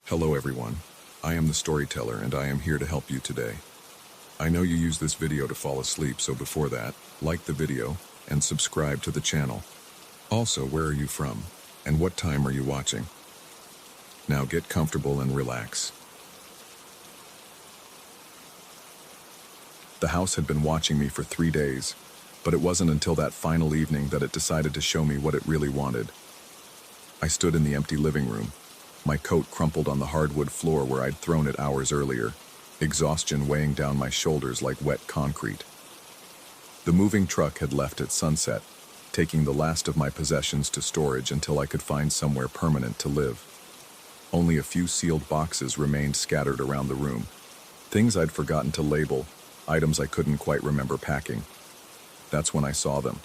Hello everyone, I am the storyteller and I am here to help you today. I know you use this video to fall asleep, so before that, like the video and subscribe to the channel. Also, where are you from and what time are you watching? Now get comfortable and relax. The house had been watching me for 3 days, but it wasn't until that final evening that it decided to show me what it really wanted. I stood in the empty living room, my coat crumpled on the hardwood floor where I'd thrown it hours earlier, exhaustion weighing down my shoulders like wet concrete. The moving truck had left at sunset, taking the last of my possessions to storage until I could find somewhere permanent to live. Only a few sealed boxes remained scattered around the room, things I'd forgotten to label, items I couldn't quite remember packing. That's when I saw them.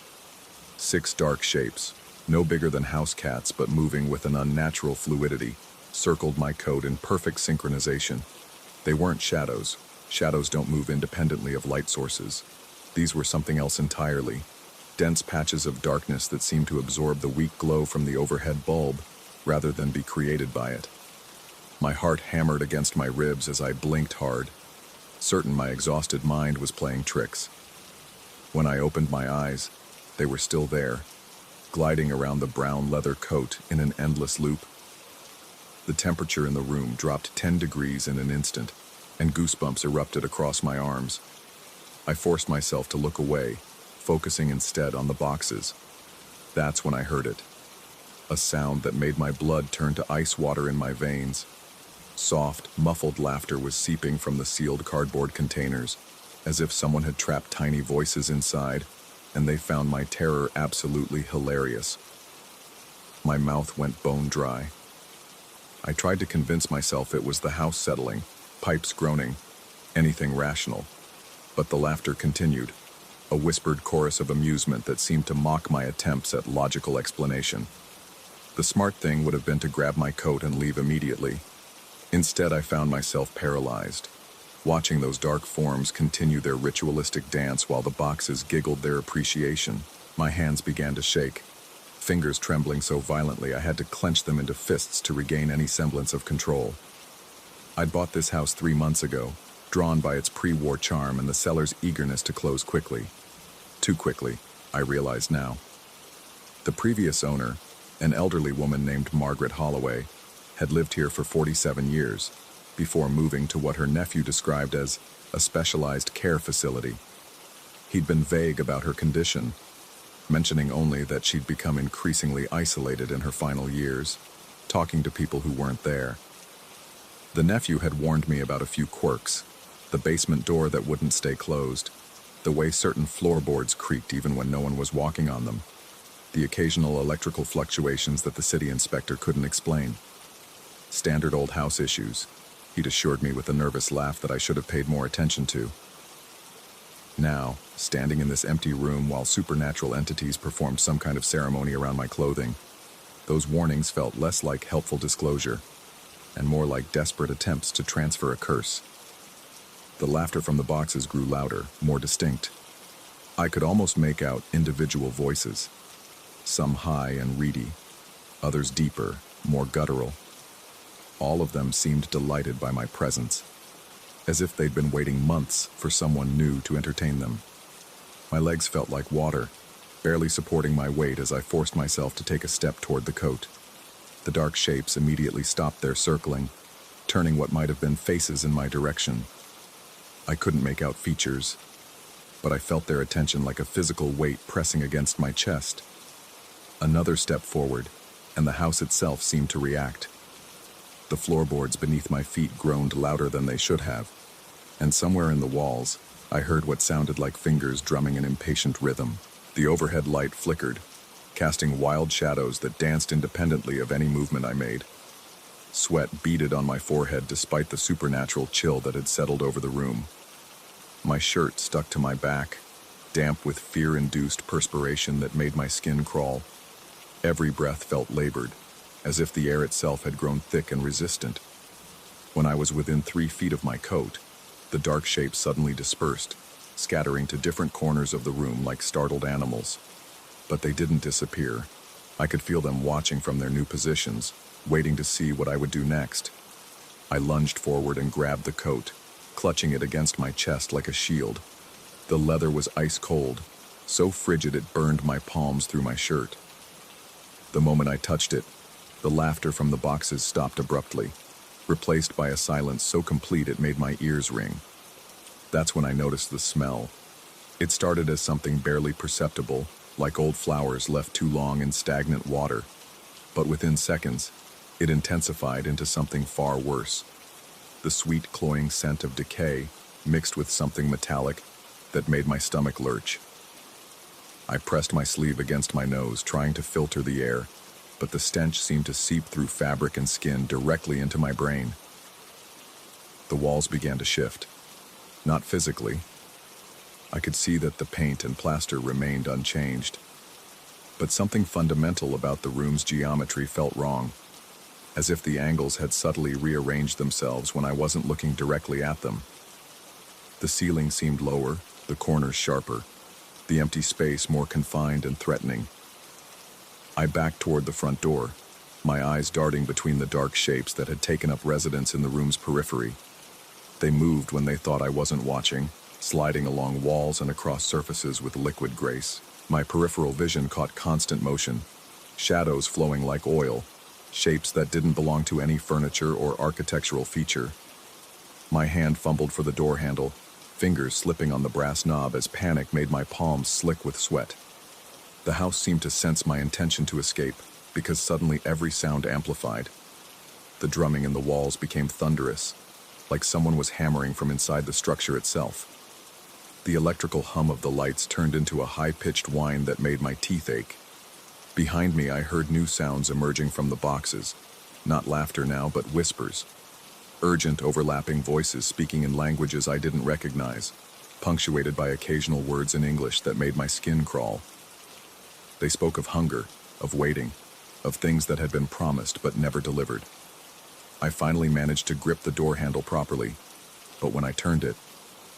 6 dark shapes, no bigger than house cats but moving with an unnatural fluidity, circled my coat in perfect synchronization. They weren't shadows. Shadows don't move independently of light sources. These were something else entirely. Dense patches of darkness that seemed to absorb the weak glow from the overhead bulb, rather than be created by it. My heart hammered against my ribs as I blinked hard, certain my exhausted mind was playing tricks. When I opened my eyes, they were still there, gliding around the brown leather coat in an endless loop. The temperature in the room dropped 10 degrees in an instant, and goosebumps erupted across my arms. I forced myself to look away, focusing instead on the boxes. That's when I heard it. A sound that made my blood turn to ice water in my veins. Soft, muffled laughter was seeping from the sealed cardboard containers, as if someone had trapped tiny voices inside, and they found my terror absolutely hilarious. My mouth went bone dry. I tried to convince myself it was the house settling, pipes groaning, anything rational. But the laughter continued, a whispered chorus of amusement that seemed to mock my attempts at logical explanation. The smart thing would have been to grab my coat and leave immediately. Instead, I found myself paralyzed, watching those dark forms continue their ritualistic dance while the boxes giggled their appreciation. My hands began to shake, fingers trembling so violently I had to clench them into fists to regain any semblance of control. I'd bought this house 3 months ago, drawn by its pre-war charm and the seller's eagerness to close quickly. Too quickly, I realized now. The previous owner, an elderly woman named Margaret Holloway, had lived here for 47 years, before moving to what her nephew described as a specialized care facility. He'd been vague about her condition, mentioning only that she'd become increasingly isolated in her final years, talking to people who weren't there. The nephew had warned me about a few quirks, the basement door that wouldn't stay closed, the way certain floorboards creaked even when no one was walking on them, the occasional electrical fluctuations that the city inspector couldn't explain. Standard old house issues, he'd assured me with a nervous laugh that I should have paid more attention to. Now, standing in this empty room while supernatural entities performed some kind of ceremony around my clothing, those warnings felt less like helpful disclosure and more like desperate attempts to transfer a curse. The laughter from the boxes grew louder, more distinct. I could almost make out individual voices, some high and reedy, others deeper, more guttural. All of them seemed delighted by my presence, as if they'd been waiting months for someone new to entertain them. My legs felt like water, barely supporting my weight as I forced myself to take a step toward the coat. The dark shapes immediately stopped their circling, turning what might have been faces in my direction. I couldn't make out features, but I felt their attention like a physical weight pressing against my chest. Another step forward, and the house itself seemed to react. The floorboards beneath my feet groaned louder than they should have, and somewhere in the walls, I heard what sounded like fingers drumming an impatient rhythm. The overhead light flickered, casting wild shadows that danced independently of any movement I made. Sweat beaded on my forehead despite the supernatural chill that had settled over the room. My shirt stuck to my back, damp with fear-induced perspiration that made my skin crawl. Every breath felt labored, as if the air itself had grown thick and resistant. When I was within 3 feet of my coat, the dark shapes suddenly dispersed, scattering to different corners of the room like startled animals. But they didn't disappear. I could feel them watching from their new positions, waiting to see what I would do next. I lunged forward and grabbed the coat, clutching it against my chest like a shield. The leather was ice cold, so frigid it burned my palms through my shirt. The moment I touched it, the laughter from the boxes stopped abruptly, replaced by a silence so complete it made my ears ring. That's when I noticed the smell. It started as something barely perceptible, like old flowers left too long in stagnant water. But within seconds, it intensified into something far worse. The sweet, cloying scent of decay mixed with something metallic that made my stomach lurch. I pressed my sleeve against my nose, trying to filter the air, but the stench seemed to seep through fabric and skin directly into my brain. The walls began to shift. Not physically. I could see that the paint and plaster remained unchanged. But something fundamental about the room's geometry felt wrong, as if the angles had subtly rearranged themselves when I wasn't looking directly at them. The ceiling seemed lower, the corners sharper, the empty space more confined and threatening. I backed toward the front door, my eyes darting between the dark shapes that had taken up residence in the room's periphery. They moved when they thought I wasn't watching, sliding along walls and across surfaces with liquid grace. My peripheral vision caught constant motion, shadows flowing like oil, shapes that didn't belong to any furniture or architectural feature. My hand fumbled for the door handle, fingers slipping on the brass knob as panic made my palms slick with sweat. The house seemed to sense my intention to escape, because suddenly every sound amplified. The drumming in the walls became thunderous, like someone was hammering from inside the structure itself. The electrical hum of the lights turned into a high-pitched whine that made my teeth ache. Behind me, I heard new sounds emerging from the boxes, not laughter now, but whispers. Urgent, overlapping voices speaking in languages I didn't recognize, punctuated by occasional words in English that made my skin crawl. They spoke of hunger, of waiting, of things that had been promised but never delivered. I finally managed to grip the door handle properly, but when I turned it,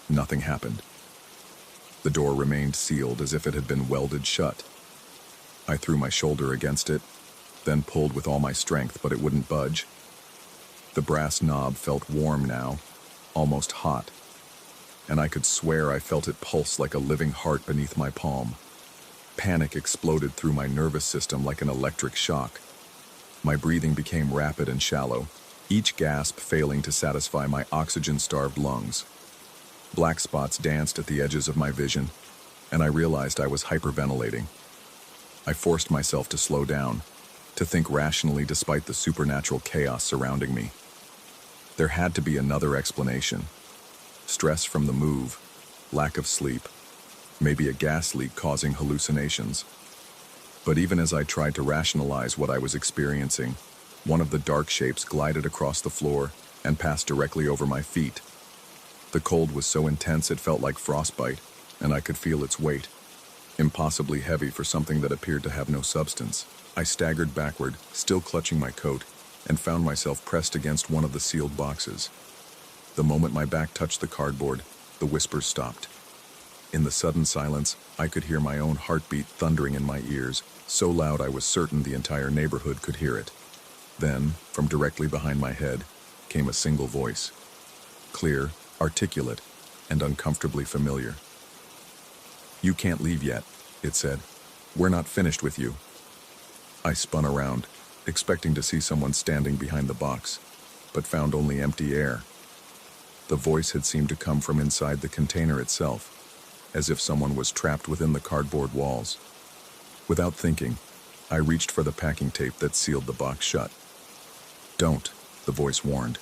nothing happened. The door remained sealed as if it had been welded shut. I threw my shoulder against it, then pulled with all my strength, but it wouldn't budge. The brass knob felt warm now, almost hot, and I could swear I felt it pulse like a living heart beneath my palm. Panic exploded through my nervous system like an electric shock. My breathing became rapid and shallow, each gasp failing to satisfy my oxygen-starved lungs. Black spots danced at the edges of my vision, and I realized I was hyperventilating. I forced myself to slow down, to think rationally despite the supernatural chaos surrounding me. There had to be another explanation. Stress from the move, lack of sleep, maybe a gas leak causing hallucinations. But even as I tried to rationalize what I was experiencing, one of the dark shapes glided across the floor and passed directly over my feet. The cold was so intense it felt like frostbite, and I could feel its weight, impossibly heavy for something that appeared to have no substance. I staggered backward, still clutching my coat, and found myself pressed against one of the sealed boxes. The moment my back touched the cardboard, the whispers stopped. In the sudden silence, I could hear my own heartbeat thundering in my ears, so loud I was certain the entire neighborhood could hear it. Then, from directly behind my head, came a single voice. Clear, articulate, and uncomfortably familiar. "You can't leave yet," it said. "We're not finished with you." I spun around, expecting to see someone standing behind the box, but found only empty air. The voice had seemed to come from inside the container itself, as if someone was trapped within the cardboard walls. Without thinking, I reached for the packing tape that sealed the box shut. "Don't," the voice warned.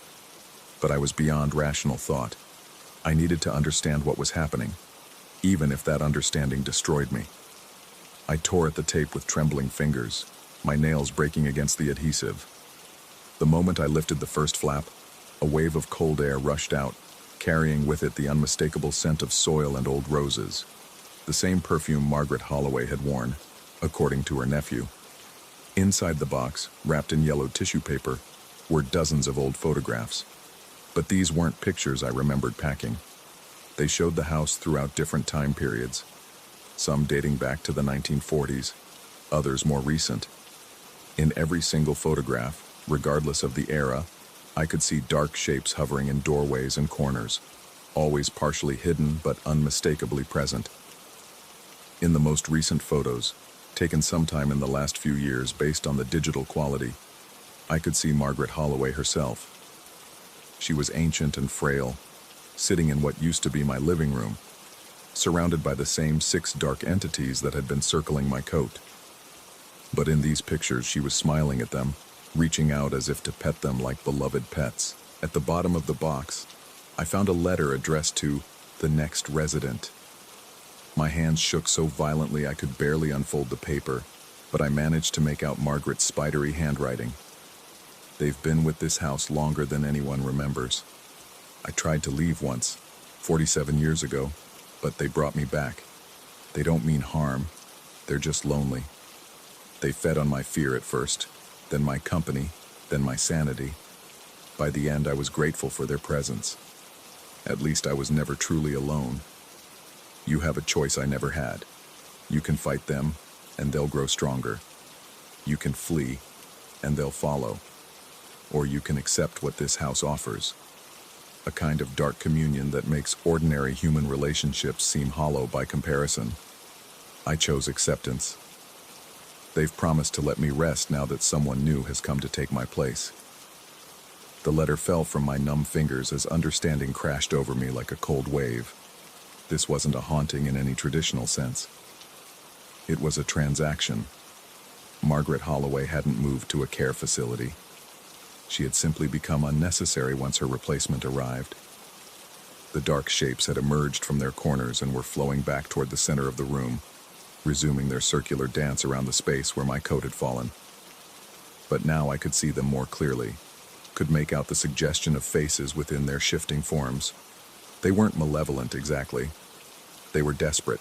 But I was beyond rational thought. I needed to understand what was happening, even if that understanding destroyed me. I tore at the tape with trembling fingers, my nails breaking against the adhesive. The moment I lifted the first flap, a wave of cold air rushed out, carrying with it the unmistakable scent of soil and old roses, the same perfume Margaret Holloway had worn, according to her nephew. Inside the box, wrapped in yellow tissue paper, were dozens of old photographs. But these weren't pictures I remembered packing. They showed the house throughout different time periods, some dating back to the 1940s, others more recent. In every single photograph, regardless of the era, I could see dark shapes hovering in doorways and corners, always partially hidden but unmistakably present. In the most recent photos, taken sometime in the last few years based on the digital quality, I could see Margaret Holloway herself. She was ancient and frail, sitting in what used to be my living room, surrounded by the same 6 dark entities that had been circling my coat. But in these pictures, she was smiling at them, reaching out as if to pet them like beloved pets. At the bottom of the box, I found a letter addressed to the next resident. My hands shook so violently I could barely unfold the paper, but I managed to make out Margaret's spidery handwriting. They've been with this house longer than anyone remembers. I tried to leave once, 47 years ago, but they brought me back. They don't mean harm, they're just lonely. They fed on my fear at first, then my company, then my sanity. By the end, I was grateful for their presence. At least I was never truly alone. You have a choice I never had. You can fight them, and they'll grow stronger. You can flee, and they'll follow. Or you can accept what this house offers. A kind of dark communion that makes ordinary human relationships seem hollow by comparison. I chose acceptance. They've promised to let me rest now that someone new has come to take my place. The letter fell from my numb fingers as understanding crashed over me like a cold wave. This wasn't a haunting in any traditional sense. It was a transaction. Margaret Holloway hadn't moved to a care facility. She had simply become unnecessary once her replacement arrived. The dark shapes had emerged from their corners and were flowing back toward the center of the room, resuming their circular dance around the space where my coat had fallen. But now I could see them more clearly, could make out the suggestion of faces within their shifting forms. They weren't malevolent exactly. They were desperate.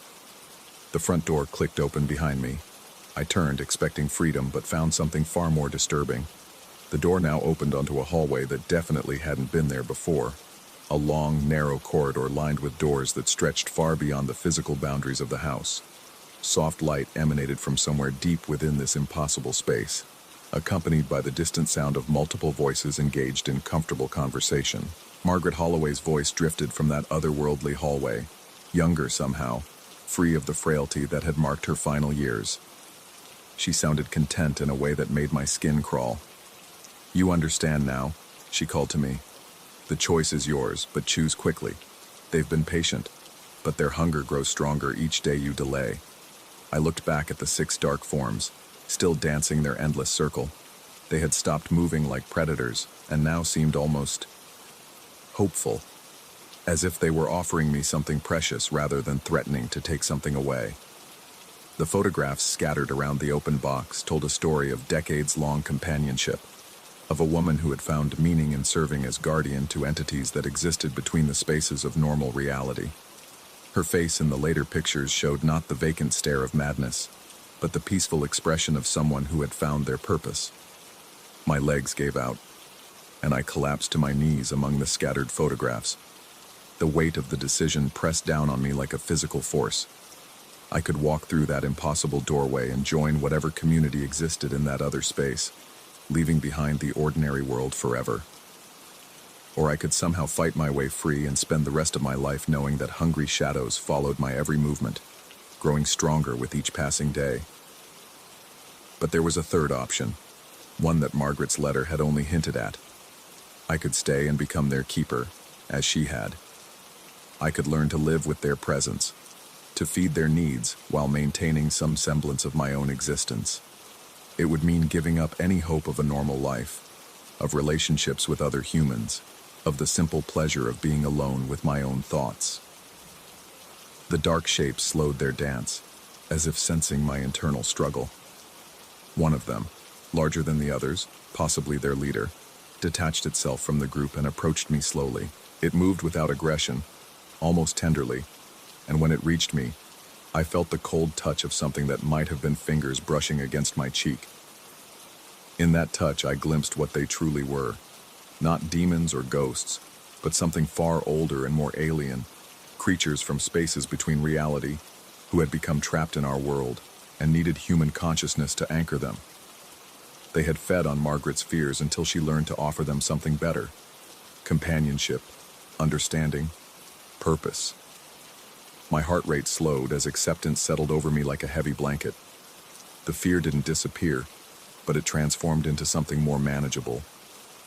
The front door clicked open behind me. I turned, expecting freedom, but found something far more disturbing. The door now opened onto a hallway that definitely hadn't been there before. A long, narrow corridor lined with doors that stretched far beyond the physical boundaries of the house. Soft light emanated from somewhere deep within this impossible space, accompanied by the distant sound of multiple voices engaged in comfortable conversation. Margaret Holloway's voice drifted from that otherworldly hallway, younger somehow, free of the frailty that had marked her final years. She sounded content in a way that made my skin crawl. "You understand now," she called to me. "The choice is yours, but choose quickly. They've been patient, but their hunger grows stronger each day you delay." I looked back at the 6 dark forms, still dancing their endless circle. They had stopped moving like predators, and now seemed almost hopeful, as if they were offering me something precious rather than threatening to take something away. The photographs scattered around the open box told a story of decades-long companionship, of a woman who had found meaning in serving as guardian to entities that existed between the spaces of normal reality. Her face in the later pictures showed not the vacant stare of madness, but the peaceful expression of someone who had found their purpose. My legs gave out, and I collapsed to my knees among the scattered photographs. The weight of the decision pressed down on me like a physical force. I could walk through that impossible doorway and join whatever community existed in that other space, leaving behind the ordinary world forever. Or I could somehow fight my way free and spend the rest of my life knowing that hungry shadows followed my every movement, growing stronger with each passing day. But there was a third option, one that Margaret's letter had only hinted at. I could stay and become their keeper, as she had. I could learn to live with their presence, to feed their needs while maintaining some semblance of my own existence. It would mean giving up any hope of a normal life, of relationships with other humans, of the simple pleasure of being alone with my own thoughts. The dark shapes slowed their dance, as if sensing my internal struggle. One of them, larger than the others, possibly their leader, detached itself from the group and approached me slowly. It moved without aggression, almost tenderly, and when it reached me, I felt the cold touch of something that might have been fingers brushing against my cheek. In that touch, I glimpsed what they truly were. Not demons or ghosts, but something far older and more alien, creatures from spaces between reality, who had become trapped in our world and needed human consciousness to anchor them. They had fed on Margaret's fears until she learned to offer them something better: companionship, understanding, purpose. My heart rate slowed as acceptance settled over me like a heavy blanket. The fear didn't disappear, but it transformed into something more manageable,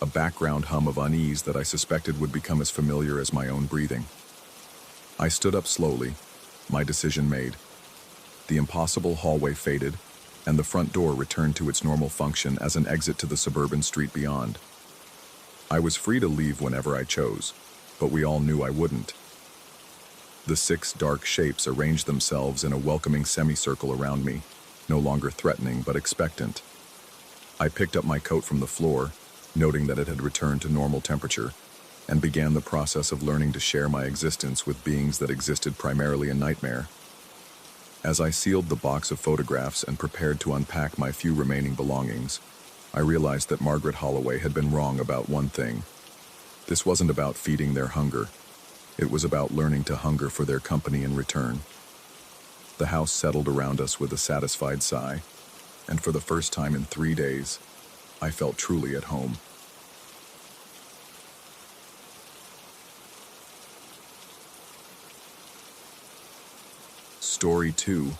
a background hum of unease that I suspected would become as familiar as my own breathing. I stood up slowly, my decision made. The impossible hallway faded, and the front door returned to its normal function as an exit to the suburban street beyond. I was free to leave whenever I chose, but we all knew I wouldn't. The 6 dark shapes arranged themselves in a welcoming semicircle around me, no longer threatening but expectant. I picked up my coat from the floor, noting that it had returned to normal temperature, and began the process of learning to share my existence with beings that existed primarily in nightmare. As I sealed the box of photographs and prepared to unpack my few remaining belongings, I realized that Margaret Holloway had been wrong about one thing. This wasn't about feeding their hunger. It was about learning to hunger for their company in return. The house settled around us with a satisfied sigh, and for the first time in 3 days, I felt truly at home. Story 2.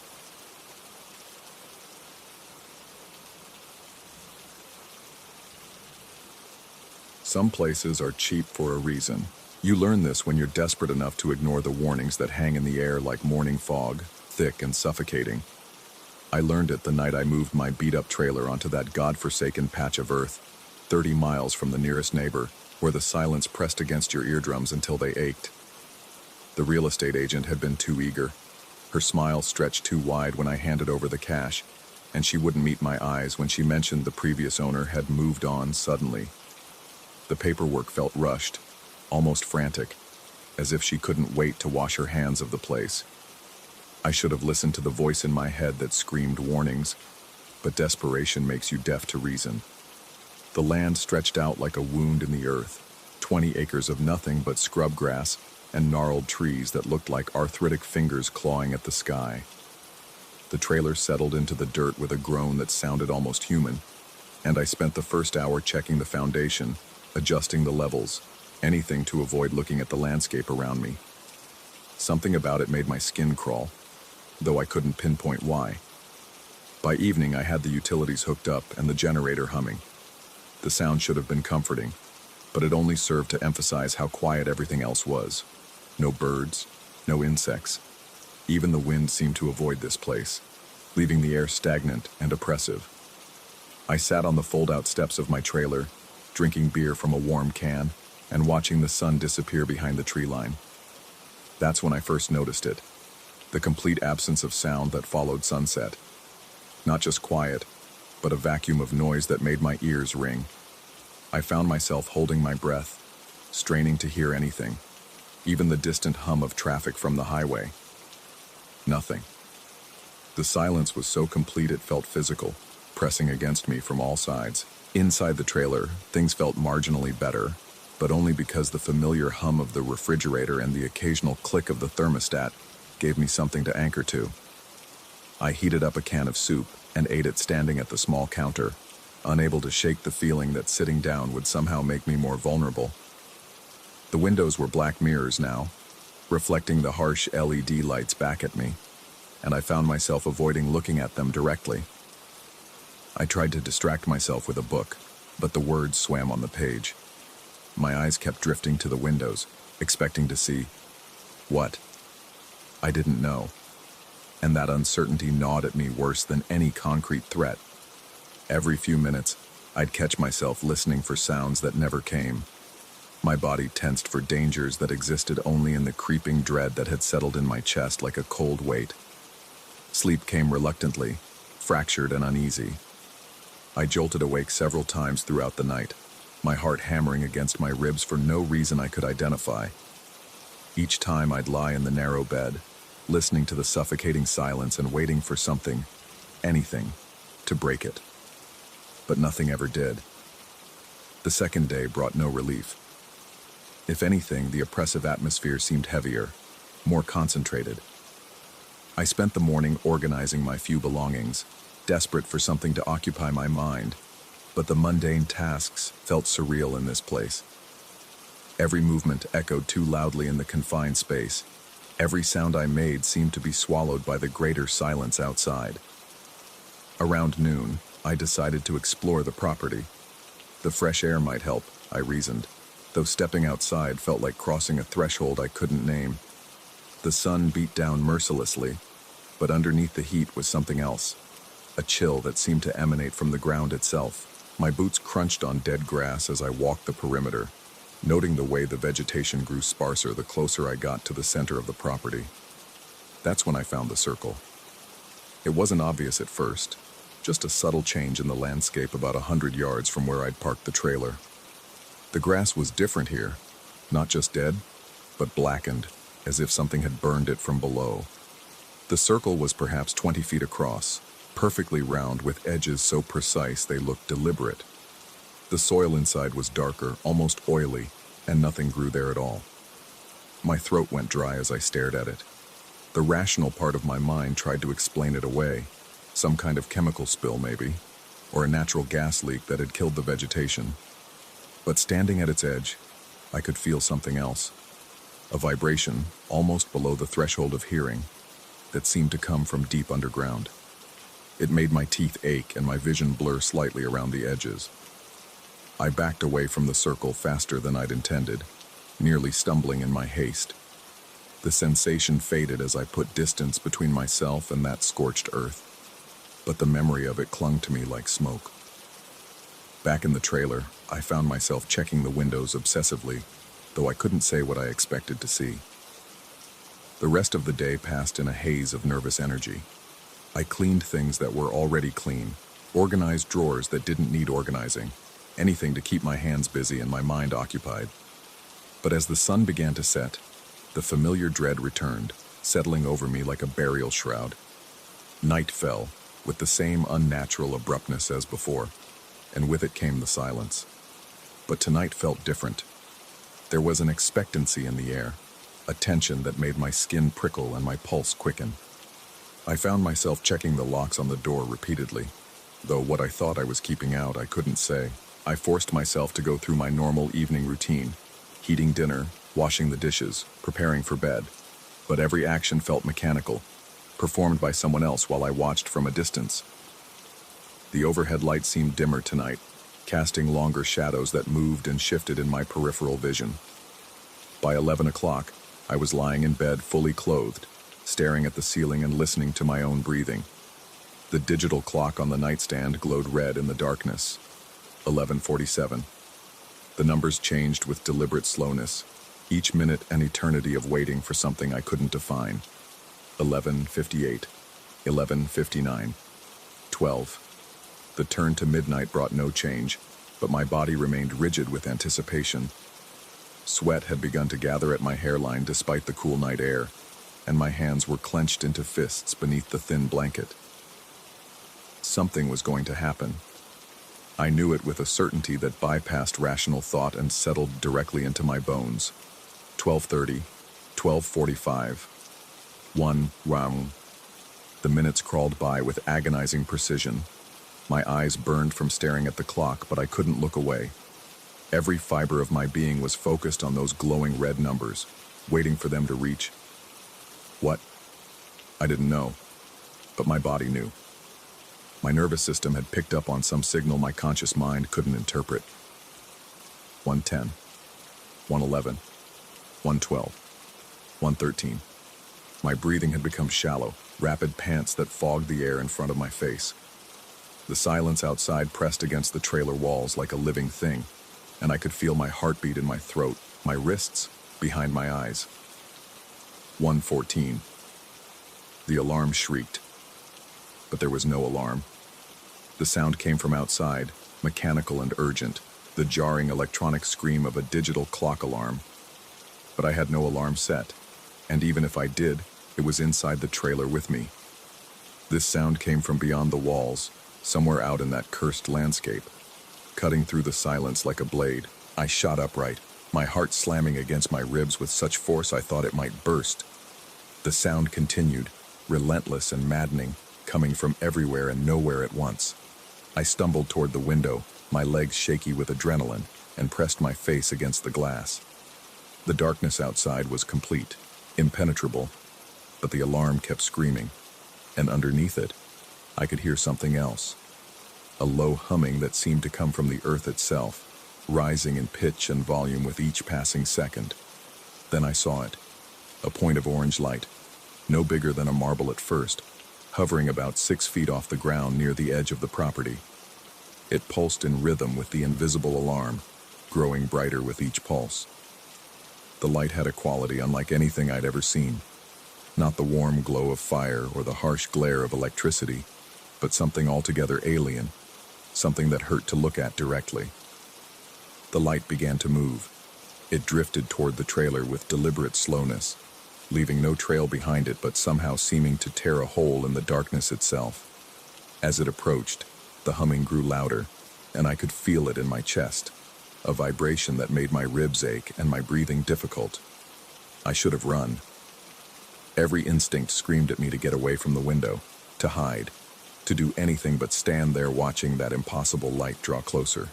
Some places are cheap for a reason. You learn this when you're desperate enough to ignore the warnings that hang in the air like morning fog, thick and suffocating. I learned it the night I moved my beat-up trailer onto that godforsaken patch of earth, 30 miles from the nearest neighbor, where the silence pressed against your eardrums until they ached. The real estate agent had been too eager. Her smile stretched too wide when I handed over the cash, and she wouldn't meet my eyes when she mentioned the previous owner had moved on suddenly. The paperwork felt rushed, almost frantic, as if she couldn't wait to wash her hands of the place. I should have listened to the voice in my head that screamed warnings, but desperation makes you deaf to reason. The land stretched out like a wound in the earth, 20 acres of nothing but scrub grass and gnarled trees that looked like arthritic fingers clawing at the sky. The trailer settled into the dirt with a groan that sounded almost human, and I spent the first hour checking the foundation, adjusting the levels, anything to avoid looking at the landscape around me. Something about it made my skin crawl, though I couldn't pinpoint why. By evening, I had the utilities hooked up and the generator humming. The sound should have been comforting, but it only served to emphasize how quiet everything else was. No birds, no insects. Even the wind seemed to avoid this place, leaving the air stagnant and oppressive. I sat on the fold-out steps of my trailer, drinking beer from a warm can and watching the sun disappear behind the tree line. That's when I first noticed it, the complete absence of sound that followed sunset. Not just quiet, but a vacuum of noise that made my ears ring. I found myself holding my breath, straining to hear anything, even the distant hum of traffic from the highway. Nothing. The silence was so complete it felt physical, pressing against me from all sides. Inside the trailer, things felt marginally better, but only because the familiar hum of the refrigerator and the occasional click of the thermostat gave me something to anchor to. I heated up a can of soup and ate it standing at the small counter, unable to shake the feeling that sitting down would somehow make me more vulnerable. The windows were black mirrors now, reflecting the harsh LED lights back at me, and I found myself avoiding looking at them directly. I tried to distract myself with a book, but the words swam on the page. My eyes kept drifting to the windows, expecting to see what? I didn't know, and that uncertainty gnawed at me worse than any concrete threat. Every few minutes, I'd catch myself listening for sounds that never came. My body tensed for dangers that existed only in the creeping dread that had settled in my chest like a cold weight. Sleep came reluctantly, fractured and uneasy. I jolted awake several times throughout the night, my heart hammering against my ribs for no reason I could identify. Each time I'd lie in the narrow bed, listening to the suffocating silence and waiting for something, anything, to break it. But nothing ever did. The second day brought no relief. If anything, the oppressive atmosphere seemed heavier, more concentrated. I spent the morning organizing my few belongings, desperate for something to occupy my mind, But the mundane tasks felt surreal in this place. Every movement echoed too loudly in the confined space. Every sound I made seemed to be swallowed by the greater silence outside. Around noon, I decided to explore the property. The fresh air might help, I reasoned, though stepping outside felt like crossing a threshold I couldn't name. The sun beat down mercilessly, but underneath the heat was something else, a chill that seemed to emanate from the ground itself. My boots crunched on dead grass as I walked the perimeter, noting the way the vegetation grew sparser the closer I got to the center of the property. That's when I found the circle. It wasn't obvious at first, just a subtle change in the landscape about 100 yards from where I'd parked the trailer. The grass was different here, not just dead, but blackened, as if something had burned it from below. The circle was perhaps 20 feet across, perfectly round with edges so precise they looked deliberate. The soil inside was darker, almost oily, and nothing grew there at all. My throat went dry as I stared at it. The rational part of my mind tried to explain it away. Some kind of chemical spill, maybe, or a natural gas leak that had killed the vegetation. But standing at its edge, I could feel something else. A vibration, almost below the threshold of hearing, that seemed to come from deep underground. It made my teeth ache and my vision blur slightly around the edges. I backed away from the circle faster than I'd intended, nearly stumbling in my haste. The sensation faded as I put distance between myself and that scorched earth, but the memory of it clung to me like smoke. Back in the trailer, I found myself checking the windows obsessively, though I couldn't say what I expected to see. The rest of the day passed in a haze of nervous energy. I cleaned things that were already clean, organized drawers that didn't need organizing, anything to keep my hands busy and my mind occupied. But as the sun began to set, the familiar dread returned, settling over me like a burial shroud. Night fell, with the same unnatural abruptness as before, and with it came the silence. But tonight felt different. There was an expectancy in the air, a tension that made my skin prickle and my pulse quicken. I found myself checking the locks on the door repeatedly, though what I thought I was keeping out I couldn't say. I forced myself to go through my normal evening routine, heating dinner, washing the dishes, preparing for bed. But every action felt mechanical, performed by someone else while I watched from a distance. The overhead light seemed dimmer tonight, casting longer shadows that moved and shifted in my peripheral vision. By 11 o'clock, I was lying in bed fully clothed, staring at the ceiling and listening to my own breathing. The digital clock on the nightstand glowed red in the darkness. 11:47. The numbers changed with deliberate slowness, each minute an eternity of waiting for something I couldn't define. 11:58. 11:59. 12. The turn to midnight brought no change, but my body remained rigid with anticipation. Sweat had begun to gather at my hairline despite the cool night air, and my hands were clenched into fists beneath the thin blanket. Something was going to happen. I knew it with a certainty that bypassed rational thought and settled directly into my bones. 12:30, 12:45, 1 round. The minutes crawled by with agonizing precision. My eyes burned from staring at the clock, but I couldn't look away. Every fiber of my being was focused on those glowing red numbers, waiting for them to reach. What? I didn't know, but my body knew. My nervous system had picked up on some signal my conscious mind couldn't interpret. 1:10, 1:11, 1:12, 1:13. My breathing had become shallow, rapid pants that fogged the air in front of my face. The silence outside pressed against the trailer walls like a living thing, and I could feel my heartbeat in my throat, my wrists, behind my eyes. 1:14. The alarm shrieked, but there was no alarm. The sound came from outside, mechanical and urgent, the jarring electronic scream of a digital clock alarm. But I had no alarm set, and even if I did, it was inside the trailer with me. This sound came from beyond the walls, somewhere out in that cursed landscape, cutting through the silence like a blade. I shot upright, my heart slamming against my ribs with such force I thought it might burst. The sound continued, relentless and maddening, coming from everywhere and nowhere at once. I stumbled toward the window, my legs shaky with adrenaline, and pressed my face against the glass. The darkness outside was complete, impenetrable, but the alarm kept screaming, and underneath it, I could hear something else. A low humming that seemed to come from the earth itself, rising in pitch and volume with each passing second. Then I saw it, a point of orange light, no bigger than a marble at first, hovering about 6 feet off the ground near the edge of the property. It pulsed in rhythm with the invisible alarm, growing brighter with each pulse. The light had a quality unlike anything I'd ever seen. Not the warm glow of fire or the harsh glare of electricity, but something altogether alien, something that hurt to look at directly. The light began to move. It drifted toward the trailer with deliberate slowness, leaving no trail behind it but somehow seeming to tear a hole in the darkness itself. As it approached, the humming grew louder, and I could feel it in my chest, a vibration that made my ribs ache and my breathing difficult. I should have run. Every instinct screamed at me to get away from the window, to hide, to do anything but stand there watching that impossible light draw closer.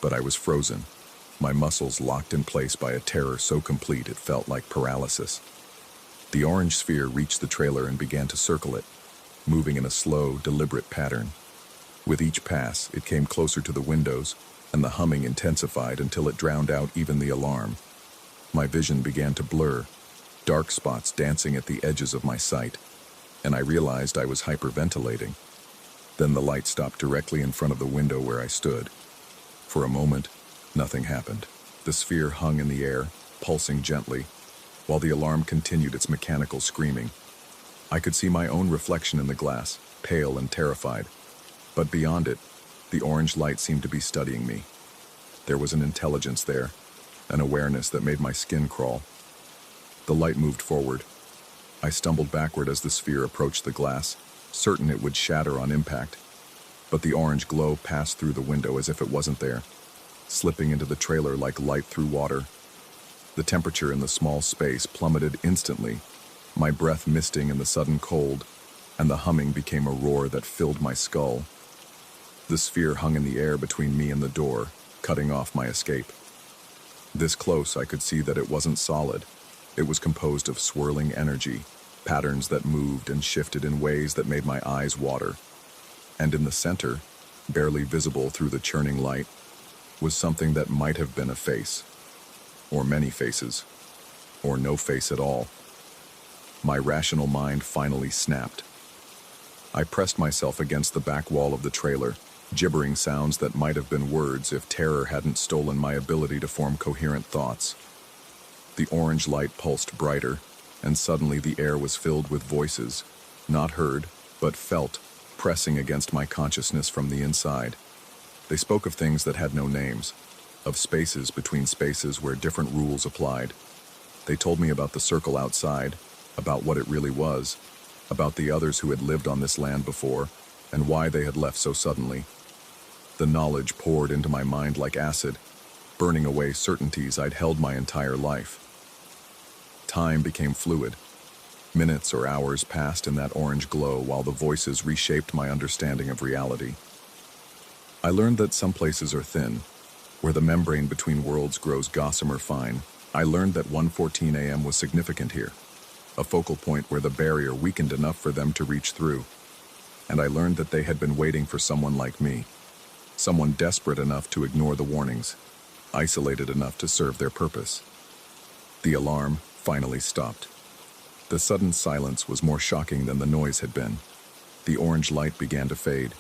But I was frozen, my muscles locked in place by a terror so complete it felt like paralysis. The orange sphere reached the trailer and began to circle it, moving in a slow, deliberate pattern. With each pass, it came closer to the windows, and the humming intensified until it drowned out even the alarm. My vision began to blur, dark spots dancing at the edges of my sight, and I realized I was hyperventilating. Then the light stopped directly in front of the window where I stood. For a moment, nothing happened. The sphere hung in the air, pulsing gently, while the alarm continued its mechanical screaming. I could see my own reflection in the glass, pale and terrified. But beyond it, the orange light seemed to be studying me. There was an intelligence there, an awareness that made my skin crawl. The light moved forward. I stumbled backward as the sphere approached the glass, certain it would shatter on impact. But the orange glow passed through the window as if it wasn't there, slipping into the trailer like light through water. The temperature in the small space plummeted instantly, my breath misting in the sudden cold, and the humming became a roar that filled my skull. The sphere hung in the air between me and the door, cutting off my escape. This close, I could see that it wasn't solid. It was composed of swirling energy, patterns that moved and shifted in ways that made my eyes water. And in the center, barely visible through the churning light, was something that might have been a face, or many faces, or no face at all. My rational mind finally snapped. I pressed myself against the back wall of the trailer, gibbering sounds that might have been words if terror hadn't stolen my ability to form coherent thoughts. The orange light pulsed brighter, and suddenly the air was filled with voices, not heard, but felt, pressing against my consciousness from the inside. They spoke of things that had no names, of spaces between spaces where different rules applied. They told me about the circle outside, about what it really was, about the others who had lived on this land before, and why they had left so suddenly. The knowledge poured into my mind like acid, burning away certainties I'd held my entire life. Time became fluid. Minutes or hours passed in that orange glow while the voices reshaped my understanding of reality. I learned that some places are thin, where the membrane between worlds grows gossamer fine. I learned that 1:14 a.m. was significant here, a focal point where the barrier weakened enough for them to reach through. And I learned that they had been waiting for someone like me, someone desperate enough to ignore the warnings, isolated enough to serve their purpose. The alarm finally stopped. The sudden silence was more shocking than the noise had been. The orange light began to fade,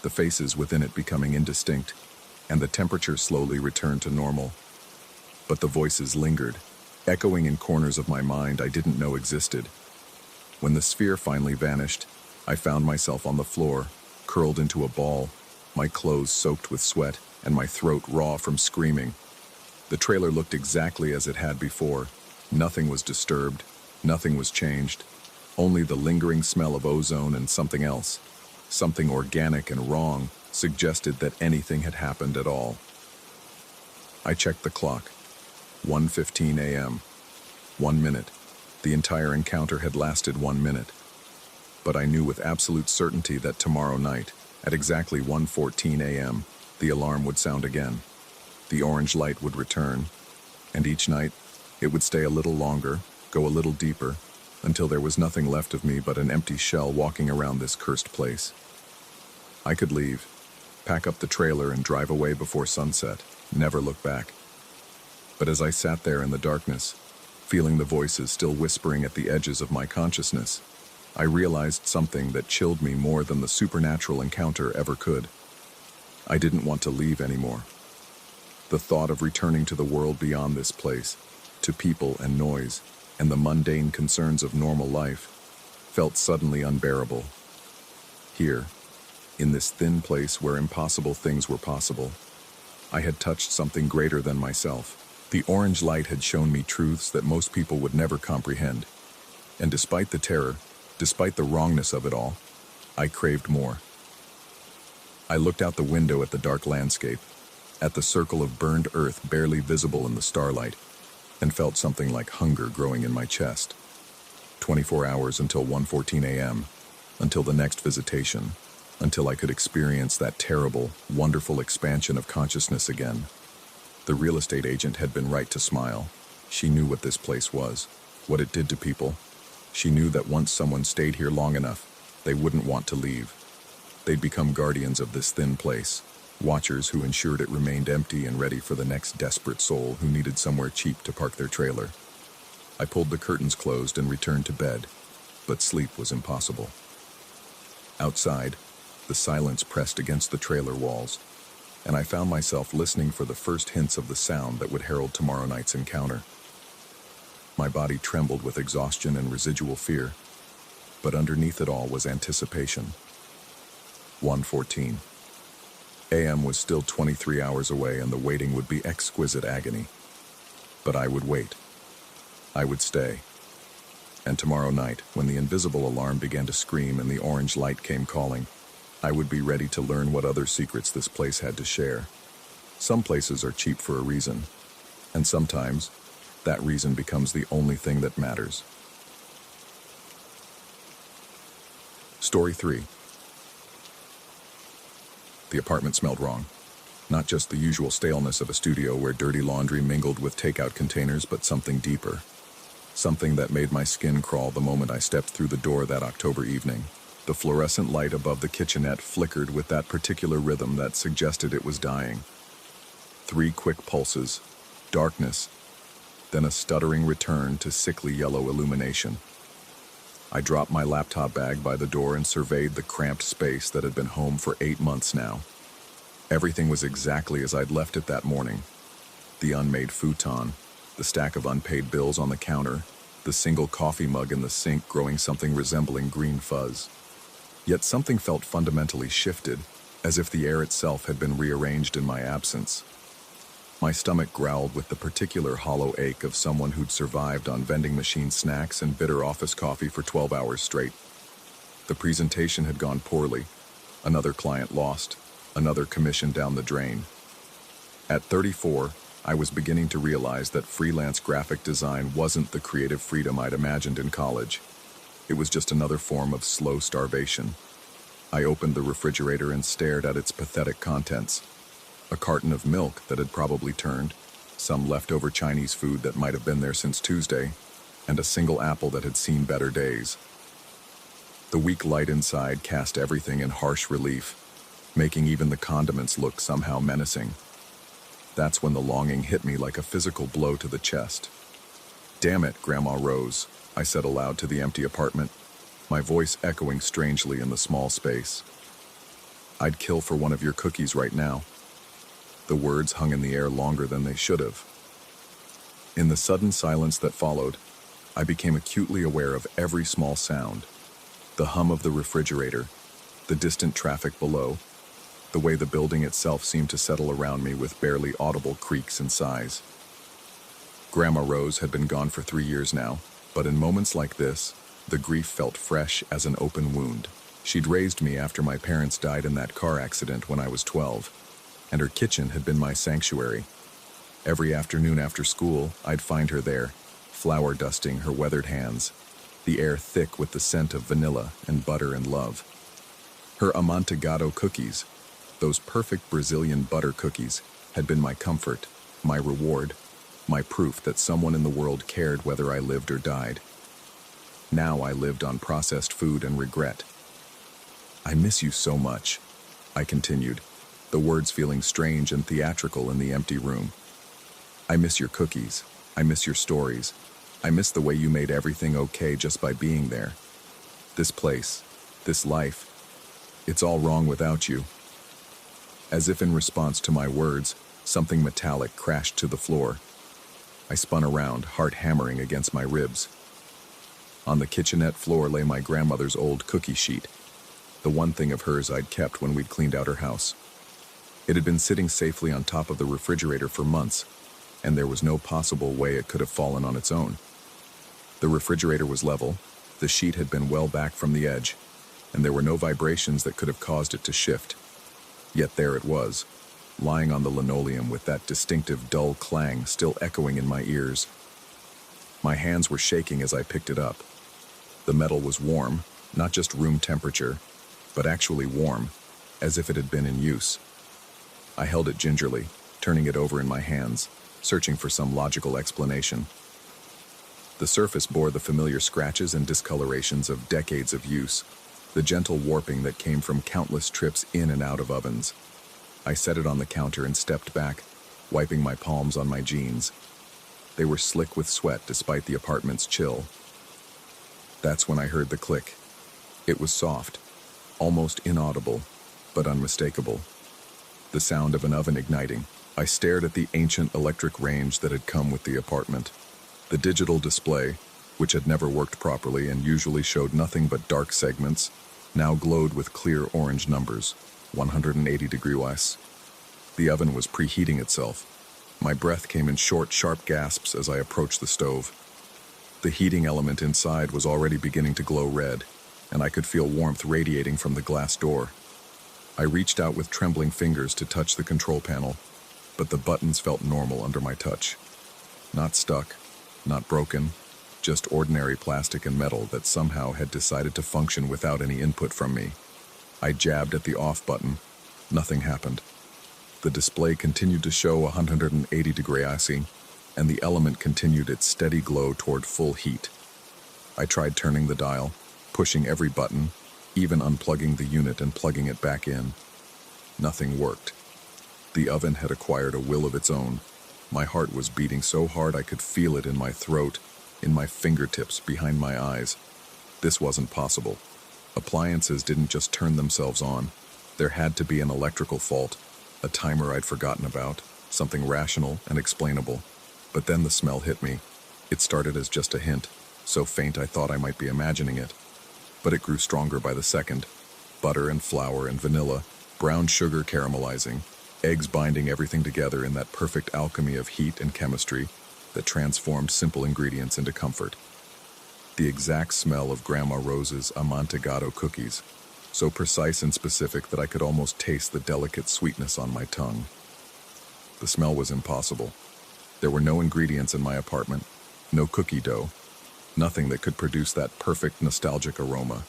the faces within it becoming indistinct, and the temperature slowly returned to normal. But the voices lingered, echoing in corners of my mind I didn't know existed. When the sphere finally vanished, I found myself on the floor, curled into a ball, my clothes soaked with sweat and my throat raw from screaming. The trailer looked exactly as it had before. Nothing was disturbed, nothing was changed, only the lingering smell of ozone and something else, something organic and wrong, suggested that anything had happened at all. I checked the clock. 1:15 a.m. 1 minute. The entire encounter had lasted 1 minute. But I knew with absolute certainty that tomorrow night, at exactly 1:14 a.m., The alarm would sound again. The orange light would return, and each night, it would stay a little longer, go a little deeper, until there was nothing left of me but an empty shell walking around this cursed place. I could leave, pack up the trailer and drive away before sunset, never look back. But as I sat there in the darkness, feeling the voices still whispering at the edges of my consciousness, I realized something that chilled me more than the supernatural encounter ever could. I didn't want to leave anymore. The thought of returning to the world beyond this place, to people and noise, and the mundane concerns of normal life, felt suddenly unbearable. Here, in this thin place where impossible things were possible, I had touched something greater than myself. The orange light had shown me truths that most people would never comprehend. And despite the terror, despite the wrongness of it all, I craved more. I looked out the window at the dark landscape, at the circle of burned earth barely visible in the starlight, and felt something like hunger growing in my chest. 24 hours until 1:14 a.m., until the next visitation, until I could experience that terrible, wonderful expansion of consciousness again. The real estate agent had been right to smile. She knew what this place was, what it did to people. She knew that once someone stayed here long enough, they wouldn't want to leave. They'd become guardians of this thin place, watchers who ensured it remained empty and ready for the next desperate soul who needed somewhere cheap to park their trailer. I pulled the curtains closed and returned to bed, but sleep was impossible. Outside, the silence pressed against the trailer walls, and I found myself listening for the first hints of the sound that would herald tomorrow night's encounter. My body trembled with exhaustion and residual fear, but underneath it all was anticipation. 1:14 a.m. was still 23 hours away, and the waiting would be exquisite agony. But I would wait. I would stay. And tomorrow night, when the invisible alarm began to scream and the orange light came calling, I would be ready to learn what other secrets this place had to share. Some places are cheap for a reason, and sometimes that reason becomes the only thing that matters. Story 3. The apartment smelled wrong. Not just the usual staleness of a studio where dirty laundry mingled with takeout containers, but something deeper. Something that made my skin crawl the moment I stepped through the door that October evening. The fluorescent light above the kitchenette flickered with that particular rhythm that suggested it was dying. 3 quick pulses, darkness, then a stuttering return to sickly yellow illumination. I dropped my laptop bag by the door and surveyed the cramped space that had been home for 8 months now. Everything was exactly as I'd left it that morning. The unmade futon, the stack of unpaid bills on the counter, the single coffee mug in the sink growing something resembling green fuzz. Yet something felt fundamentally shifted, as if the air itself had been rearranged in my absence. My stomach growled with the particular hollow ache of someone who'd survived on vending machine snacks and bitter office coffee for 12 hours straight. The presentation had gone poorly, another client lost, another commission down the drain. At 34, I was beginning to realize that freelance graphic design wasn't the creative freedom I'd imagined in college. It was just another form of slow starvation. I opened the refrigerator and stared at its pathetic contents. A carton of milk that had probably turned, some leftover Chinese food that might have been there since Tuesday, and a single apple that had seen better days. The weak light inside cast everything in harsh relief, making even the condiments look somehow menacing. That's when the longing hit me like a physical blow to the chest. "Damn it, Grandma Rose," I said aloud to the empty apartment, my voice echoing strangely in the small space. "I'd kill for one of your cookies right now." The words hung in the air longer than they should have. In the sudden silence that followed, I became acutely aware of every small sound. The hum of the refrigerator, the distant traffic below, the way the building itself seemed to settle around me with barely audible creaks and sighs. Grandma Rose had been gone for 3 years now, but in moments like this, the grief felt fresh as an open wound. She'd raised me after my parents died in that car accident when I was 12. And her kitchen had been my sanctuary. Every afternoon after school, I'd find her there, flour dusting her weathered hands, the air thick with the scent of vanilla and butter and love. Her amontillado cookies, Those perfect Brazilian butter cookies had been my comfort, my reward, my proof that someone in the world cared whether I lived or died. Now I lived on processed food and regret. "I miss you so much," I continued, the words feeling strange and theatrical in the empty room. "I miss your cookies. I miss your stories. I miss the way you made everything okay just by being there. This place, this life, it's all wrong without you." As if in response to my words, something metallic crashed to the floor. I spun around, heart hammering against my ribs. On the kitchenette floor lay my grandmother's old cookie sheet, the one thing of hers I'd kept when we'd cleaned out her house. It had been sitting safely on top of the refrigerator for months, and there was no possible way it could have fallen on its own. The refrigerator was level, the sheet had been well back from the edge, and there were no vibrations that could have caused it to shift. Yet there it was, lying on the linoleum with that distinctive dull clang still echoing in my ears. My hands were shaking as I picked it up. The metal was warm, not just room temperature, but actually warm, as if it had been in use. I held it gingerly, turning it over in my hands, searching for some logical explanation. The surface bore the familiar scratches and discolorations of decades of use, the gentle warping that came from countless trips in and out of ovens. I set it on the counter and stepped back, wiping my palms on my jeans. They were slick with sweat despite the apartment's chill. That's when I heard the click. It was soft, almost inaudible, but unmistakable. The sound of an oven igniting. I stared at the ancient electric range that had come with the apartment. The digital display, which had never worked properly and usually showed nothing but dark segments, now glowed with clear orange numbers, 180 degrees. The oven was preheating itself. My breath came in short, sharp gasps as I approached the stove. The heating element inside was already beginning to glow red, and I could feel warmth radiating from the glass door. I reached out with trembling fingers to touch the control panel, but the buttons felt normal under my touch. Not stuck, not broken, just ordinary plastic and metal that somehow had decided to function without any input from me. I jabbed at the off button. Nothing happened. The display continued to show 180 degrees, and the element continued its steady glow toward full heat. I tried turning the dial, pushing every button, even unplugging the unit and plugging it back in. Nothing worked. The oven had acquired a will of its own. My heart was beating so hard I could feel it in my throat, in my fingertips, behind my eyes. This wasn't possible. Appliances didn't just turn themselves on. There had to be an electrical fault, a timer I'd forgotten about, something rational and explainable. But then the smell hit me. It started as just a hint, so faint I thought I might be imagining it. But it grew stronger by the second. Butter and flour and vanilla, brown sugar caramelizing, eggs binding everything together in that perfect alchemy of heat and chemistry that transformed simple ingredients into comfort. The exact smell of Grandma Rose's amanteigado cookies, so precise and specific that I could almost taste the delicate sweetness on my tongue. The smell was impossible. There were no ingredients in my apartment, no cookie dough, nothing that could produce that perfect nostalgic aroma.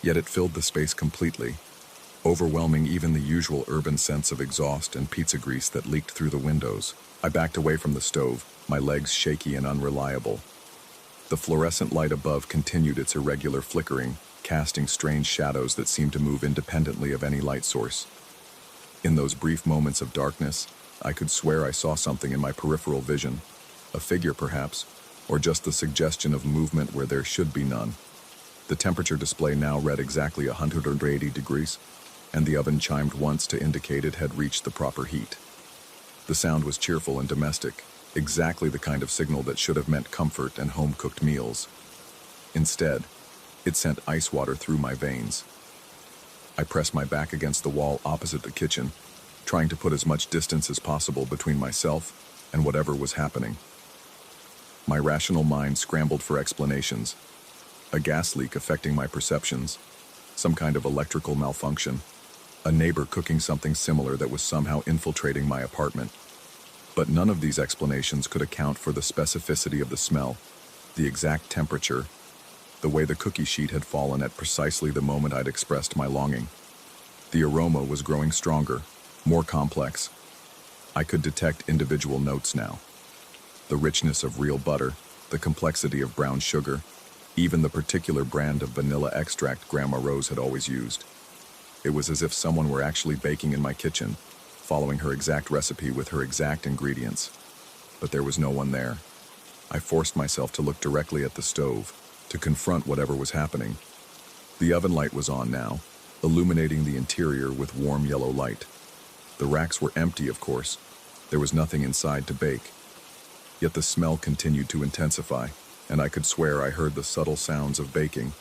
Yet it filled the space completely, overwhelming even the usual urban sense of exhaust and pizza grease that leaked through the windows. I backed away from the stove, my legs shaky and unreliable. The fluorescent light above continued its irregular flickering, casting strange shadows that seemed to move independently of any light source. In those brief moments of darkness, I could swear I saw something in my peripheral vision, a figure perhaps, or just the suggestion of movement where there should be none. The temperature display now read exactly 180 degrees, and the oven chimed once to indicate it had reached the proper heat. The sound was cheerful and domestic, exactly the kind of signal that should have meant comfort and home-cooked meals. Instead, it sent ice water through my veins. I pressed my back against the wall opposite the kitchen, trying to put as much distance as possible between myself and whatever was happening. My rational mind scrambled for explanations. A gas leak affecting my perceptions, some kind of electrical malfunction, a neighbor cooking something similar that was somehow infiltrating my apartment. But none of these explanations could account for the specificity of the smell, the exact temperature, the way the cookie sheet had fallen at precisely the moment I'd expressed my longing. The aroma was growing stronger, more complex. I could detect individual notes now. The richness of real butter, the complexity of brown sugar, even the particular brand of vanilla extract Grandma Rose had always used. It was as if someone were actually baking in my kitchen, following her exact recipe with her exact ingredients. But there was no one there. I forced myself to look directly at the stove, to confront whatever was happening. The oven light was on now, illuminating the interior with warm yellow light. The racks were empty, of course. There was nothing inside to bake. Yet the smell continued to intensify, and I could swear I heard the subtle sounds of baking,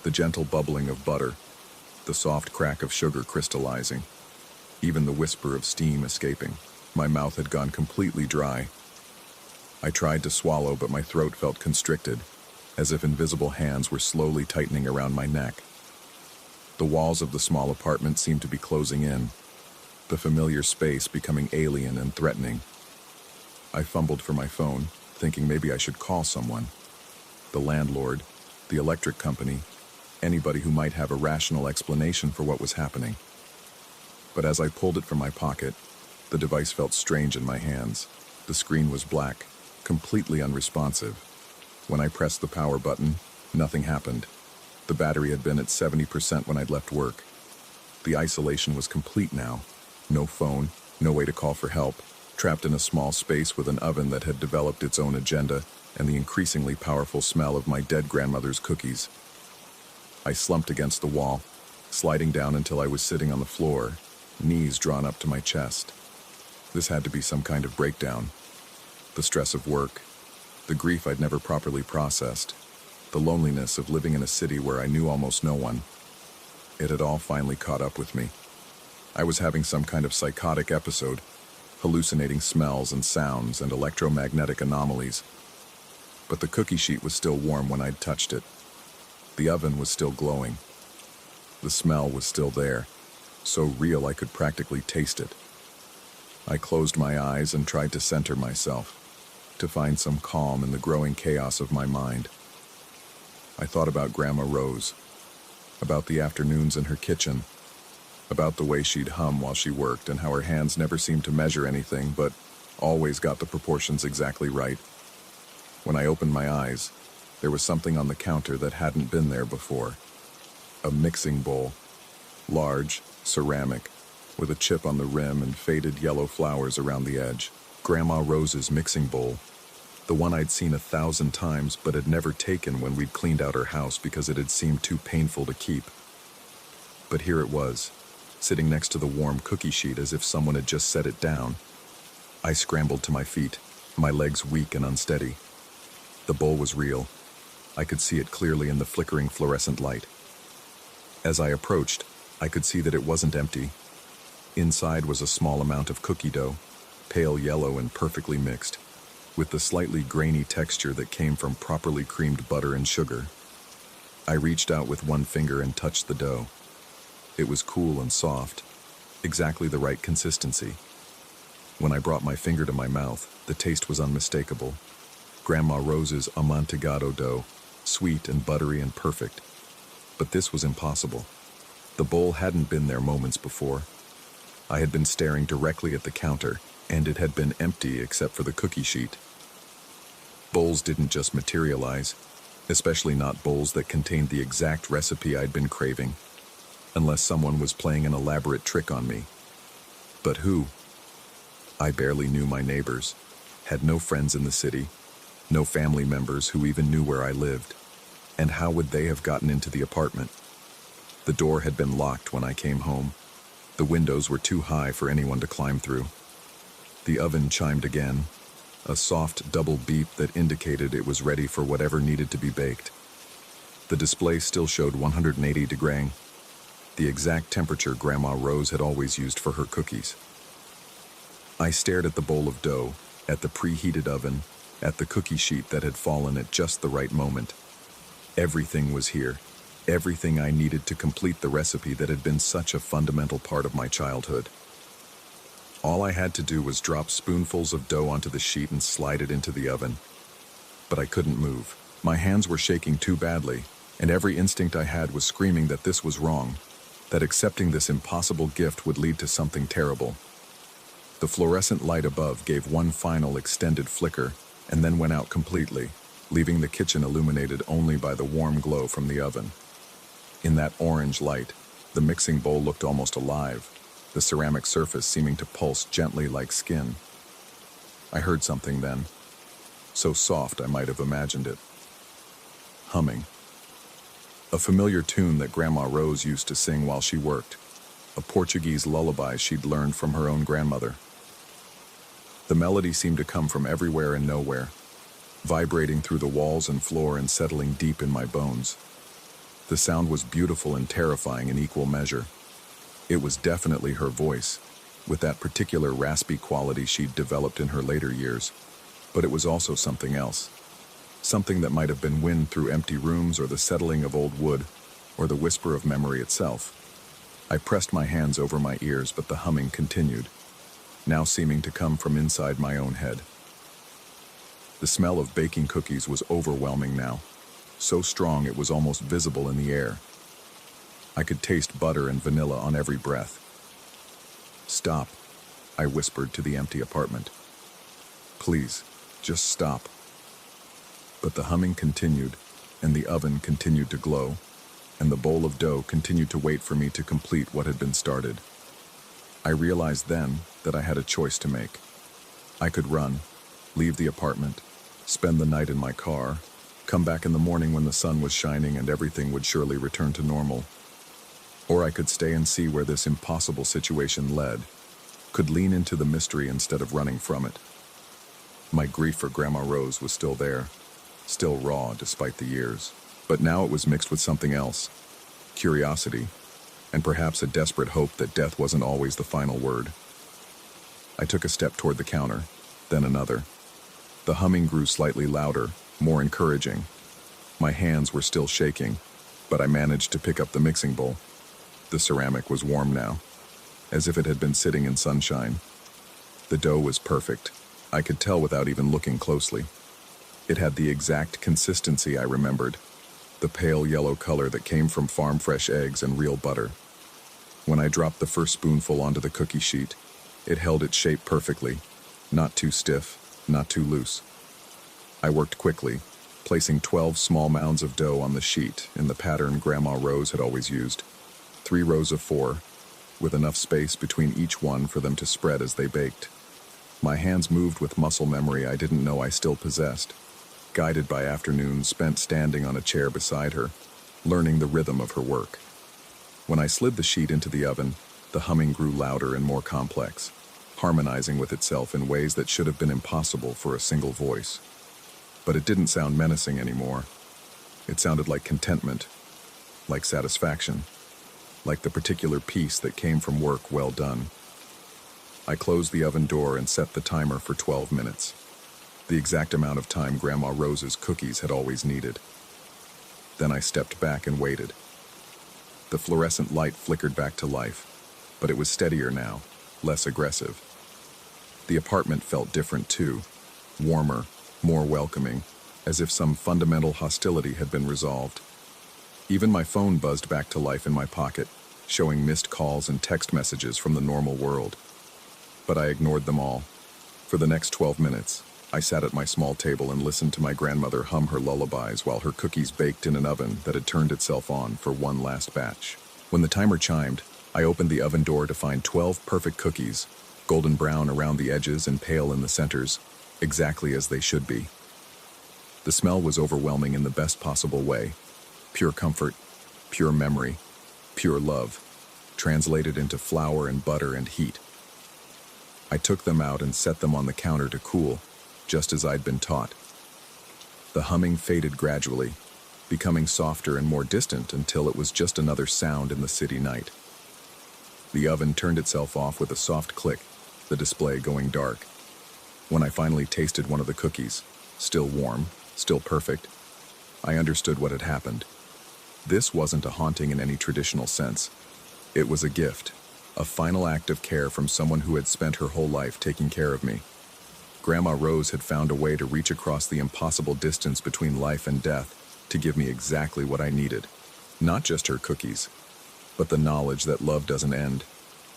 the gentle bubbling of butter, the soft crack of sugar crystallizing, even the whisper of steam escaping. My mouth had gone completely dry. I tried to swallow, but my throat felt constricted, as if invisible hands were slowly tightening around my neck. The walls of the small apartment seemed to be closing in, the familiar space becoming alien and threatening. I fumbled for my phone, thinking maybe I should call someone. The landlord, the electric company, anybody who might have a rational explanation for what was happening. But as I pulled it from my pocket, the device felt strange in my hands. The screen was black, completely unresponsive. When I pressed the power button, nothing happened. The battery had been at 70% when I'd left work. The isolation was complete now. No phone, no way to call for help, trapped in a small space with an oven that had developed its own agenda and the increasingly powerful smell of my dead grandmother's cookies. I slumped against the wall, sliding down until I was sitting on the floor, knees drawn up to my chest. This had to be some kind of breakdown. The stress of work, the grief I'd never properly processed, the loneliness of living in a city where I knew almost no one. It had all finally caught up with me. I was having some kind of psychotic episode, hallucinating smells and sounds and electromagnetic anomalies. But the cookie sheet was still warm when I'd touched it. The oven was still glowing. The smell was still there, so real I could practically taste it. I closed my eyes and tried to center myself, to find some calm in the growing chaos of my mind. I thought about Grandma Rose, about the afternoons in her kitchen, about the way she'd hum while she worked and how her hands never seemed to measure anything but always got the proportions exactly right. When I opened my eyes, there was something on the counter that hadn't been there before. A mixing bowl, large, ceramic, with a chip on the rim and faded yellow flowers around the edge. Grandma Rose's mixing bowl, the one I'd seen 1,000 times but had never taken when we'd cleaned out her house because it had seemed too painful to keep. But here it was, sitting next to the warm cookie sheet as if someone had just set it down. I scrambled to my feet, my legs weak and unsteady. The bowl was real. I could see it clearly in the flickering fluorescent light. As I approached, I could see that it wasn't empty. Inside was a small amount of cookie dough, pale yellow and perfectly mixed, with the slightly grainy texture that came from properly creamed butter and sugar. I reached out with one finger and touched the dough. It was cool and soft, exactly the right consistency. When I brought my finger to my mouth, the taste was unmistakable. Grandma Rose's amontillado dough, sweet and buttery and perfect. But this was impossible. The bowl hadn't been there moments before. I had been staring directly at the counter, and it had been empty except for the cookie sheet. Bowls didn't just materialize, especially not bowls that contained the exact recipe I'd been craving, unless someone was playing an elaborate trick on me. But who? I barely knew my neighbors, had no friends in the city, no family members who even knew where I lived. And how would they have gotten into the apartment? The door had been locked when I came home. The windows were too high for anyone to climb through. The oven chimed again, a soft double beep that indicated it was ready for whatever needed to be baked. The display still showed 180 degrees, the exact temperature Grandma Rose had always used for her cookies. I stared at the bowl of dough, at the preheated oven, at the cookie sheet that had fallen at just the right moment. Everything was here, everything I needed to complete the recipe that had been such a fundamental part of my childhood. All I had to do was drop spoonfuls of dough onto the sheet and slide it into the oven. But I couldn't move. My hands were shaking too badly, and every instinct I had was screaming that this was wrong. that accepting this impossible gift would lead to something terrible. The fluorescent light above gave one final extended flicker and then went out completely, leaving the kitchen illuminated only by the warm glow from the oven. In that orange light, the mixing bowl looked almost alive, the ceramic surface seeming to pulse gently like skin. I heard something then, so soft I might have imagined it. Humming. A familiar tune that Grandma Rose used to sing while she worked, a Portuguese lullaby she'd learned from her own grandmother. The melody seemed to come from everywhere and nowhere, vibrating through the walls and floor and settling deep in my bones. The sound was beautiful and terrifying in equal measure. It was definitely her voice, with that particular raspy quality she'd developed in her later years, but it was also something else. Something that might have been wind through empty rooms or the settling of old wood, or the whisper of memory itself. I pressed my hands over my ears, but the humming continued, now seeming to come from inside my own head. The smell of baking cookies was overwhelming now, so strong it was almost visible in the air. I could taste butter and vanilla on every breath. "Stop," I whispered to the empty apartment. "Please, just stop." But the humming continued, and the oven continued to glow, and the bowl of dough continued to wait for me to complete what had been started. I realized then that I had a choice to make. I could run, leave the apartment, spend the night in my car, come back in the morning when the sun was shining and everything would surely return to normal. Or I could stay and see where this impossible situation led, could lean into the mystery instead of running from it. My grief for Grandma Rose was still there, still raw despite the years. But now it was mixed with something else, curiosity, and perhaps a desperate hope that death wasn't always the final word. I took a step toward the counter, then another. The humming grew slightly louder, more encouraging. My hands were still shaking, but I managed to pick up the mixing bowl. The ceramic was warm now, as if it had been sitting in sunshine. The dough was perfect. I could tell without even looking closely. It had the exact consistency I remembered, the pale yellow color that came from farm-fresh eggs and real butter. When I dropped the first spoonful onto the cookie sheet, it held its shape perfectly, not too stiff, not too loose. I worked quickly, placing 12 small mounds of dough on the sheet in the pattern Grandma Rose had always used, 3 rows of 4, with enough space between each one for them to spread as they baked. My hands moved with muscle memory I didn't know I still possessed, guided by afternoons spent standing on a chair beside her, learning the rhythm of her work. When I slid the sheet into the oven, the humming grew louder and more complex, harmonizing with itself in ways that should have been impossible for a single voice. But it didn't sound menacing anymore. It sounded like contentment, like satisfaction, like the particular peace that came from work well done. I closed the oven door and set the timer for 12 minutes. The exact amount of time Grandma Rose's cookies had always needed. Then I stepped back and waited. The fluorescent light flickered back to life, but it was steadier now, less aggressive. The apartment felt different too, warmer, more welcoming, as if some fundamental hostility had been resolved. Even my phone buzzed back to life in my pocket, showing missed calls and text messages from the normal world. But I ignored them all. For the next 12 minutes, I sat at my small table and listened to my grandmother hum her lullabies while her cookies baked in an oven that had turned itself on for one last batch. When the timer chimed, I opened the oven door to find 12 perfect cookies, golden brown around the edges and pale in the centers, exactly as they should be. The smell was overwhelming in the best possible way. Pure comfort, pure memory, pure love, translated into flour and butter and heat. I took them out and set them on the counter to cool, just as I'd been taught. The humming faded gradually, becoming softer and more distant until it was just another sound in the city night. The oven turned itself off with a soft click, the display going dark. When I finally tasted one of the cookies, still warm, still perfect, I understood what had happened. This wasn't a haunting in any traditional sense. It was a gift, a final act of care from someone who had spent her whole life taking care of me. Grandma Rose had found a way to reach across the impossible distance between life and death to give me exactly what I needed. Not just her cookies, but the knowledge that love doesn't end,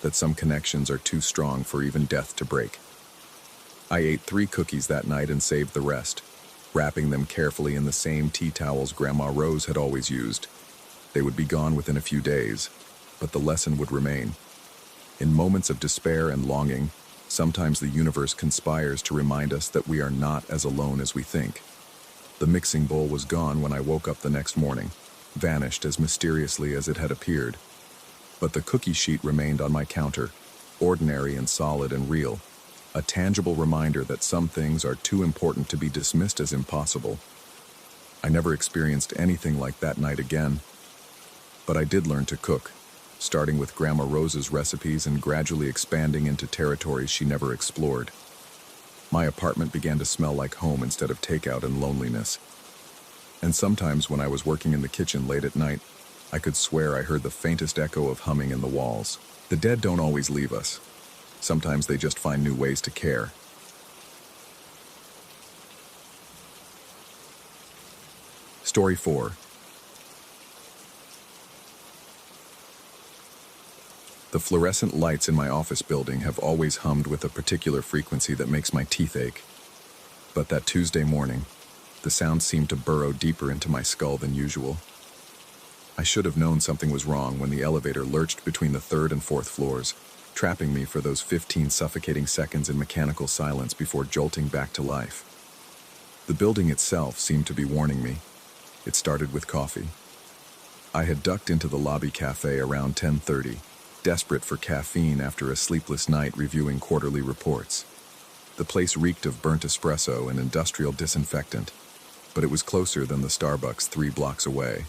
that some connections are too strong for even death to break. I ate 3 cookies that night and saved the rest, wrapping them carefully in the same tea towels Grandma Rose had always used. They would be gone within a few days, but the lesson would remain. In moments of despair and longing, sometimes the universe conspires to remind us that we are not as alone as we think. The mixing bowl was gone when I woke up the next morning, vanished as mysteriously as it had appeared. But the cookie sheet remained on my counter, ordinary and solid and real, a tangible reminder that some things are too important to be dismissed as impossible. I never experienced anything like that night again, but I did learn to cook, starting with Grandma Rose's recipes and gradually expanding into territories she never explored. My apartment began to smell like home instead of takeout and loneliness. And sometimes when I was working in the kitchen late at night, I could swear I heard the faintest echo of humming in the walls. The dead don't always leave us. Sometimes they just find new ways to care. Story 4. The fluorescent lights in my office building have always hummed with a particular frequency that makes my teeth ache. But that Tuesday morning, the sound seemed to burrow deeper into my skull than usual. I should have known something was wrong when the elevator lurched between the 3rd and 4th floors, trapping me for those 15 suffocating seconds in mechanical silence before jolting back to life. The building itself seemed to be warning me. It started with coffee. I had ducked into the lobby cafe around 10:30, desperate for caffeine after a sleepless night reviewing quarterly reports. The place reeked of burnt espresso and industrial disinfectant, but it was closer than the Starbucks 3 blocks away.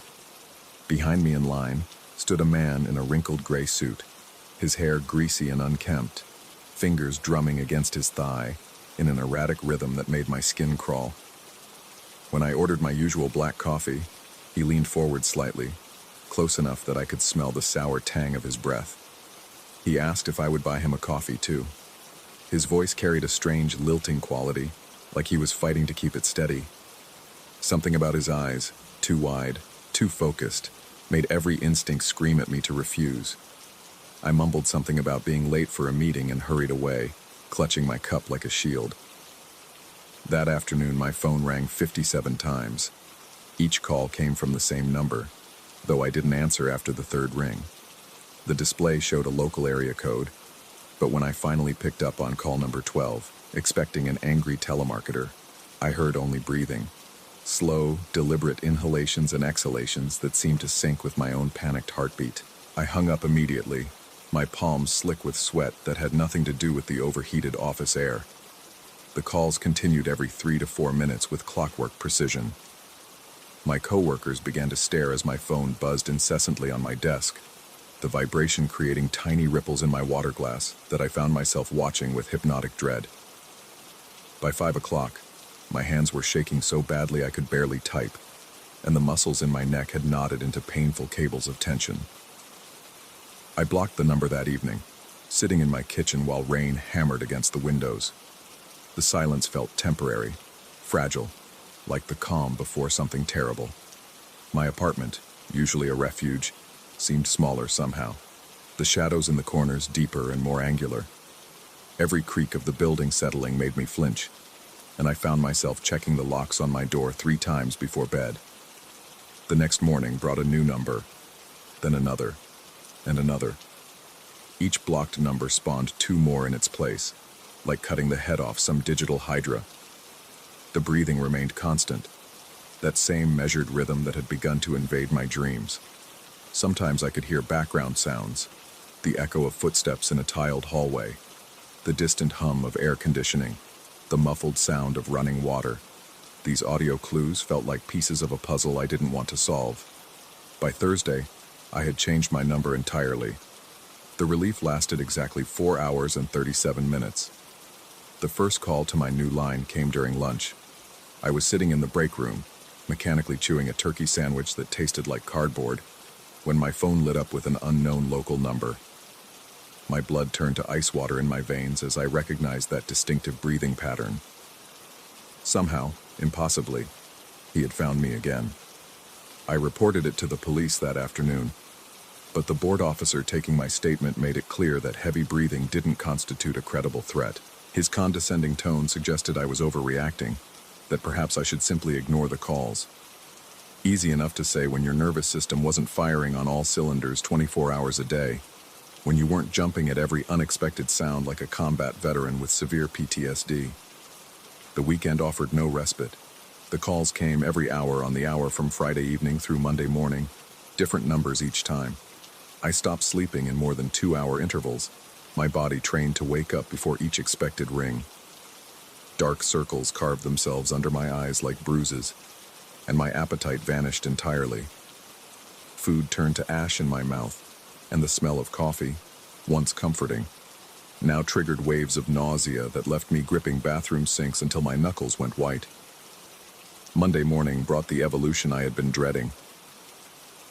Behind me in line stood a man in a wrinkled gray suit, his hair greasy and unkempt, fingers drumming against his thigh in an erratic rhythm that made my skin crawl. When I ordered my usual black coffee, he leaned forward slightly, close enough that I could smell the sour tang of his breath. He asked if I would buy him a coffee too. His voice carried a strange lilting quality, like he was fighting to keep it steady. Something about his eyes, too wide, too focused, made every instinct scream at me to refuse. I mumbled something about being late for a meeting and hurried away, clutching my cup like a shield. That afternoon, my phone rang 57 times. Each call came from the same number, though I didn't answer after the 3rd ring. The display showed a local area code, but when I finally picked up on call number 12, expecting an angry telemarketer, I heard only breathing. Slow, deliberate inhalations and exhalations that seemed to sync with my own panicked heartbeat. I hung up immediately, my palms slick with sweat that had nothing to do with the overheated office air. The calls continued every 3 to 4 minutes with clockwork precision. My coworkers began to stare as my phone buzzed incessantly on my desk, the vibration creating tiny ripples in my water glass that I found myself watching with hypnotic dread. By 5 o'clock, my hands were shaking so badly I could barely type, and the muscles in my neck had knotted into painful cables of tension. I blocked the number that evening, sitting in my kitchen while rain hammered against the windows. The silence felt temporary, fragile, like the calm before something terrible. My apartment, usually a refuge, seemed smaller somehow, the shadows in the corners deeper and more angular. Every creak of the building settling made me flinch, and I found myself checking the locks on my door 3 times before bed. The next morning brought a new number, then another, and another. Each blocked number spawned 2 more in its place, like cutting the head off some digital hydra. The breathing remained constant, that same measured rhythm that had begun to invade my dreams. Sometimes I could hear background sounds, the echo of footsteps in a tiled hallway, the distant hum of air conditioning, the muffled sound of running water. These audio clues felt like pieces of a puzzle I didn't want to solve. By Thursday, I had changed my number entirely. The relief lasted exactly 4 hours and 37 minutes. The first call to my new line came during lunch. I was sitting in the break room, mechanically chewing a turkey sandwich that tasted like cardboard, when my phone lit up with an unknown local number. My blood turned to ice water in my veins as I recognized that distinctive breathing pattern. Somehow, impossibly, he had found me again. I reported it to the police that afternoon. But the board officer taking my statement made it clear that heavy breathing didn't constitute a credible threat. His condescending tone suggested I was overreacting, that perhaps I should simply ignore the calls. Easy enough to say when your nervous system wasn't firing on all cylinders 24 hours a day, when you weren't jumping at every unexpected sound like a combat veteran with severe PTSD. The weekend offered no respite. The calls came every hour on the hour from Friday evening through Monday morning, different numbers each time. I stopped sleeping in more than 2-hour intervals, my body trained to wake up before each expected ring. Dark circles carved themselves under my eyes like bruises, and my appetite vanished entirely. Food turned to ash in my mouth, and the smell of coffee, once comforting, now triggered waves of nausea that left me gripping bathroom sinks until my knuckles went white. Monday morning brought the evolution I had been dreading.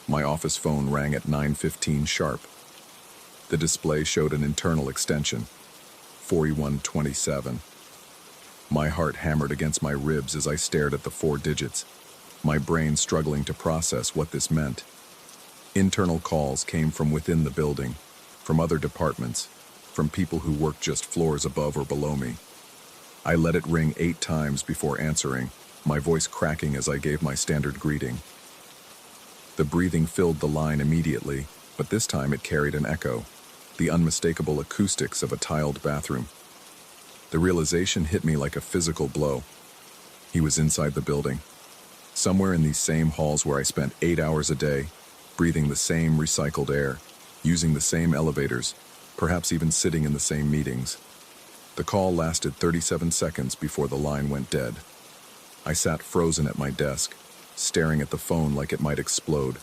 My office phone rang at 9:15 sharp. The display showed an internal extension, 4127. My heart hammered against my ribs as I stared at the 4 digits, my brain struggling to process what this meant. Internal calls came from within the building, from other departments, from people who worked just floors above or below me. I let it ring 8 times before answering, my voice cracking as I gave my standard greeting. The breathing filled the line immediately, but this time it carried an echo, the unmistakable acoustics of a tiled bathroom. The realization hit me like a physical blow. He was inside the building, somewhere in these same halls where I spent 8 hours a day, breathing the same recycled air, using the same elevators, perhaps even sitting in the same meetings. The call lasted 37 seconds before the line went dead. I sat frozen at my desk, staring at the phone like it might explode,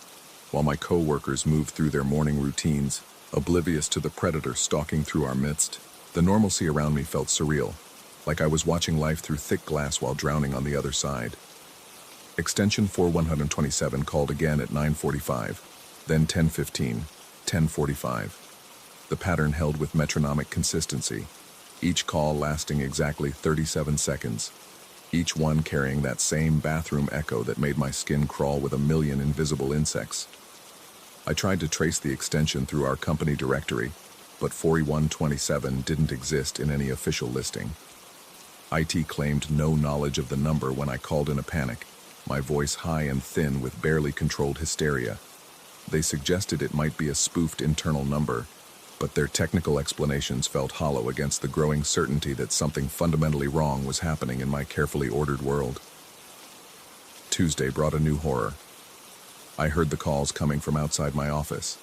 while my co-workers moved through their morning routines, oblivious to the predator stalking through our midst. The normalcy around me felt surreal, like I was watching life through thick glass while drowning on the other side. Extension 4127 called again at 9:45, then 10:15, 10:45. The pattern held with metronomic consistency, each call lasting exactly 37 seconds, each one carrying that same bathroom echo that made my skin crawl with a million invisible insects. I tried to trace the extension through our company directory, but 4127 didn't exist in any official listing. IT claimed no knowledge of the number when I called in a panic, my voice high and thin with barely controlled hysteria. They suggested it might be a spoofed internal number, but their technical explanations felt hollow against the growing certainty that something fundamentally wrong was happening in my carefully ordered world. Tuesday brought a new horror. I heard the calls coming from outside my office.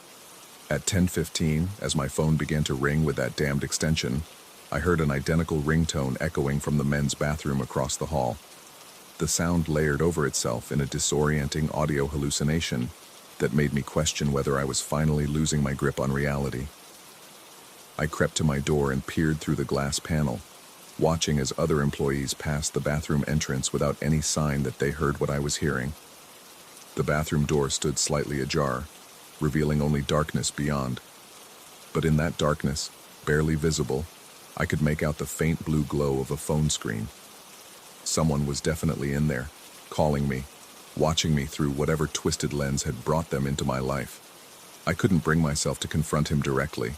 At 10:15, as my phone began to ring with that damned extension, I heard an identical ringtone echoing from the men's bathroom across the hall. The sound layered over itself in a disorienting audio hallucination that made me question whether I was finally losing my grip on reality. I crept to my door and peered through the glass panel, watching as other employees passed the bathroom entrance without any sign that they heard what I was hearing. The bathroom door stood slightly ajar, revealing only darkness beyond. But in that darkness, barely visible, I could make out the faint blue glow of a phone screen. Someone was definitely in there, calling me, watching me through whatever twisted lens had brought them into my life. I couldn't bring myself to confront him directly.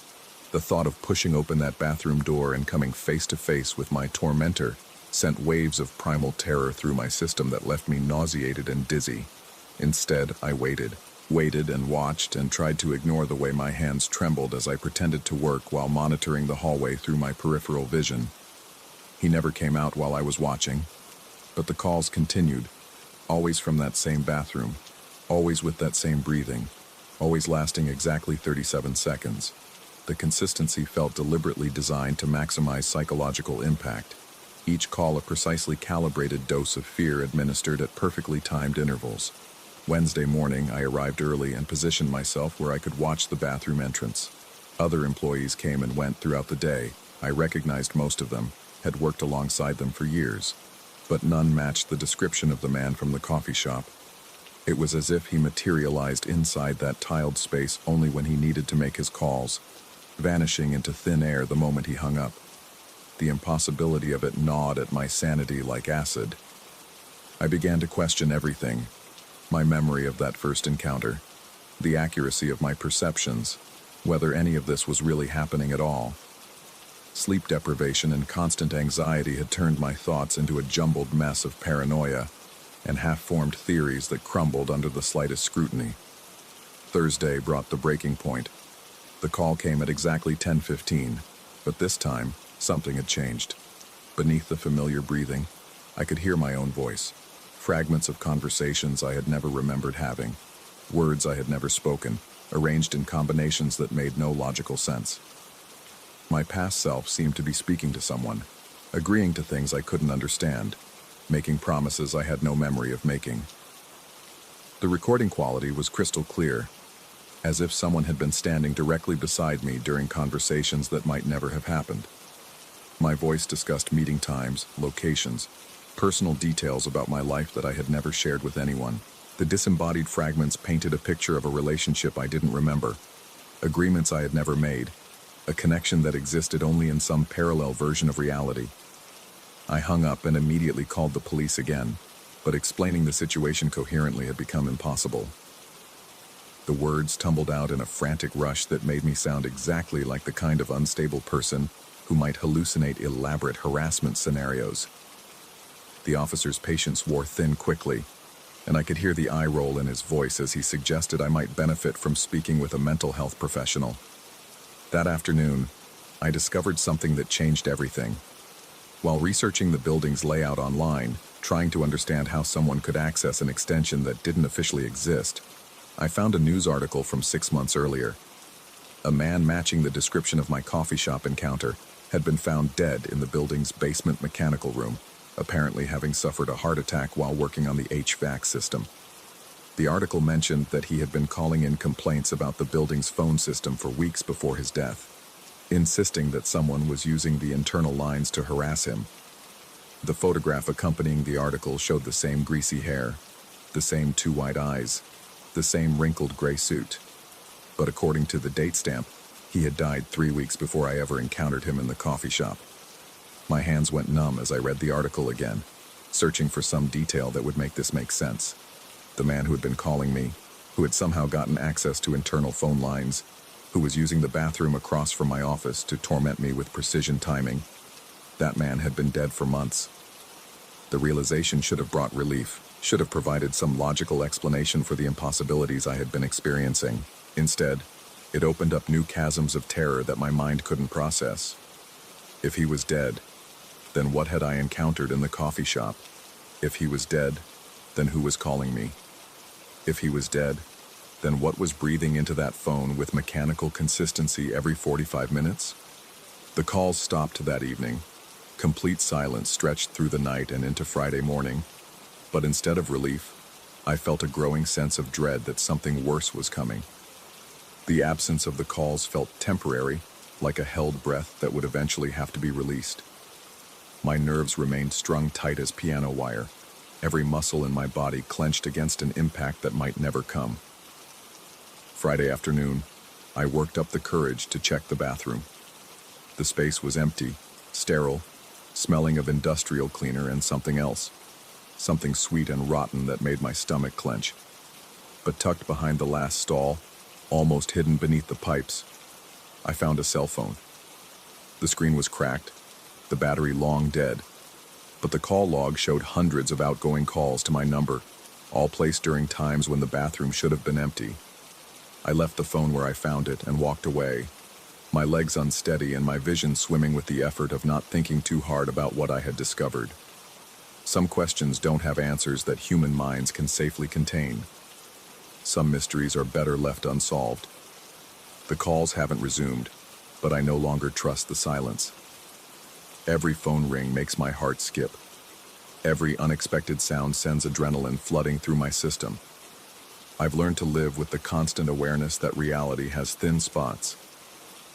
The thought of pushing open that bathroom door and coming face to face with my tormentor sent waves of primal terror through my system that left me nauseated and dizzy. Instead, I waited and watched and tried to ignore the way my hands trembled as I pretended to work while monitoring the hallway through my peripheral vision. He never came out while I was watching, but the calls continued, always from that same bathroom, always with that same breathing, always lasting exactly 37 seconds. The consistency felt deliberately designed to maximize psychological impact, each call a precisely calibrated dose of fear administered at perfectly timed intervals. Wednesday morning, I arrived early and positioned myself where I could watch the bathroom entrance. Other employees came and went throughout the day. I recognized most of them, had worked alongside them for years, but none matched the description of the man from the coffee shop. It was as if he materialized inside that tiled space only when he needed to make his calls, vanishing into thin air the moment he hung up. The impossibility of it gnawed at my sanity like acid. I began to question everything. My memory of that first encounter, the accuracy of my perceptions, whether any of this was really happening at all. Sleep deprivation and constant anxiety had turned my thoughts into a jumbled mess of paranoia and half-formed theories that crumbled under the slightest scrutiny. Thursday brought the breaking point. The call came at exactly 10:15, but this time, something had changed. Beneath the familiar breathing, I could hear my own voice, fragments of conversations I had never remembered having, words I had never spoken, arranged in combinations that made no logical sense. My past self seemed to be speaking to someone, agreeing to things I couldn't understand, making promises I had no memory of making. The recording quality was crystal clear, as if someone had been standing directly beside me during conversations that might never have happened. My voice discussed meeting times, locations, personal details about my life that I had never shared with anyone. The disembodied fragments painted a picture of a relationship I didn't remember, agreements I had never made, a connection that existed only in some parallel version of reality. I hung up and immediately called the police again, but explaining the situation coherently had become impossible. The words tumbled out in a frantic rush that made me sound exactly like the kind of unstable person who might hallucinate elaborate harassment scenarios. The officer's patience wore thin quickly, and I could hear the eye roll in his voice as he suggested I might benefit from speaking with a mental health professional. That afternoon, I discovered something that changed everything. While researching the building's layout online, trying to understand how someone could access an extension that didn't officially exist, I found a news article from 6 months earlier. A man matching the description of my coffee shop encounter had been found dead in the building's basement mechanical room, apparently having suffered a heart attack while working on the HVAC system. The article mentioned that he had been calling in complaints about the building's phone system for weeks before his death, insisting that someone was using the internal lines to harass him. The photograph accompanying the article showed the same greasy hair, the same two white eyes, the same wrinkled gray suit. But according to the date stamp, he had died 3 weeks before I ever encountered him in the coffee shop. My hands went numb as I read the article again, searching for some detail that would make this make sense. The man who had been calling me, who had somehow gotten access to internal phone lines, who was using the bathroom across from my office to torment me with precision timing, that man had been dead for months. The realization should have brought relief, should have provided some logical explanation for the impossibilities I had been experiencing. Instead, it opened up new chasms of terror that my mind couldn't process. If he was dead, then what had I encountered in the coffee shop? If he was dead, then who was calling me? If he was dead, then what was breathing into that phone with mechanical consistency every 45 minutes? The calls stopped that evening. Complete silence stretched through the night and into Friday morning. But instead of relief, I felt a growing sense of dread that something worse was coming. The absence of the calls felt temporary, like a held breath that would eventually have to be released. My nerves remained strung tight as piano wire, every muscle in my body clenched against an impact that might never come. Friday afternoon, I worked up the courage to check the bathroom. The space was empty, sterile, smelling of industrial cleaner and something else. Something sweet and rotten that made my stomach clench. But tucked behind the last stall, almost hidden beneath the pipes, I found a cell phone. The screen was cracked, the battery long dead, but the call log showed hundreds of outgoing calls to my number, all placed during times when the bathroom should have been empty. I left the phone where I found it and walked away, my legs unsteady and my vision swimming with the effort of not thinking too hard about what I had discovered. Some questions don't have answers that human minds can safely contain. Some mysteries are better left unsolved. The calls haven't resumed, but I no longer trust the silence. Every phone ring makes my heart skip. Every unexpected sound sends adrenaline flooding through my system. I've learned to live with the constant awareness that reality has thin spots,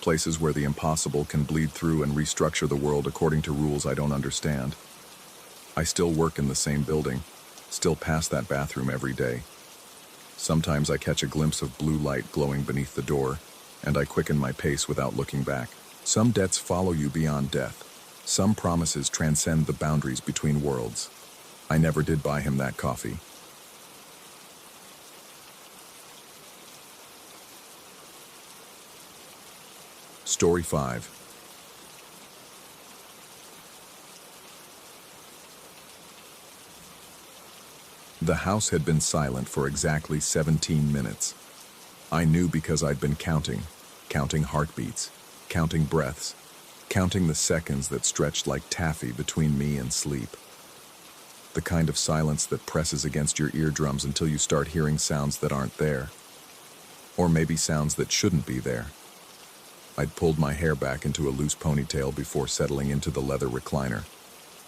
places where the impossible can bleed through and restructure the world according to rules I don't understand. I still work in the same building, still pass that bathroom every day. Sometimes I catch a glimpse of blue light glowing beneath the door, and I quicken my pace without looking back. Some debts follow you beyond death. Some promises transcend the boundaries between worlds. I never did buy him that coffee. Story 5. The house had been silent for exactly 17 minutes. I knew because I'd been counting heartbeats, counting breaths, counting the seconds that stretched like taffy between me and sleep. The kind of silence that presses against your eardrums until you start hearing sounds that aren't there. Or maybe sounds that shouldn't be there. I'd pulled my hair back into a loose ponytail before settling into the leather recliner.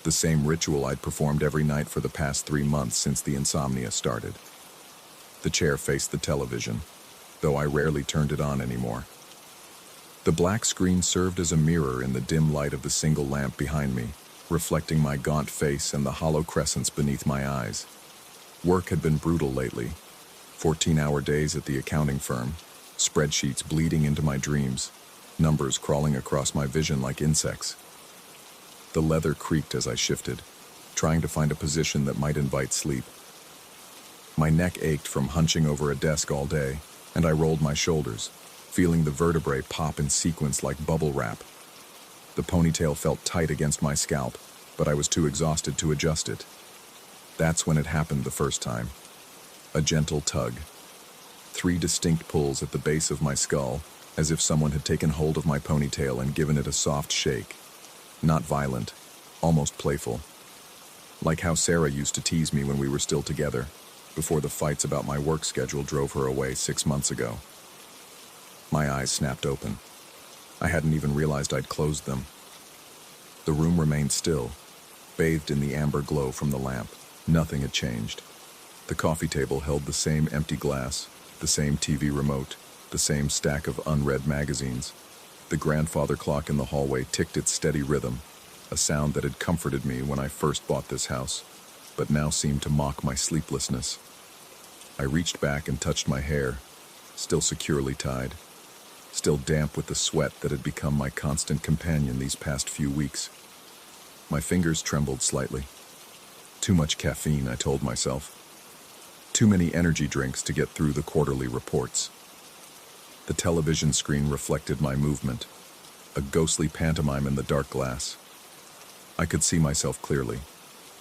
The same ritual I'd performed every night for the past 3 months since the insomnia started. The chair faced the television, though I rarely turned it on anymore. The black screen served as a mirror in the dim light of the single lamp behind me, reflecting my gaunt face and the hollow crescents beneath my eyes. Work had been brutal lately. 14-hour days at the accounting firm, spreadsheets bleeding into my dreams, numbers crawling across my vision like insects. The leather creaked as I shifted, trying to find a position that might invite sleep. My neck ached from hunching over a desk all day, and I rolled my shoulders, feeling the vertebrae pop in sequence like bubble wrap. The ponytail felt tight against my scalp, but I was too exhausted to adjust it. That's when it happened the first time. A gentle tug. 3 distinct pulls at the base of my skull, as if someone had taken hold of my ponytail and given it a soft shake. Not violent, almost playful. Like how Sarah used to tease me when we were still together, before the fights about my work schedule drove her away 6 months ago. My eyes snapped open. I hadn't even realized I'd closed them. The room remained still, bathed in the amber glow from the lamp. Nothing had changed. The coffee table held the same empty glass, the same TV remote, the same stack of unread magazines. The grandfather clock in the hallway ticked its steady rhythm, a sound that had comforted me when I first bought this house, but now seemed to mock my sleeplessness. I reached back and touched my hair, still securely tied, still damp with the sweat that had become my constant companion these past few weeks. My fingers trembled slightly. Too much caffeine, I told myself. Too many energy drinks to get through the quarterly reports. The television screen reflected my movement, a ghostly pantomime in the dark glass. I could see myself clearly,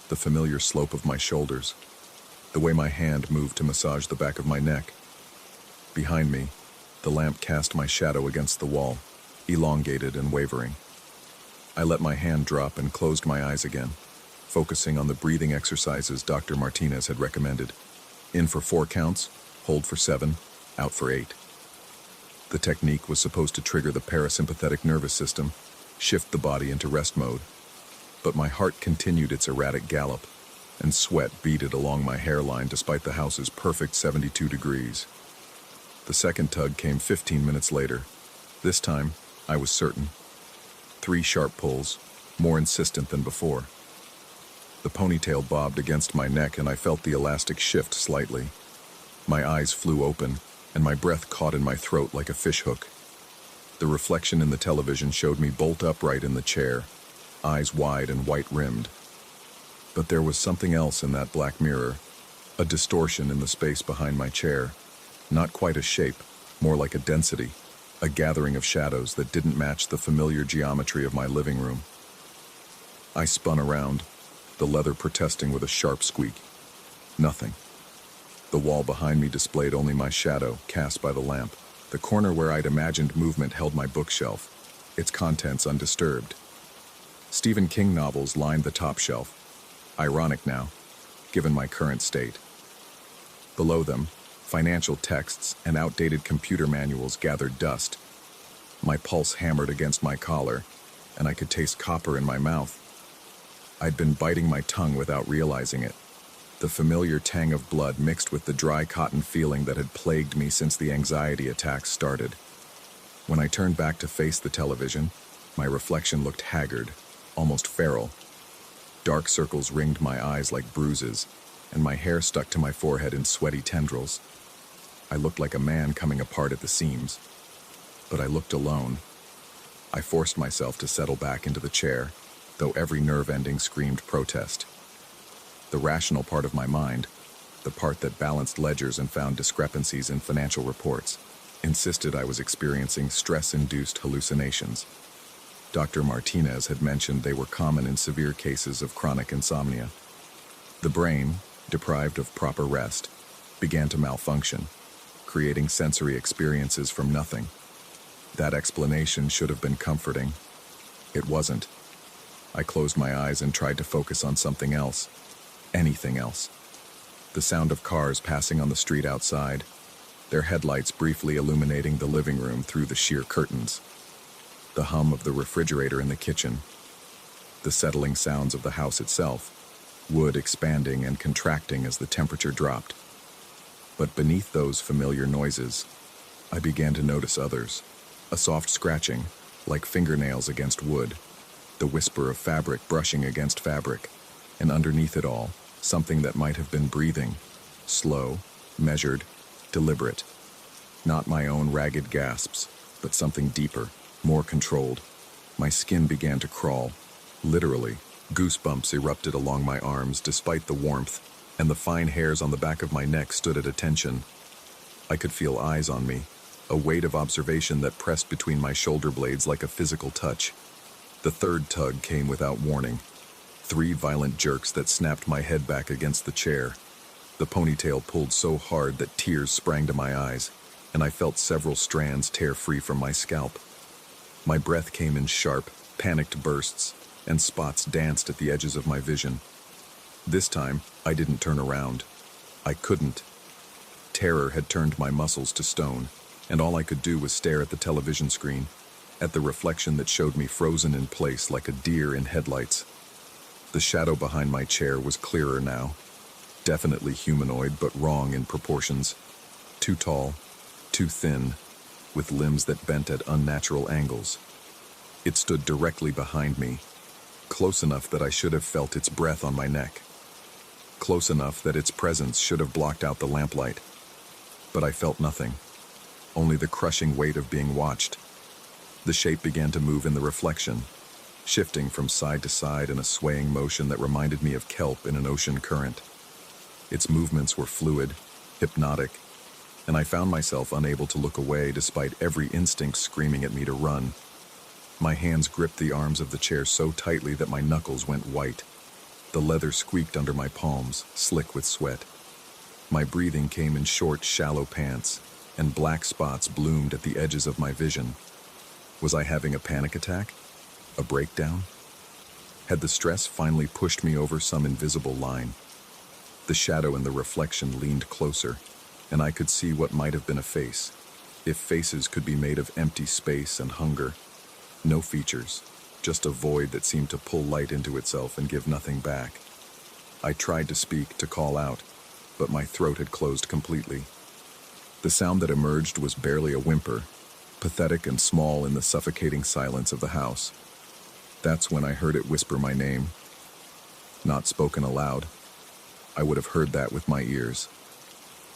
the familiar slope of my shoulders, the way my hand moved to massage the back of my neck. Behind me, the lamp cast my shadow against the wall, elongated and wavering. I let my hand drop and closed my eyes again, focusing on the breathing exercises Dr. Martinez had recommended. In for 4 counts, hold for 7, out for 8. The technique was supposed to trigger the parasympathetic nervous system, shift the body into rest mode. But my heart continued its erratic gallop, and sweat beaded along my hairline despite the house's perfect 72 degrees. The second tug came 15 minutes later. This time, I was certain. 3 sharp pulls, more insistent than before. The ponytail bobbed against my neck and I felt the elastic shift slightly. My eyes flew open, and my breath caught in my throat like a fishhook. The reflection in the television showed me bolt upright in the chair, eyes wide and white-rimmed. But there was something else in that black mirror, a distortion in the space behind my chair. Not quite a shape, more like a density, a gathering of shadows that didn't match the familiar geometry of my living room. I spun around, the leather protesting with a sharp squeak. Nothing. The wall behind me displayed only my shadow, cast by the lamp. The corner where I'd imagined movement held my bookshelf, its contents undisturbed. Stephen King novels lined the top shelf. Ironic now, given my current state. Below them, financial texts and outdated computer manuals gathered dust. My pulse hammered against my collar, and I could taste copper in my mouth. I'd been biting my tongue without realizing it. The familiar tang of blood mixed with the dry cotton feeling that had plagued me since the anxiety attacks started. When I turned back to face the television, my reflection looked haggard, almost feral. Dark circles ringed my eyes like bruises, and my hair stuck to my forehead in sweaty tendrils. I looked like a man coming apart at the seams. But I looked alone. I forced myself to settle back into the chair, though every nerve ending screamed protest. The rational part of my mind, the part that balanced ledgers and found discrepancies in financial reports, insisted I was experiencing stress-induced hallucinations. Dr. Martinez had mentioned they were common in severe cases of chronic insomnia. The brain, deprived of proper rest, began to malfunction, creating sensory experiences from nothing. That explanation should have been comforting. It wasn't. I closed my eyes and tried to focus on something else. Anything else. The sound of cars passing on the street outside, their headlights briefly illuminating the living room through the sheer curtains. The hum of the refrigerator in the kitchen. The settling sounds of the house itself, wood expanding and contracting as the temperature dropped. But beneath those familiar noises, I began to notice others. A soft scratching, like fingernails against wood, the whisper of fabric brushing against fabric, and underneath it all, something that might have been breathing, slow, measured, deliberate. Not my own ragged gasps, but something deeper, more controlled. My skin began to crawl, literally. Goosebumps erupted along my arms despite the warmth, and the fine hairs on the back of my neck stood at attention. I could feel eyes on me, a weight of observation that pressed between my shoulder blades like a physical touch. The third tug came without warning. 3 violent jerks that snapped my head back against the chair. The ponytail pulled so hard that tears sprang to my eyes, and I felt several strands tear free from my scalp. My breath came in sharp, panicked bursts, and spots danced at the edges of my vision. This time, I didn't turn around. I couldn't. Terror had turned my muscles to stone, and all I could do was stare at the television screen, at the reflection that showed me frozen in place like a deer in headlights. The shadow behind my chair was clearer now. Definitely humanoid, but wrong in proportions. Too tall, too thin, with limbs that bent at unnatural angles. It stood directly behind me, close enough that I should have felt its breath on my neck. Close enough that its presence should have blocked out the lamplight. But I felt nothing, only the crushing weight of being watched. The shape began to move in the reflection, shifting from side to side in a swaying motion that reminded me of kelp in an ocean current. Its movements were fluid, hypnotic, and I found myself unable to look away despite every instinct screaming at me to run. My hands gripped the arms of the chair so tightly that my knuckles went white. The leather squeaked under my palms, slick with sweat. My breathing came in short, shallow pants, and black spots bloomed at the edges of my vision. Was I having a panic attack? A breakdown? Had the stress finally pushed me over some invisible line? The shadow in the reflection leaned closer, and I could see what might have been a face, if faces could be made of empty space and hunger. No features, just a void that seemed to pull light into itself and give nothing back. I tried to speak, to call out, but my throat had closed completely. The sound that emerged was barely a whimper, pathetic and small in the suffocating silence of the house. That's when I heard it whisper my name. Not spoken aloud. I would have heard that with my ears.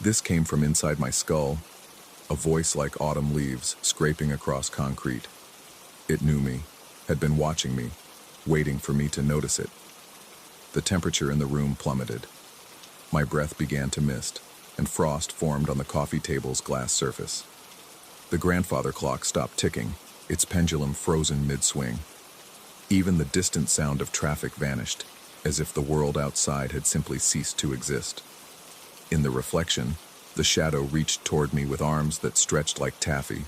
This came from inside my skull, a voice like autumn leaves scraping across concrete. It knew me, had been watching me, waiting for me to notice it. The temperature in the room plummeted. My breath began to mist, and frost formed on the coffee table's glass surface. The grandfather clock stopped ticking, its pendulum frozen mid-swing. Even the distant sound of traffic vanished, as if the world outside had simply ceased to exist. In the reflection, the shadow reached toward me with arms that stretched like taffy,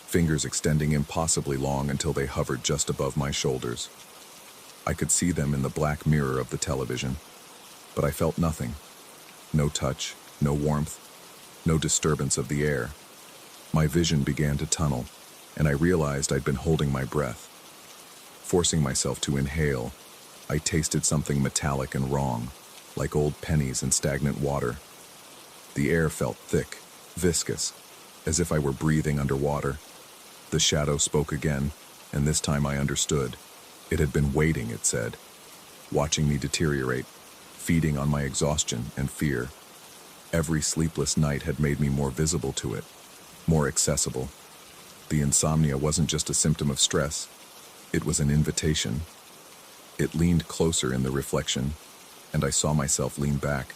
fingers extending impossibly long until they hovered just above my shoulders. I could see them in the black mirror of the television, but I felt nothing. No touch, no warmth, no disturbance of the air. My vision began to tunnel, and I realized I'd been holding my breath. Forcing myself to inhale, I tasted something metallic and wrong, like old pennies in stagnant water. The air felt thick, viscous, as if I were breathing underwater. The shadow spoke again, and this time I understood. It had been waiting, it said, watching me deteriorate, feeding on my exhaustion and fear. Every sleepless night had made me more visible to it, more accessible. The insomnia wasn't just a symptom of stress, it was an invitation. It leaned closer in the reflection, and I saw myself lean back,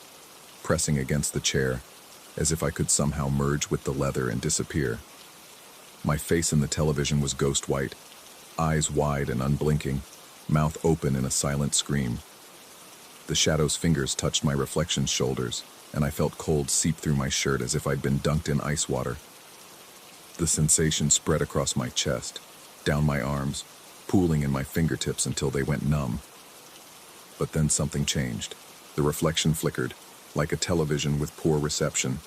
pressing against the chair, as if I could somehow merge with the leather and disappear. My face in the television was ghost white, eyes wide and unblinking, mouth open in a silent scream. The shadow's fingers touched my reflection's shoulders, and I felt cold seep through my shirt as if I'd been dunked in ice water. The sensation spread across my chest, down my arms, pooling in my fingertips until they went numb. But then something changed. The reflection flickered, like a television with poor reception.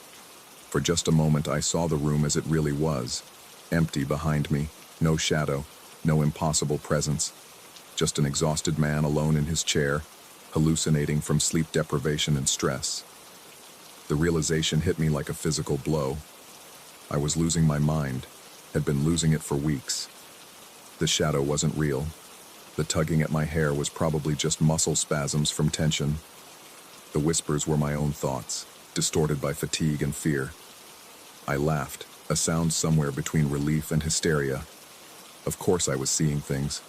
For just a moment I saw the room as it really was, empty behind me, no shadow, no impossible presence, just an exhausted man alone in his chair, hallucinating from sleep deprivation and stress. The realization hit me like a physical blow. I was losing my mind, had been losing it for weeks. The shadow wasn't real. The tugging at my hair was probably just muscle spasms from tension. The whispers were my own thoughts, distorted by fatigue and fear. I laughed, a sound somewhere between relief and hysteria. Of course I was seeing things.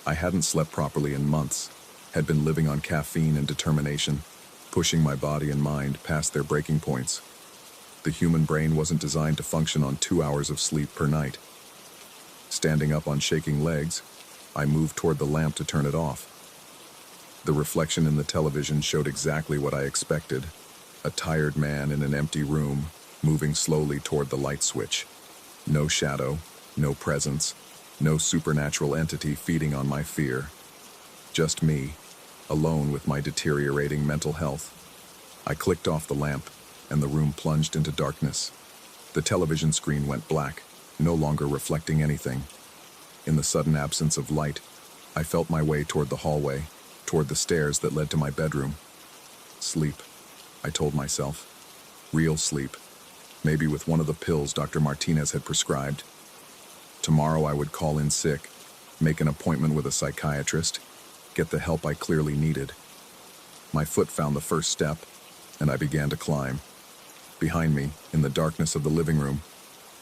I hadn't slept properly in months, had been living on caffeine and determination, pushing my body and mind past their breaking points. The human brain wasn't designed to function on 2 hours of sleep per night. Standing up on shaking legs, I moved toward the lamp to turn it off. The reflection in the television showed exactly what I expected. A tired man in an empty room, moving slowly toward the light switch. No shadow, no presence, no supernatural entity feeding on my fear. Just me, alone with my deteriorating mental health. I clicked off the lamp, and the room plunged into darkness. The television screen went black, no longer reflecting anything. In the sudden absence of light, I felt my way toward the hallway, toward the stairs that led to my bedroom. Sleep, I told myself. Real sleep. Maybe with one of the pills Dr. Martinez had prescribed. Tomorrow I would call in sick, make an appointment with a psychiatrist, get the help I clearly needed. My foot found the first step, and I began to climb. Behind me, in the darkness of the living room,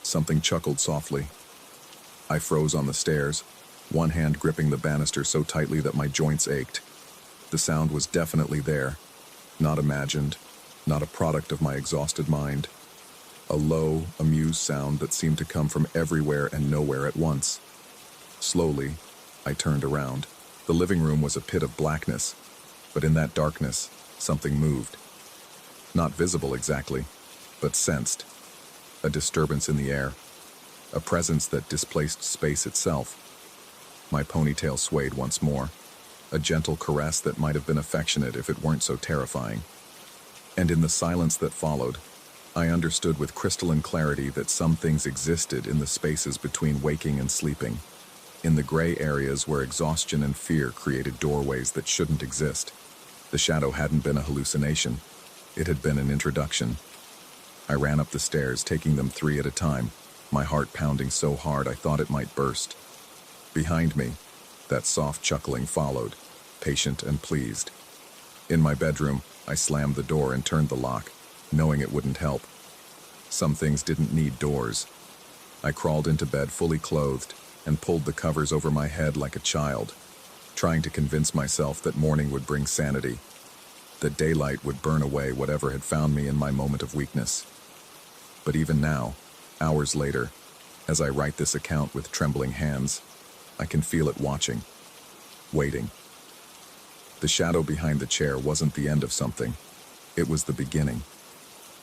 something chuckled softly. I froze on the stairs, one hand gripping the banister so tightly that my joints ached. The sound was definitely there, not imagined, not a product of my exhausted mind. A low, amused sound that seemed to come from everywhere and nowhere at once. Slowly, I turned around. The living room was a pit of blackness, but in that darkness, something moved. Not visible exactly, but sensed. A disturbance in the air, a presence that displaced space itself. My ponytail swayed once more, a gentle caress that might have been affectionate if it weren't so terrifying. And in the silence that followed, I understood with crystalline clarity that some things existed in the spaces between waking and sleeping, in the gray areas where exhaustion and fear created doorways that shouldn't exist. The shadow hadn't been a hallucination. It had been an introduction. I ran up the stairs, taking them 3 at a time, my heart pounding so hard I thought it might burst. Behind me, that soft chuckling followed, patient and pleased. In my bedroom, I slammed the door and turned the lock, knowing it wouldn't help. Some things didn't need doors. I crawled into bed fully clothed and pulled the covers over my head like a child, trying to convince myself that morning would bring sanity, that daylight would burn away whatever had found me in my moment of weakness. But even now, hours later, as I write this account with trembling hands, I can feel it watching, waiting. The shadow behind the chair wasn't the end of something. It was the beginning.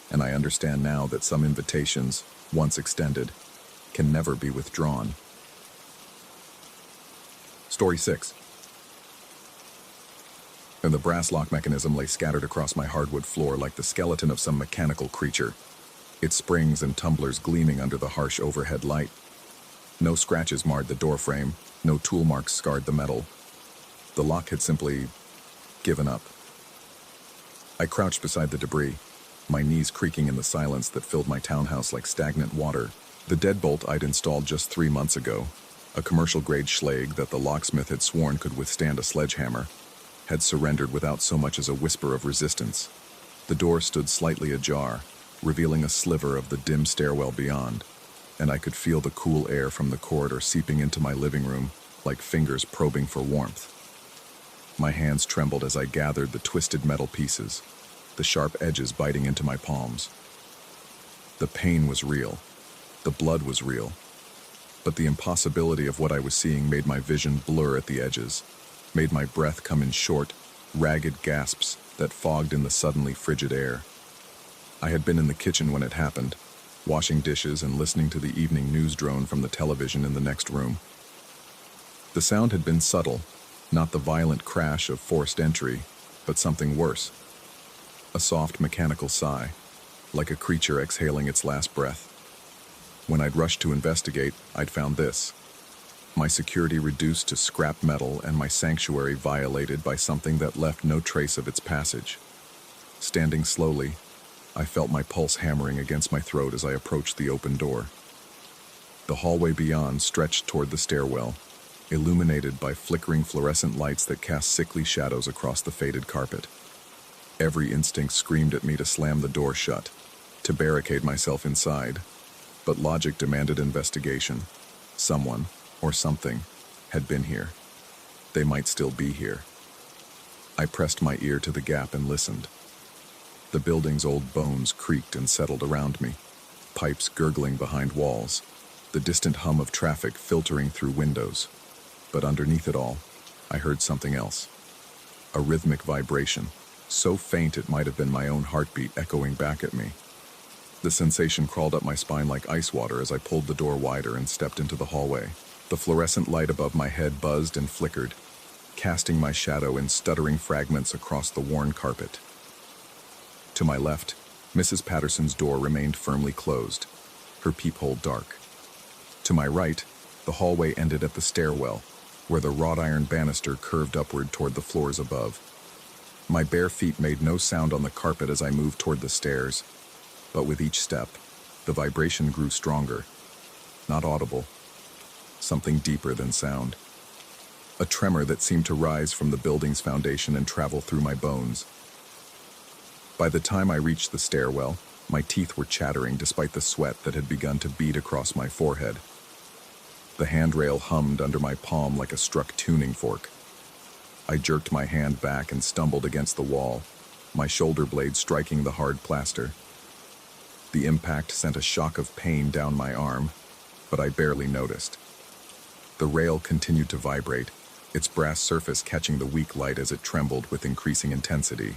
And I understand now that some invitations, once extended, can never be withdrawn. Story 6. And the brass lock mechanism lay scattered across my hardwood floor like the skeleton of some mechanical creature, its springs and tumblers gleaming under the harsh overhead light. No scratches marred the doorframe, no tool marks scarred the metal. The lock had simply given up. I crouched beside the debris, my knees creaking in the silence that filled my townhouse like stagnant water. The deadbolt I'd installed just 3 months ago, a commercial-grade Schlage that the locksmith had sworn could withstand a sledgehammer, had surrendered without so much as a whisper of resistance. The door stood slightly ajar, revealing a sliver of the dim stairwell beyond, and I could feel the cool air from the corridor seeping into my living room like fingers probing for warmth. My hands trembled as I gathered the twisted metal pieces, the sharp edges biting into my palms. The pain was real. The blood was real. but the impossibility of what I was seeing made my vision blur at the edges, made my breath come in short, ragged gasps that fogged in the suddenly frigid air. I had been in the kitchen when it happened, washing dishes and listening to the evening news drone from the television in the next room. The sound had been subtle, not the violent crash of forced entry, but something worse. A soft mechanical sigh, like a creature exhaling its last breath. When I'd rushed to investigate, I'd found this. My security reduced to scrap metal and my sanctuary violated by something that left no trace of its passage. Standing slowly, I felt my pulse hammering against my throat as I approached the open door. The hallway beyond stretched toward the stairwell, illuminated by flickering fluorescent lights that cast sickly shadows across the faded carpet. Every instinct screamed at me to slam the door shut, to barricade myself inside, but logic demanded investigation. Someone, or something, had been here. They might still be here. I pressed my ear to the gap and listened. The building's old bones creaked and settled around me, pipes gurgling behind walls, the distant hum of traffic filtering through windows. But underneath it all, I heard something else. A rhythmic vibration, so faint it might have been my own heartbeat echoing back at me. The sensation crawled up my spine like ice water as I pulled the door wider and stepped into the hallway. The fluorescent light above my head buzzed and flickered, casting my shadow in stuttering fragments across the worn carpet. To my left, Mrs. Patterson's door remained firmly closed, her peephole dark. To my right, the hallway ended at the stairwell, where the wrought iron banister curved upward toward the floors above. My bare feet made no sound on the carpet as I moved toward the stairs, but with each step, the vibration grew stronger, not audible, something deeper than sound. A tremor that seemed to rise from the building's foundation and travel through my bones. By the time I reached the stairwell, my teeth were chattering despite the sweat that had begun to bead across my forehead. The handrail hummed under my palm like a struck tuning fork. I jerked my hand back and stumbled against the wall, my shoulder blade striking the hard plaster. The impact sent a shock of pain down my arm, but I barely noticed. The rail continued to vibrate, its brass surface catching the weak light as it trembled with increasing intensity.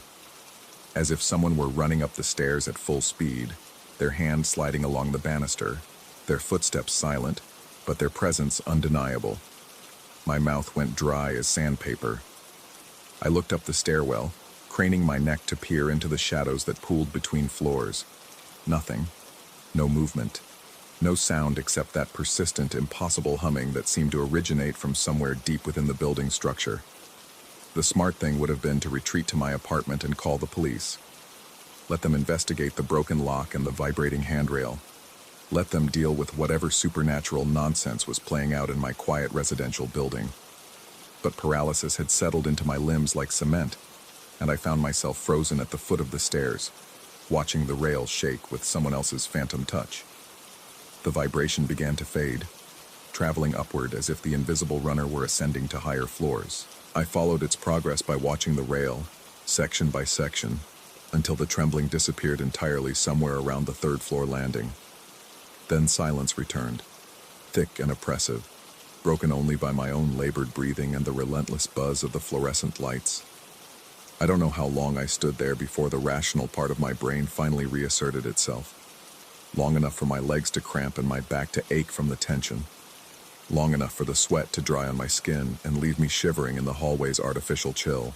As if someone were running up the stairs at full speed, their hand sliding along the banister, their footsteps silent, but their presence undeniable. My mouth went dry as sandpaper. I looked up the stairwell, craning my neck to peer into the shadows that pooled between floors. Nothing. No movement. No sound except that persistent, impossible humming that seemed to originate from somewhere deep within the building structure. The smart thing would have been to retreat to my apartment and call the police. Let them investigate the broken lock and the vibrating handrail. Let them deal with whatever supernatural nonsense was playing out in my quiet residential building. But paralysis had settled into my limbs like cement, and I found myself frozen at the foot of the stairs, watching the rail shake with someone else's phantom touch. The vibration began to fade, traveling upward as if the invisible runner were ascending to higher floors. I followed its progress by watching the rail, section by section, until the trembling disappeared entirely somewhere around the third-floor landing. Then silence returned, thick and oppressive, broken only by my own labored breathing and the relentless buzz of the fluorescent lights. I don't know how long I stood there before the rational part of my brain finally reasserted itself. Long enough for my legs to cramp and my back to ache from the tension. Long enough for the sweat to dry on my skin and leave me shivering in the hallway's artificial chill.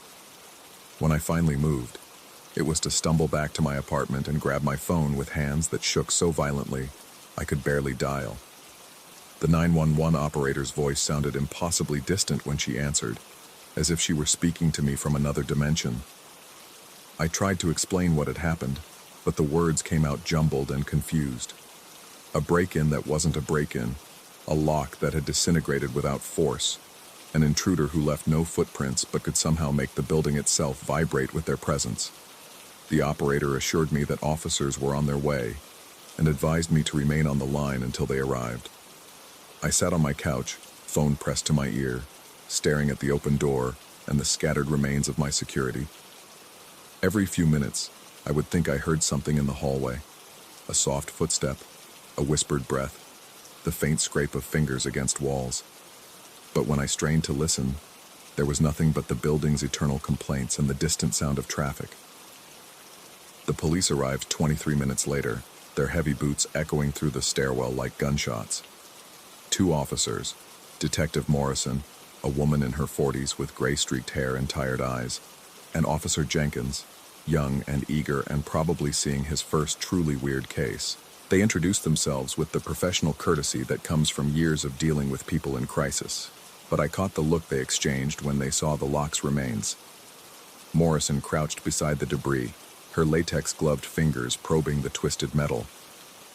When I finally moved, it was to stumble back to my apartment and grab my phone with hands that shook so violently I could barely dial. The 911 operator's voice sounded impossibly distant when she answered, as if she were speaking to me from another dimension. I tried to explain what had happened, but the words came out jumbled and confused. A break-in that wasn't a break-in, a lock that had disintegrated without force, an intruder who left no footprints but could somehow make the building itself vibrate with their presence. The operator assured me that officers were on their way and advised me to remain on the line until they arrived. I sat on my couch, phone pressed to my ear, staring at the open door and the scattered remains of my security. Every few minutes, I would think I heard something in the hallway, a soft footstep, a whispered breath. the faint scrape of fingers against walls. But when I strained to listen, there was nothing but the building's eternal complaints and the distant sound of traffic. The police arrived 23 minutes later, their heavy boots echoing through the stairwell like gunshots. 2 officers, Detective Morrison, a woman in her 40s with gray-streaked hair and tired eyes, and Officer Jenkins, young and eager and probably seeing his first truly weird case. They introduced themselves with the professional courtesy that comes from years of dealing with people in crisis. But I caught the look they exchanged when they saw the lock's remains. Morrison crouched beside the debris, her latex-gloved fingers probing the twisted metal.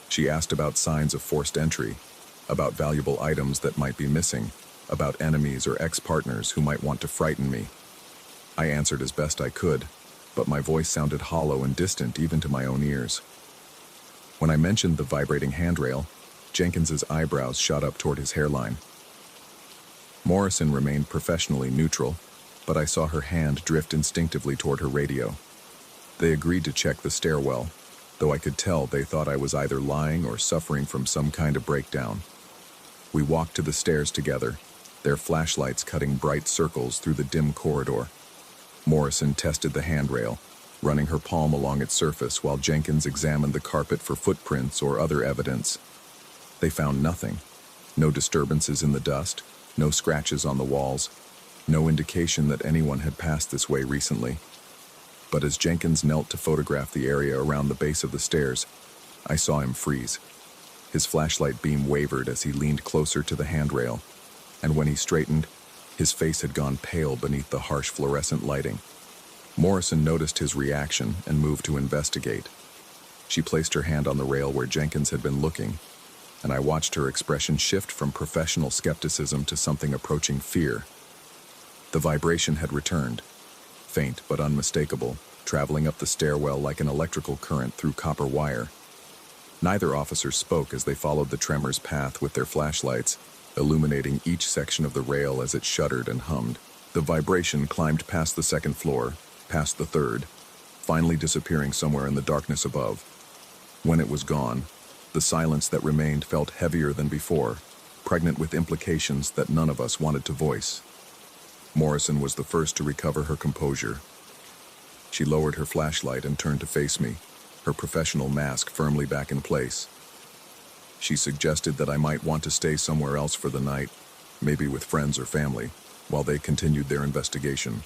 She asked about signs of forced entry, about valuable items that might be missing, about enemies or ex-partners who might want to frighten me. I answered as best I could, but my voice sounded hollow and distant even to my own ears. When I mentioned the vibrating handrail, Jenkins's eyebrows shot up toward his hairline. Morrison remained professionally neutral, but I saw her hand drift instinctively toward her radio. They agreed to check the stairwell, though I could tell they thought I was either lying or suffering from some kind of breakdown. We walked to the stairs together, their flashlights cutting bright circles through the dim corridor. Morrison tested the handrail, running her palm along its surface while Jenkins examined the carpet for footprints or other evidence. They found nothing. No disturbances in the dust, no scratches on the walls, no indication that anyone had passed this way recently. But as Jenkins knelt to photograph the area around the base of the stairs, I saw him freeze. His flashlight beam wavered as he leaned closer to the handrail, and when he straightened, his face had gone pale beneath the harsh fluorescent lighting. Morrison noticed his reaction and moved to investigate. She placed her hand on the rail where Jenkins had been looking, and I watched her expression shift from professional skepticism to something approaching fear. The vibration had returned, faint but unmistakable, traveling up the stairwell like an electrical current through copper wire. Neither officer spoke as they followed the tremor's path with their flashlights, illuminating each section of the rail as it shuddered and hummed. The vibration climbed past the 2nd floor, past the 3rd, finally disappearing somewhere in the darkness above. When it was gone, the silence that remained felt heavier than before, pregnant with implications that none of us wanted to voice. Morrison was the first to recover her composure. She lowered her flashlight and turned to face me, her professional mask firmly back in place. She suggested that I might want to stay somewhere else for the night, maybe with friends or family, while they continued their investigation.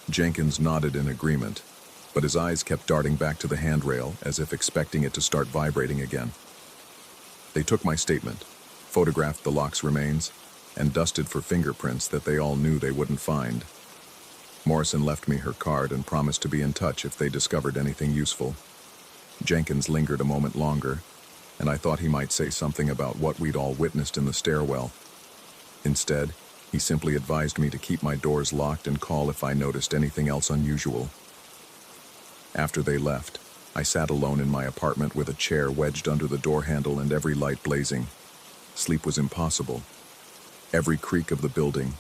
Jenkins nodded in agreement, but his eyes kept darting back to the handrail as if expecting it to start vibrating again. They took my statement, photographed the lock's remains, and dusted for fingerprints that they all knew they wouldn't find. Morrison left me her card and promised to be in touch if they discovered anything useful. Jenkins lingered a moment longer, and I thought he might say something about what we'd all witnessed in the stairwell. Instead, he simply advised me to keep my doors locked and call if I noticed anything else unusual. After they left, I sat alone in my apartment with a chair wedged under the door handle and every light blazing. Sleep was impossible. Every creak of the building,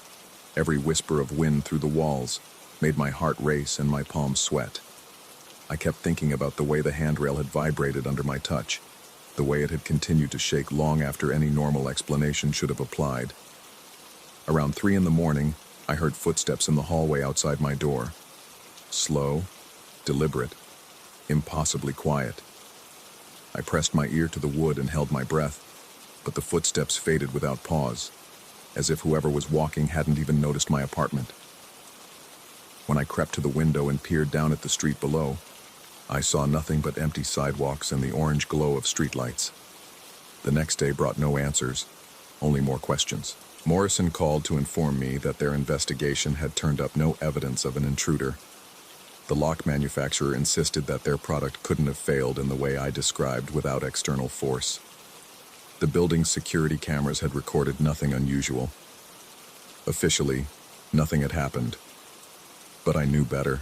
every whisper of wind through the walls, made my heart race and my palms sweat. I kept thinking about the way the handrail had vibrated under my touch, the way it had continued to shake long after any normal explanation should have applied. Around 3 a.m, I heard footsteps in the hallway outside my door. Slow, deliberate, impossibly quiet. I pressed my ear to the wood and held my breath, but the footsteps faded without pause, as if whoever was walking hadn't even noticed my apartment. When I crept to the window and peered down at the street below, I saw nothing but empty sidewalks and the orange glow of streetlights. The next day brought no answers, only more questions. Morrison called to inform me that their investigation had turned up no evidence of an intruder. The lock manufacturer insisted that their product couldn't have failed in the way I described without external force. The building's security cameras had recorded nothing unusual. Officially, nothing had happened. But I knew better.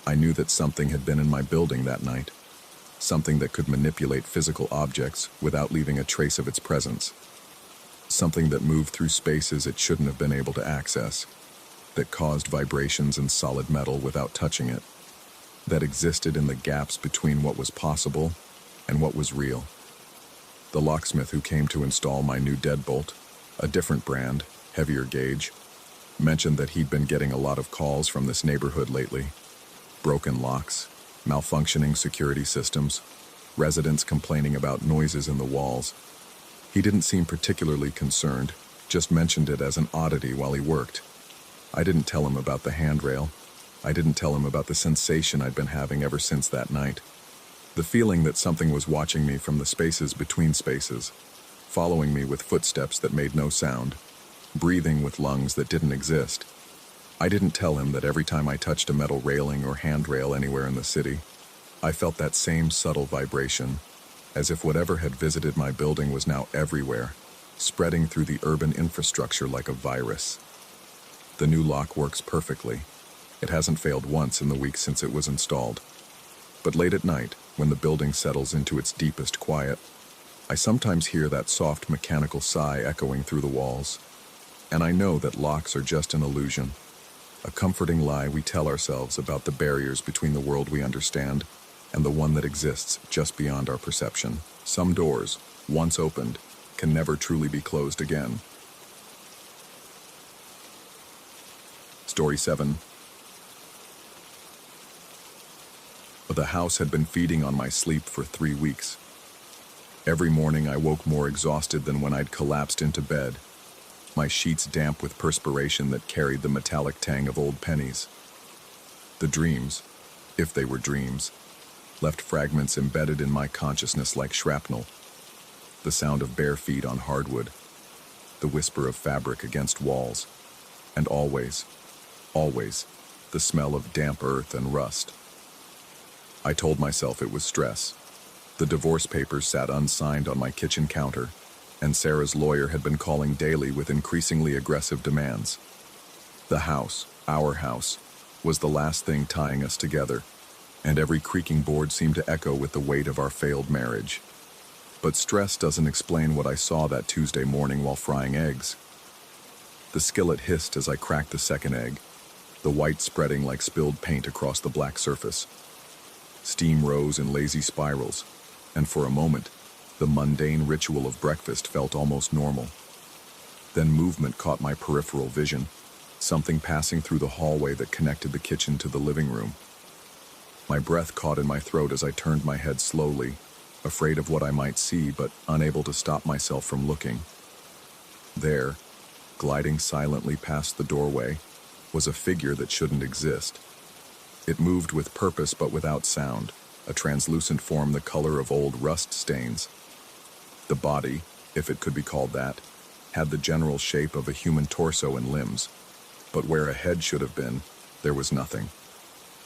I knew that something had been in my building that night, something that could manipulate physical objects without leaving a trace of its presence, something that moved through spaces it shouldn't have been able to access, that caused vibrations in solid metal without touching it, that existed in the gaps between what was possible and what was real. The The locksmith who came to install my new deadbolt, a different brand, heavier gauge, mentioned that he'd been getting a lot of calls from this neighborhood lately. Broken locks, malfunctioning security systems, residents complaining about noises in the walls. He didn't seem particularly concerned, just mentioned it as an oddity while he worked. I didn't tell him about the handrail. I didn't tell him about the sensation I'd been having ever since that night. The feeling that something was watching me from the spaces between spaces, following me with footsteps that made no sound, breathing with lungs that didn't exist. I didn't tell him that every time I touched a metal railing or handrail anywhere in the city, I felt that same subtle vibration, as if whatever had visited my building was now everywhere, spreading through the urban infrastructure like a virus. The new lock works perfectly. It hasn't failed once in the week since it was installed. But late at night, when the building settles into its deepest quiet, I sometimes hear that soft mechanical sigh echoing through the walls. And I know that locks are just an illusion, a comforting lie we tell ourselves about the barriers between the world we understand and the one that exists just beyond our perception. Some doors, once opened, can never truly be closed again. Story 7. The house had been feeding on my sleep for 3 weeks. Every morning I woke more exhausted than when I'd collapsed into bed, my sheets damp with perspiration that carried the metallic tang of old pennies. The dreams, if they were dreams, left fragments embedded in my consciousness like shrapnel. The sound of bare feet on hardwood, the whisper of fabric against walls, and always, the smell of damp earth and rust. I told myself it was stress. The divorce papers sat unsigned on my kitchen counter, and Sarah's lawyer had been calling daily with increasingly aggressive demands. The house, our house, was the last thing tying us together, and every creaking board seemed to echo with the weight of our failed marriage. But stress doesn't explain what I saw that Tuesday morning while frying eggs. The skillet hissed as I cracked the second egg, the white spreading like spilled paint across the black surface. Steam rose in lazy spirals, and for a moment, the mundane ritual of breakfast felt almost normal. Then movement caught my peripheral vision, something passing through the hallway that connected the kitchen to the living room. My breath caught in my throat as I turned my head slowly, afraid of what I might see but unable to stop myself from looking. There, gliding silently past the doorway, was a figure that shouldn't exist. It moved with purpose but without sound, a translucent form the color of old rust stains. The body, if it could be called that, had the general shape of a human torso and limbs, but where a head should have been, there was nothing.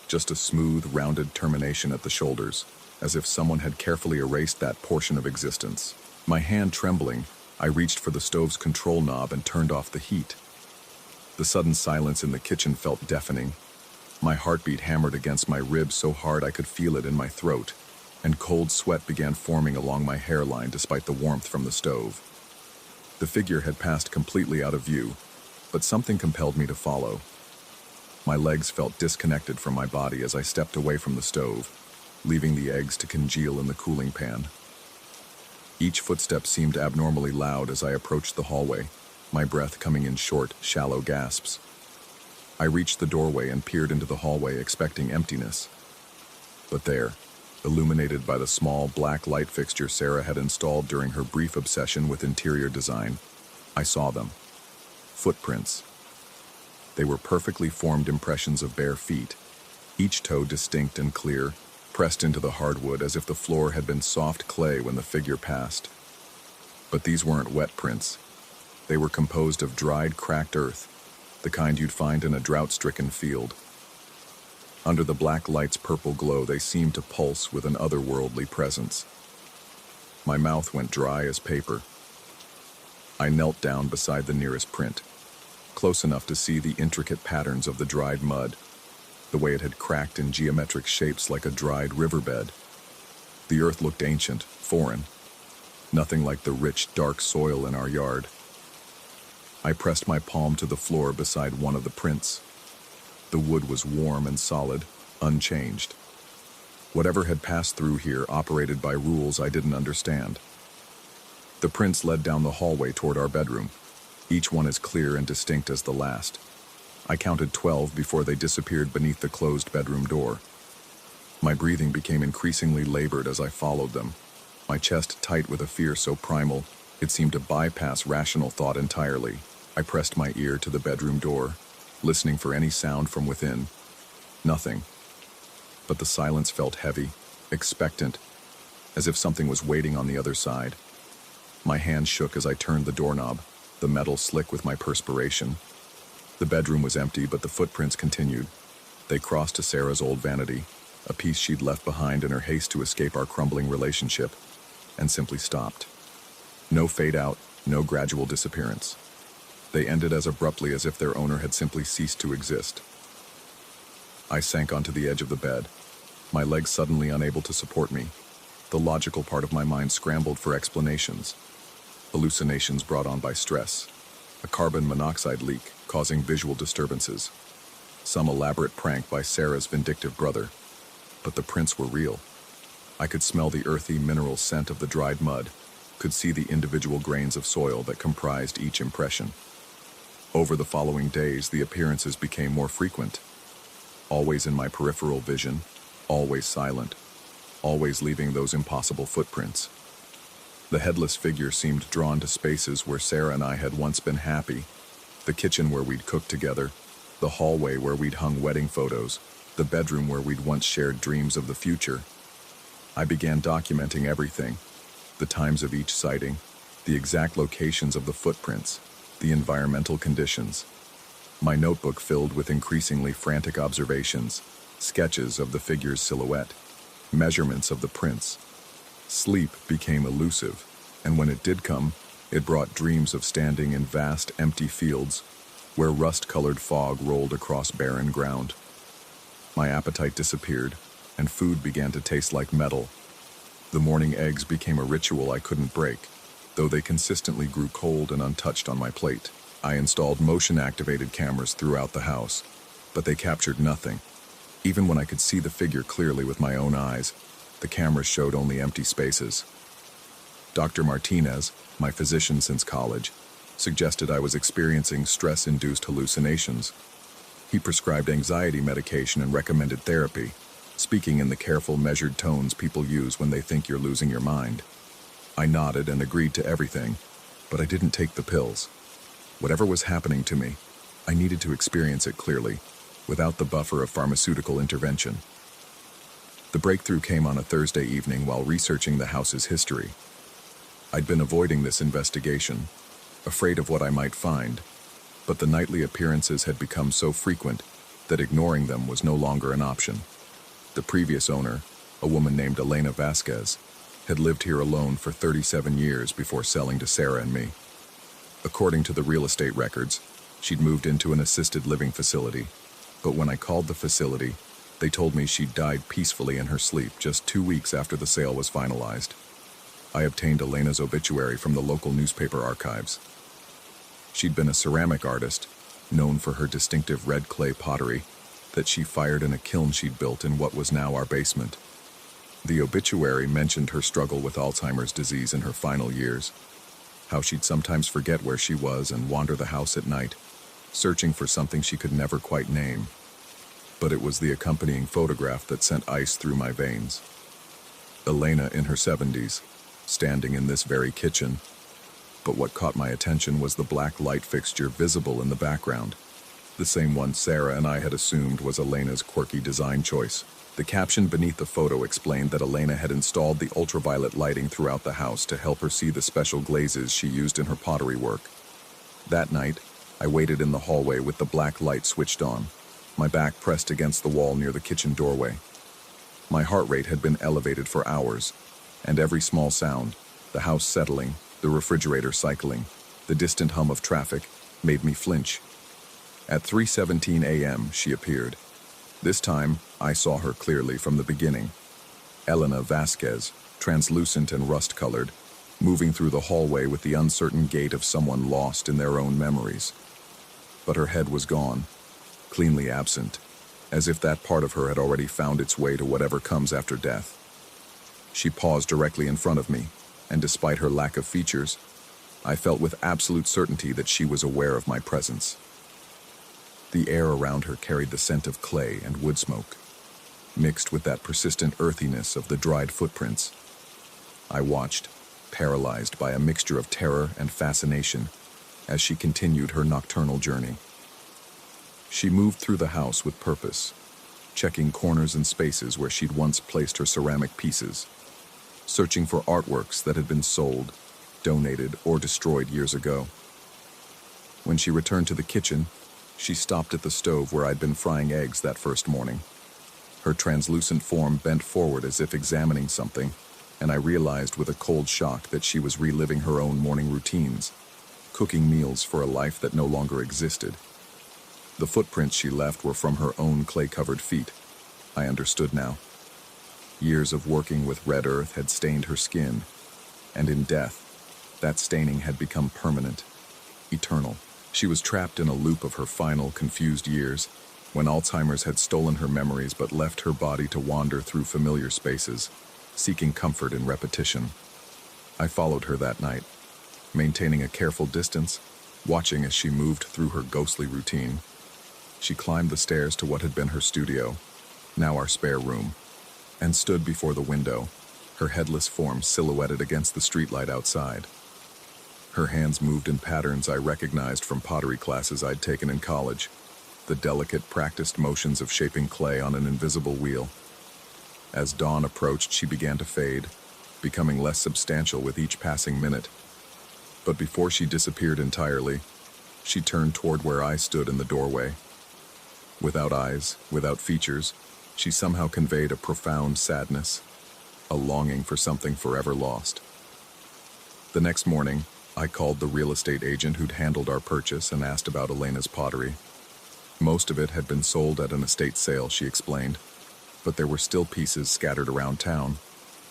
Just a smooth, rounded termination at the shoulders, as if someone had carefully erased that portion of existence. My hand trembling, I reached for the stove's control knob and turned off the heat. The sudden silence in the kitchen felt deafening. My heartbeat hammered against my ribs so hard I could feel it in my throat, and cold sweat began forming along my hairline despite the warmth from the stove. The figure had passed completely out of view, but something compelled me to follow. My legs felt disconnected from my body as I stepped away from the stove, leaving the eggs to congeal in the cooling pan. Each footstep seemed abnormally loud as I approached the hallway, my breath coming in short, shallow gasps. I reached the doorway and peered into the hallway, expecting emptiness. But there, illuminated by the small black light fixture Sarah had installed during her brief obsession with interior design, I saw them. Footprints. They were perfectly formed impressions of bare feet, each toe distinct and clear, pressed into the hardwood as if the floor had been soft clay when the figure passed. But these weren't wet prints. They were composed of dried, cracked earth, the kind you'd find in a drought-stricken field. Under the black light's purple glow, they seemed to pulse with an otherworldly presence. My mouth went dry as paper. I knelt down beside the nearest print, close enough to see the intricate patterns of the dried mud, the way it had cracked in geometric shapes like a dried riverbed. The earth looked ancient, foreign, nothing like the rich, dark soil in our yard. I pressed my palm to the floor beside one of the prints. The wood was warm and solid, unchanged. Whatever had passed through here operated by rules I didn't understand. The prints led down the hallway toward our bedroom, each one as clear and distinct as the last. I counted 12 before they disappeared beneath the closed bedroom door. My breathing became increasingly labored as I followed them, my chest tight with a fear so primal it seemed to bypass rational thought entirely. I pressed my ear to the bedroom door, listening for any sound from within. Nothing. But the silence felt heavy, expectant, as if something was waiting on the other side. My hand shook as I turned the doorknob, the metal slick with my perspiration. The bedroom was empty, but the footprints continued. They crossed to Sarah's old vanity, a piece she'd left behind in her haste to escape our crumbling relationship, and simply stopped. No fade out, no gradual disappearance. They ended as abruptly as if their owner had simply ceased to exist. I sank onto the edge of the bed, my legs suddenly unable to support me. The logical part of my mind scrambled for explanations. Hallucinations brought on by stress, a carbon monoxide leak causing visual disturbances, some elaborate prank by Sarah's vindictive brother. But the prints were real. I could smell the earthy mineral scent of the dried mud, could see the individual grains of soil that comprised each impression. Over the following days, the appearances became more frequent, always in my peripheral vision, always silent, always leaving those impossible footprints. The headless figure seemed drawn to spaces where Sarah and I had once been happy, the kitchen where we'd cooked together, the hallway where we'd hung wedding photos, the bedroom where we'd once shared dreams of the future. I began documenting everything, the times of each sighting, the exact locations of the footprints, the environmental conditions. My notebook filled with increasingly frantic observations, sketches of the figure's silhouette, measurements of the prints. Sleep became elusive, and when it did come, it brought dreams of standing in vast, empty fields where rust-colored fog rolled across barren ground. My appetite disappeared, and food began to taste like metal. The morning eggs became a ritual I couldn't break, though they consistently grew cold and untouched on my plate. I installed motion-activated cameras throughout the house, but they captured nothing. Even when I could see the figure clearly with my own eyes, the cameras showed only empty spaces. Dr. Martinez, my physician since college, suggested I was experiencing stress-induced hallucinations. He prescribed anxiety medication and recommended therapy, speaking in the careful, measured tones people use when they think you're losing your mind. I nodded and agreed to everything, but I didn't take the pills. Whatever was happening to me, I needed to experience it clearly, without the buffer of pharmaceutical intervention. The breakthrough came on a Thursday evening while researching the house's history. I'd been avoiding this investigation, afraid of what I might find, but the nightly appearances had become so frequent that ignoring them was no longer an option. The previous owner, a woman named Elena Vasquez, had lived here alone for 37 years before selling to Sarah and me. According to the real estate records, she'd moved into an assisted living facility, but when I called the facility, they told me she'd died peacefully in her sleep just 2 weeks after the sale was finalized. I obtained Elena's obituary from the local newspaper archives. She'd been a ceramic artist, known for her distinctive red clay pottery that she fired in a kiln she'd built in what was now our basement. The obituary mentioned her struggle with Alzheimer's disease in her final years, how she'd sometimes forget where she was and wander the house at night, searching for something she could never quite name. But it was the accompanying photograph that sent ice through my veins. Elena in her 70s, standing in this very kitchen. But what caught my attention was the black light fixture visible in the background, the same one Sarah and I had assumed was Elena's quirky design choice. The caption beneath the photo explained that Elena had installed the ultraviolet lighting throughout the house to help her see the special glazes she used in her pottery work. That night, I waited in the hallway with the black light switched on, my back pressed against the wall near the kitchen doorway. My heart rate had been elevated for hours, and every small sound, the house settling, the refrigerator cycling, the distant hum of traffic, made me flinch. At 3:17 a.m., she appeared. This time, I saw her clearly from the beginning. Elena Vasquez, translucent and rust-colored, moving through the hallway with the uncertain gait of someone lost in their own memories. But her head was gone, cleanly absent, as if that part of her had already found its way to whatever comes after death. She paused directly in front of me, and despite her lack of features, I felt with absolute certainty that she was aware of my presence. The air around her carried the scent of clay and wood smoke, mixed with that persistent earthiness of the dried footprints. I watched, paralyzed by a mixture of terror and fascination, as she continued her nocturnal journey. She moved through the house with purpose, checking corners and spaces where she'd once placed her ceramic pieces, searching for artworks that had been sold, donated, or destroyed years ago. When she returned to the kitchen, she stopped at the stove where I'd been frying eggs that first morning. Her translucent form bent forward as if examining something, and I realized with a cold shock that she was reliving her own morning routines, cooking meals for a life that no longer existed. The footprints she left were from her own clay-covered feet. I understood now. Years of working with red earth had stained her skin, and in death, that staining had become permanent, eternal. She was trapped in a loop of her final, confused years, when Alzheimer's had stolen her memories but left her body to wander through familiar spaces, seeking comfort in repetition. I followed her that night, maintaining a careful distance, watching as she moved through her ghostly routine. She climbed the stairs to what had been her studio, now our spare room, and stood before the window, her headless form silhouetted against the streetlight outside. Her hands moved in patterns I recognized from pottery classes I'd taken in college, the delicate, practiced motions of shaping clay on an invisible wheel. As dawn approached, she began to fade, becoming less substantial with each passing minute. But before she disappeared entirely, she turned toward where I stood in the doorway. Without eyes, without features, she somehow conveyed a profound sadness, a longing for something forever lost. The next morning, I called the real estate agent who'd handled our purchase and asked about Elena's pottery. Most of it had been sold at an estate sale, she explained, but there were still pieces scattered around town,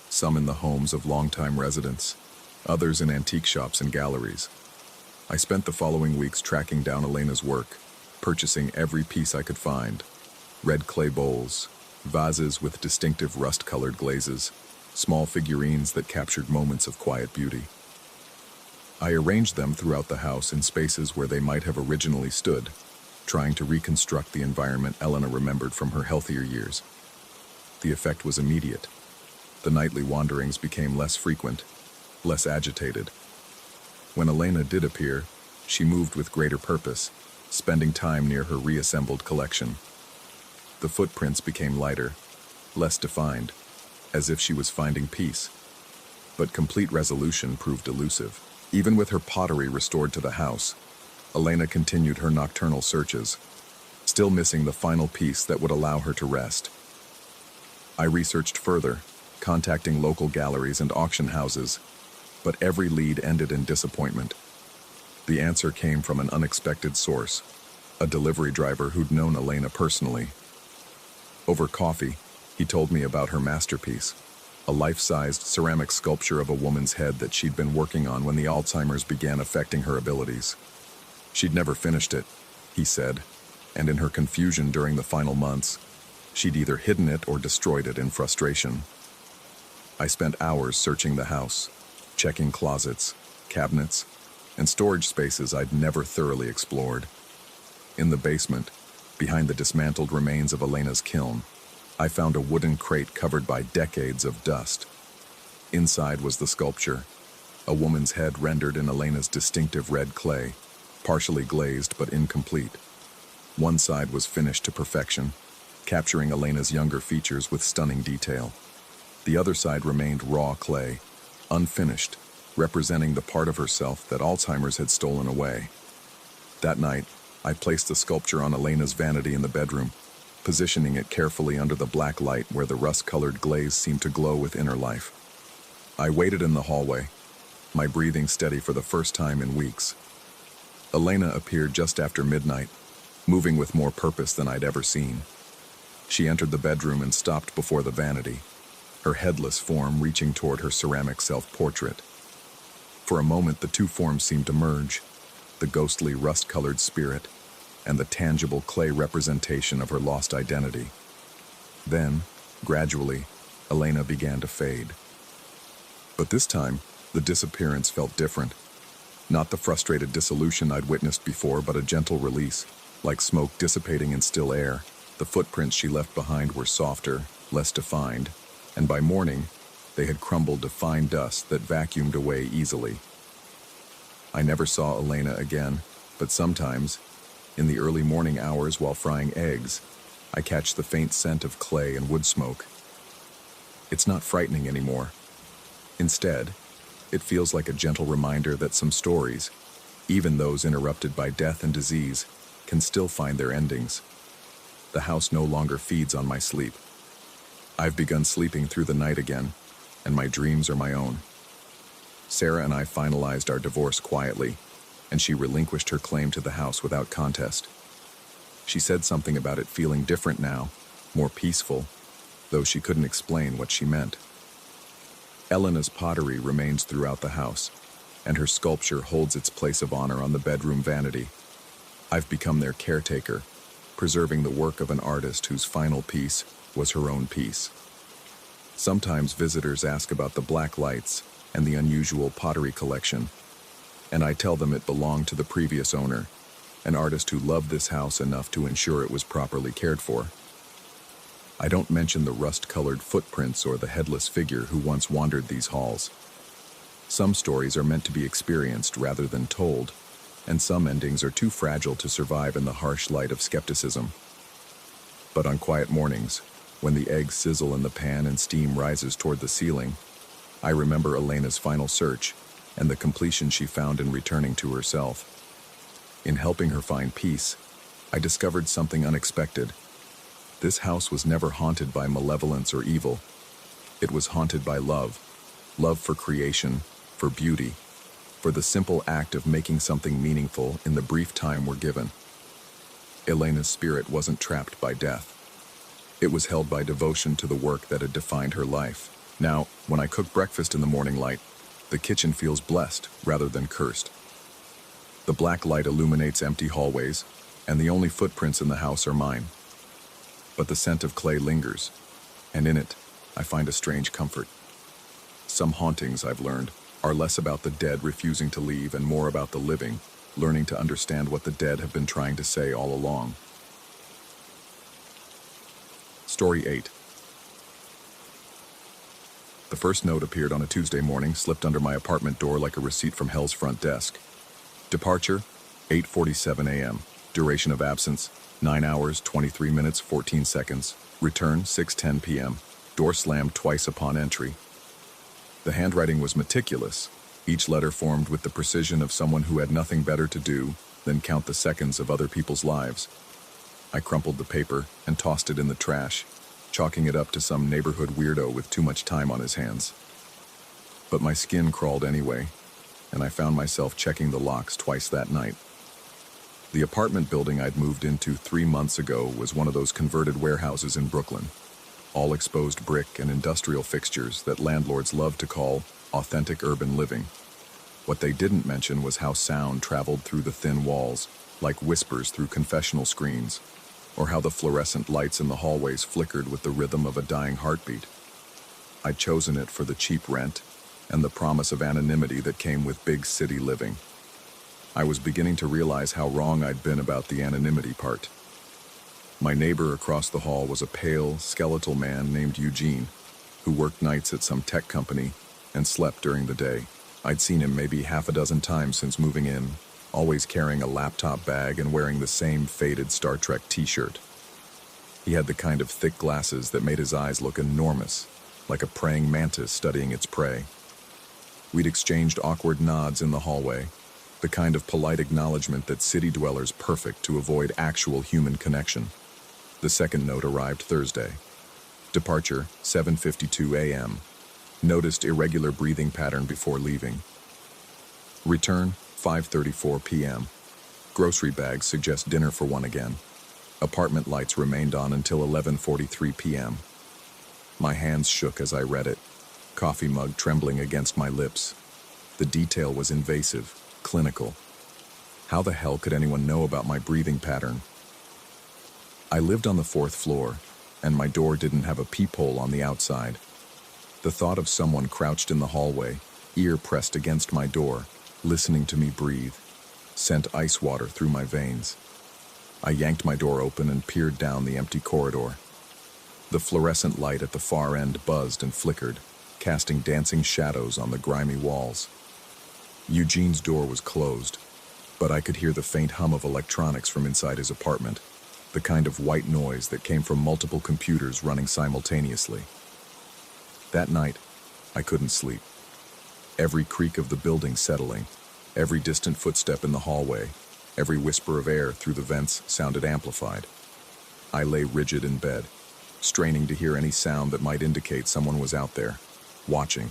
some in the homes of longtime residents, others in antique shops and galleries. I spent the following weeks tracking down Elena's work, purchasing every piece I could find: red clay bowls, vases with distinctive rust-colored glazes, small figurines that captured moments of quiet beauty. I arranged them throughout the house in spaces where they might have originally stood, trying to reconstruct the environment Elena remembered from her healthier years. The effect was immediate. The nightly wanderings became less frequent, less agitated. When Elena did appear, she moved with greater purpose, spending time near her reassembled collection. The footprints became lighter, less defined, as if she was finding peace. But complete resolution proved elusive. Even with her pottery restored to the house, Elena continued her nocturnal searches, still missing the final piece that would allow her to rest. I researched further, contacting local galleries and auction houses, but every lead ended in disappointment. The answer came from an unexpected source, a delivery driver who'd known Elena personally. Over coffee, he told me about her masterpiece, a life-sized ceramic sculpture of a woman's head that she'd been working on when the Alzheimer's began affecting her abilities. She'd never finished it, he said, and in her confusion during the final months, she'd either hidden it or destroyed it in frustration. I spent hours searching the house, checking closets, cabinets, and storage spaces I'd never thoroughly explored. In the basement, behind the dismantled remains of Elena's kiln, I found a wooden crate covered by decades of dust. Inside was the sculpture, a woman's head rendered in Elena's distinctive red clay, partially glazed but incomplete. One side was finished to perfection, capturing Elena's younger features with stunning detail. The other side remained raw clay, unfinished, representing the part of herself that Alzheimer's had stolen away. That night, I placed the sculpture on Elena's vanity in the bedroom, positioning it carefully under the black light where the rust-colored glaze seemed to glow with inner life. I waited in the hallway, my breathing steady for the first time in weeks. Elena appeared just after midnight, moving with more purpose than I'd ever seen. She entered the bedroom and stopped before the vanity, her headless form reaching toward her ceramic self-portrait. For a moment, the two forms seemed to merge, the ghostly rust-colored spirit and the tangible clay representation of her lost identity. Then, gradually, Elena began to fade. But this time, The disappearance felt different. Not the frustrated dissolution I'd witnessed before, but a gentle release, like smoke dissipating in still air. The footprints she left behind were softer, less defined, and by morning, they had crumbled to fine dust that vacuumed away easily. I never saw Elena again, but sometimes, in the early morning hours while frying eggs, I catch the faint scent of clay and wood smoke. It's not frightening anymore. Instead, it feels like a gentle reminder that some stories, even those interrupted by death and disease, can still find their endings. The house no longer feeds on my sleep. I've begun sleeping through the night again, and my dreams are my own. Sarah and I finalized our divorce quietly, and she relinquished her claim to the house without contest. She said something about it feeling different now, more peaceful, though she couldn't explain what she meant. Elena's pottery remains throughout the house, and her sculpture holds its place of honor on the bedroom vanity. I've become their caretaker, preserving the work of an artist whose final piece was her own piece. Sometimes visitors ask about the black lights and the unusual pottery collection, and I tell them it belonged to the previous owner, an artist who loved this house enough to ensure it was properly cared for. I don't mention the rust-colored footprints or the headless figure who once wandered these halls. Some stories are meant to be experienced rather than told, and some endings are too fragile to survive in the harsh light of skepticism. But on quiet mornings, when the eggs sizzle in the pan and steam rises toward the ceiling, I remember Elena's final search and the completion she found in returning to herself. In helping her find peace, I discovered something unexpected. This house was never haunted by malevolence or evil. It was haunted by love. Love for creation, for beauty, for the simple act of making something meaningful in the brief time we're given. Elena's spirit wasn't trapped by death. It was held by devotion to the work that had defined her life. Now, when I cook breakfast in the morning light, the kitchen feels blessed rather than cursed. The black light illuminates empty hallways, and the only footprints in the house are mine. But the scent of clay lingers, and in it, I find a strange comfort. Some hauntings, I've learned, are less about the dead refusing to leave and more about the living, learning to understand what the dead have been trying to say all along. Story 8. The first note appeared on a Tuesday morning, slipped under my apartment door like a receipt from hell's front desk. Departure, 8:47 a.m. Duration of absence, 9 hours, 23 minutes, 14 seconds. Return, 6:10 p.m. Door slammed twice upon entry. The handwriting was meticulous, each letter formed with the precision of someone who had nothing better to do than count the seconds of other people's lives. I crumpled the paper and tossed it in the trash, chalking it up to some neighborhood weirdo with too much time on his hands. But my skin crawled anyway, and I found myself checking the locks twice that night. The apartment building I'd moved into 3 months ago was one of those converted warehouses in Brooklyn, all exposed brick and industrial fixtures that landlords love to call authentic urban living. What they didn't mention was how sound traveled through the thin walls, like whispers through confessional screens, or how the fluorescent lights in the hallways flickered with the rhythm of a dying heartbeat. I'd chosen it for the cheap rent and the promise of anonymity that came with big city living. I was beginning to realize how wrong I'd been about the anonymity part. My neighbor across the hall was a pale, skeletal man named Eugene, who worked nights at some tech company and slept during the day. I'd seen him maybe half a dozen times since moving in, always carrying a laptop bag and wearing the same faded Star Trek t-shirt. He had the kind of thick glasses that made his eyes look enormous, like a praying mantis studying its prey. We'd exchanged awkward nods in the hallway, the kind of polite acknowledgement that city dwellers perfect to avoid actual human connection. The second note arrived Thursday. Departure, 7:52 a.m. Noticed irregular breathing pattern before leaving. Return, 5:34 p.m. Grocery bags suggest dinner for one again. Apartment lights remained on until 11:43 p.m. My hands shook as I read it, coffee mug trembling against my lips. The detail was invasive, clinical. How the hell could anyone know about my breathing pattern? I lived on the 4th floor, and my door didn't have a peephole on the outside. The thought of someone crouched in the hallway, ear pressed against my door, listening to me breathe, sent ice water through my veins. I yanked my door open and peered down the empty corridor. The fluorescent light at the far end buzzed and flickered, casting dancing shadows on the grimy walls. Eugene's door was closed, but I could hear the faint hum of electronics from inside his apartment, the kind of white noise that came from multiple computers running simultaneously. That night, I couldn't sleep. Every creak of the building settling, every distant footstep in the hallway, every whisper of air through the vents sounded amplified. I lay rigid in bed, straining to hear any sound that might indicate someone was out there, watching,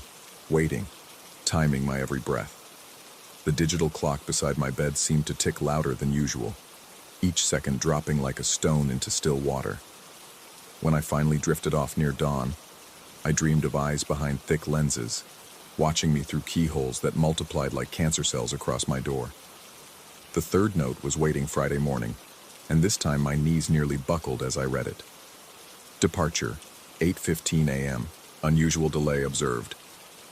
waiting, timing my every breath. The digital clock beside my bed seemed to tick louder than usual, each second dropping like a stone into still water. When I finally drifted off near dawn, I dreamed of eyes behind thick lenses, watching me through keyholes that multiplied like cancer cells across my door. The third note was waiting Friday morning, and this time my knees nearly buckled as I read it. Departure, 8:15 a.m. Unusual delay observed.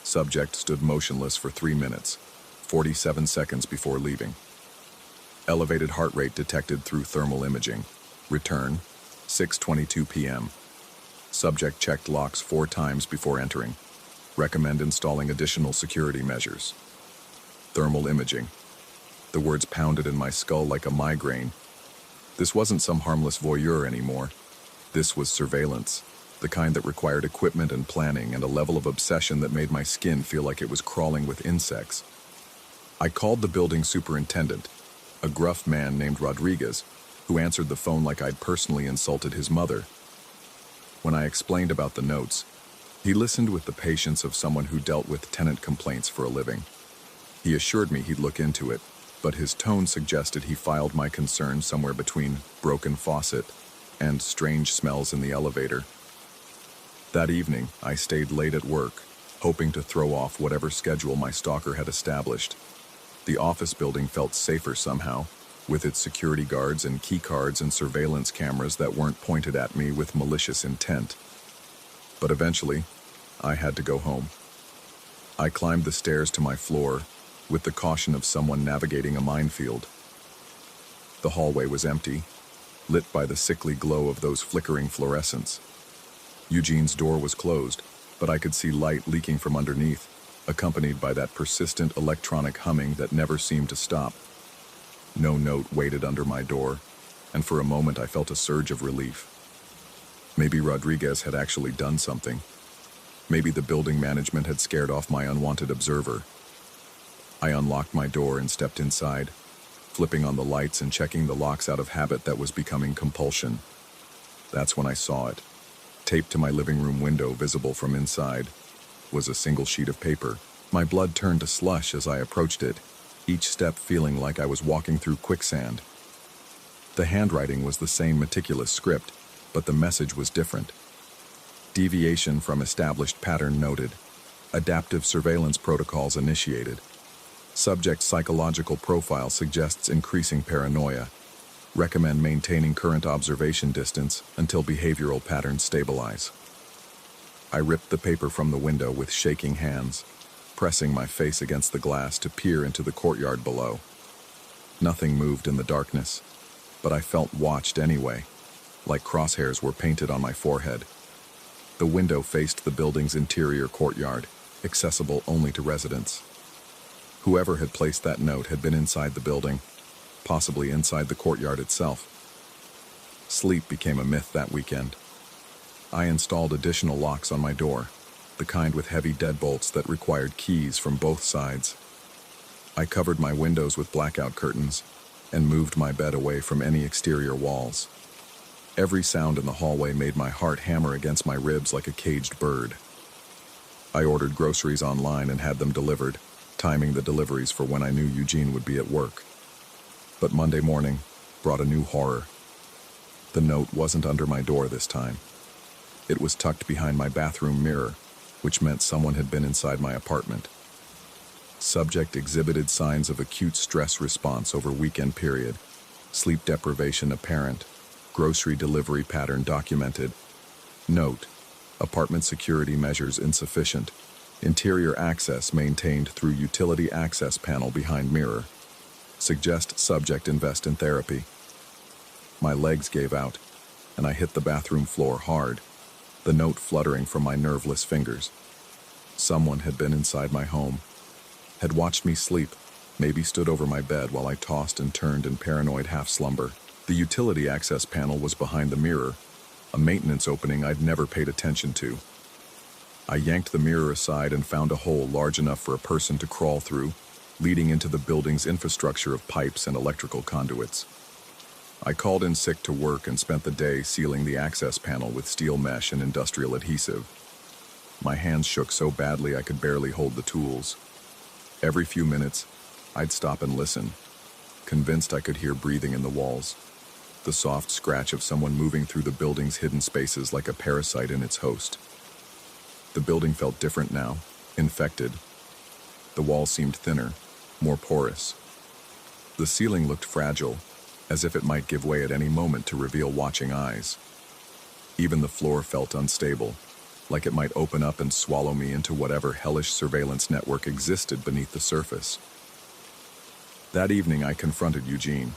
Subject stood motionless for 3 minutes, 47 seconds before leaving. Elevated heart rate detected through thermal imaging. Return, 6:22 p.m. Subject checked locks 4 times before entering. Recommend installing additional security measures. Thermal imaging. The words pounded in my skull like a migraine. This wasn't some harmless voyeur anymore. This was surveillance, the kind that required equipment and planning and a level of obsession that made my skin feel like it was crawling with insects. I called the building superintendent, a gruff man named Rodriguez, who answered the phone like I'd personally insulted his mother. When I explained about the notes, he listened with the patience of someone who dealt with tenant complaints for a living. He assured me he'd look into it, but his tone suggested he filed my concern somewhere between broken faucet and strange smells in the elevator. That evening, I stayed late at work, hoping to throw off whatever schedule my stalker had established. The office building felt safer somehow, with its security guards and key cards and surveillance cameras that weren't pointed at me with malicious intent. But eventually, I had to go home. I climbed the stairs to my floor, with the caution of someone navigating a minefield. The hallway was empty, lit by the sickly glow of those flickering fluorescents. Eugene's door was closed, but I could see light leaking from underneath, accompanied by that persistent electronic humming that never seemed to stop. No note waited under my door, and for a moment I felt a surge of relief. Maybe Rodriguez had actually done something. Maybe the building management had scared off my unwanted observer. I unlocked my door and stepped inside, flipping on the lights and checking the locks out of habit that was becoming compulsion. That's when I saw it. Taped to my living room window, visible from inside, was a single sheet of paper. My blood turned to slush as I approached it, each step feeling like I was walking through quicksand. The handwriting was the same meticulous script, but the message was different. Deviation from established pattern noted. Adaptive surveillance protocols initiated. Subject psychological profile suggests increasing paranoia. Recommend maintaining current observation distance until behavioral patterns stabilize. I ripped the paper from the window with shaking hands, pressing my face against the glass to peer into the courtyard below. Nothing moved in the darkness, but I felt watched anyway, like crosshairs were painted on my forehead. The window faced the building's interior courtyard, accessible only to residents. Whoever had placed that note had been inside the building, possibly inside the courtyard itself. Sleep became a myth that weekend. I installed additional locks on my door, the kind with heavy deadbolts that required keys from both sides. I covered my windows with blackout curtains and moved my bed away from any exterior walls. Every sound in the hallway made my heart hammer against my ribs like a caged bird. I ordered groceries online and had them delivered, timing the deliveries for when I knew Eugene would be at work. But Monday morning brought a new horror. The note wasn't under my door this time. It was tucked behind my bathroom mirror, which meant someone had been inside my apartment. Subject exhibited signs of acute stress response over weekend period. Sleep deprivation apparent. Grocery delivery pattern documented. Note: apartment security measures insufficient. Interior access maintained through utility access panel behind mirror. Suggest subject invest in therapy. My legs gave out, and I hit the bathroom floor hard, the note fluttering from my nerveless fingers. Someone had been inside my home, had watched me sleep, maybe stood over my bed while I tossed and turned in paranoid half-slumber. The utility access panel was behind the mirror, a maintenance opening I'd never paid attention to. I yanked the mirror aside and found a hole large enough for a person to crawl through, leading into the building's infrastructure of pipes and electrical conduits. I called in sick to work and spent the day sealing the access panel with steel mesh and industrial adhesive. My hands shook so badly I could barely hold the tools. Every few minutes, I'd stop and listen, convinced I could hear breathing in the walls, the soft scratch of someone moving through the building's hidden spaces like a parasite in its host. The building felt different now, infected. The walls seemed thinner, more porous. The ceiling looked fragile, as if it might give way at any moment to reveal watching eyes. Even the floor felt unstable, like it might open up and swallow me into whatever hellish surveillance network existed beneath the surface. That evening, I confronted Eugene.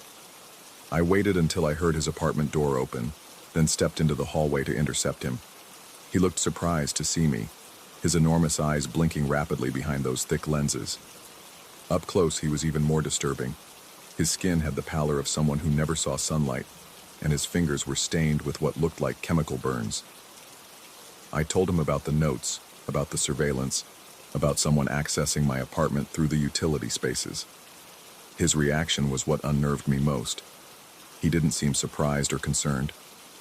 I waited until I heard his apartment door open, then stepped into the hallway to intercept him. He looked surprised to see me, his enormous eyes blinking rapidly behind those thick lenses. Up close, he was even more disturbing. His skin had the pallor of someone who never saw sunlight, and his fingers were stained with what looked like chemical burns. I told him about the notes, about the surveillance, about someone accessing my apartment through the utility spaces. His reaction was what unnerved me most. He didn't seem surprised or concerned.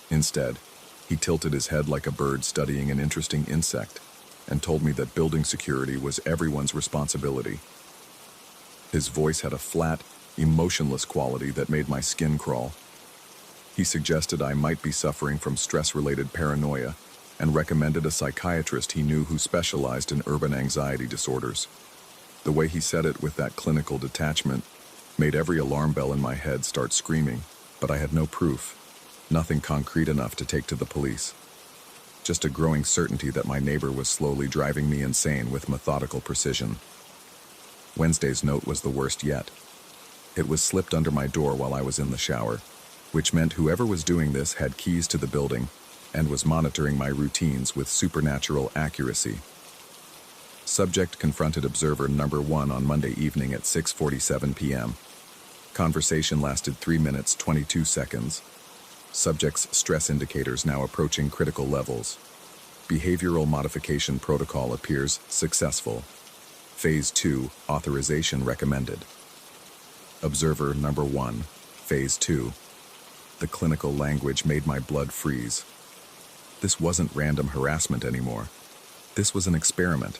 Instead, he tilted his head like a bird studying an interesting insect and told me that building security was everyone's responsibility. His voice had a flat, emotionless quality that made my skin crawl. He suggested I might be suffering from stress-related paranoia and recommended a psychiatrist he knew who specialized in urban anxiety disorders. The way he said it with that clinical detachment made every alarm bell in my head start screaming, but I had no proof, nothing concrete enough to take to the police. Just a growing certainty that my neighbor was slowly driving me insane with methodical precision. Wednesday's note was the worst yet. It was slipped under my door while I was in the shower, which meant whoever was doing this had keys to the building and was monitoring my routines with supernatural accuracy. Subject confronted observer number 1 on Monday evening at 6:47 p.m. Conversation lasted 3 minutes 22 seconds. Subject's stress indicators now approaching critical levels. Behavioral modification protocol appears successful. Phase 2, authorization recommended. Observer number 1, Phase 2. The clinical language made my blood freeze. This wasn't random harassment anymore. This was an experiment,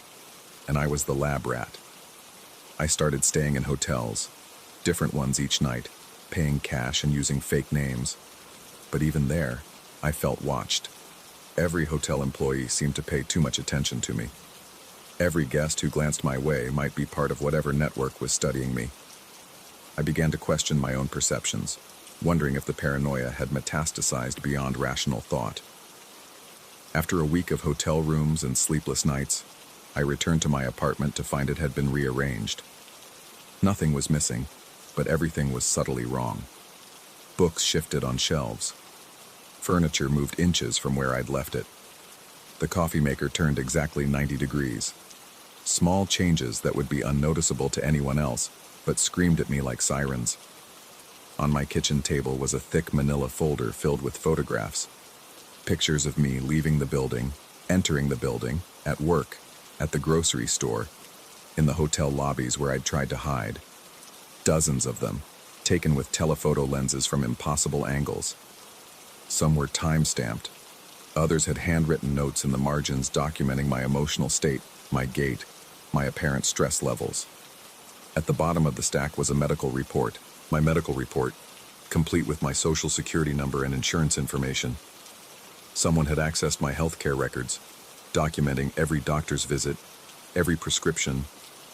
and I was the lab rat. I started staying in hotels, different ones each night, paying cash and using fake names. But even there, I felt watched. Every hotel employee seemed to pay too much attention to me. Every guest who glanced my way might be part of whatever network was studying me. I began to question my own perceptions, wondering if the paranoia had metastasized beyond rational thought. After a week of hotel rooms and sleepless nights, I returned to my apartment to find it had been rearranged. Nothing was missing, but everything was subtly wrong. Books shifted on shelves. Furniture moved inches from where I'd left it. The coffee maker turned exactly 90 degrees. Small changes that would be unnoticeable to anyone else, but screamed at me like sirens. On my kitchen table was a thick manila folder filled with photographs. Pictures of me leaving the building, entering the building, at work, at the grocery store, in the hotel lobbies where I'd tried to hide. Dozens of them, taken with telephoto lenses from impossible angles. Some were time-stamped. Others had handwritten notes in the margins documenting my emotional state, my gait, my apparent stress levels. At the bottom of the stack was a medical report, my medical report, complete with my social security number and insurance information. Someone had accessed my healthcare records, documenting every doctor's visit, every prescription,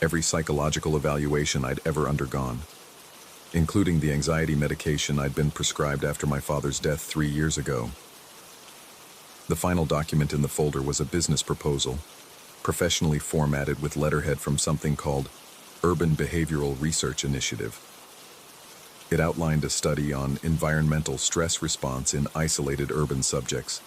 every psychological evaluation I'd ever undergone, including the anxiety medication I'd been prescribed after my father's death 3 years ago. The final document in the folder was a business proposal, professionally formatted with letterhead from something called Urban Behavioral Research Initiative. It outlined a study on environmental stress response in isolated urban subjects,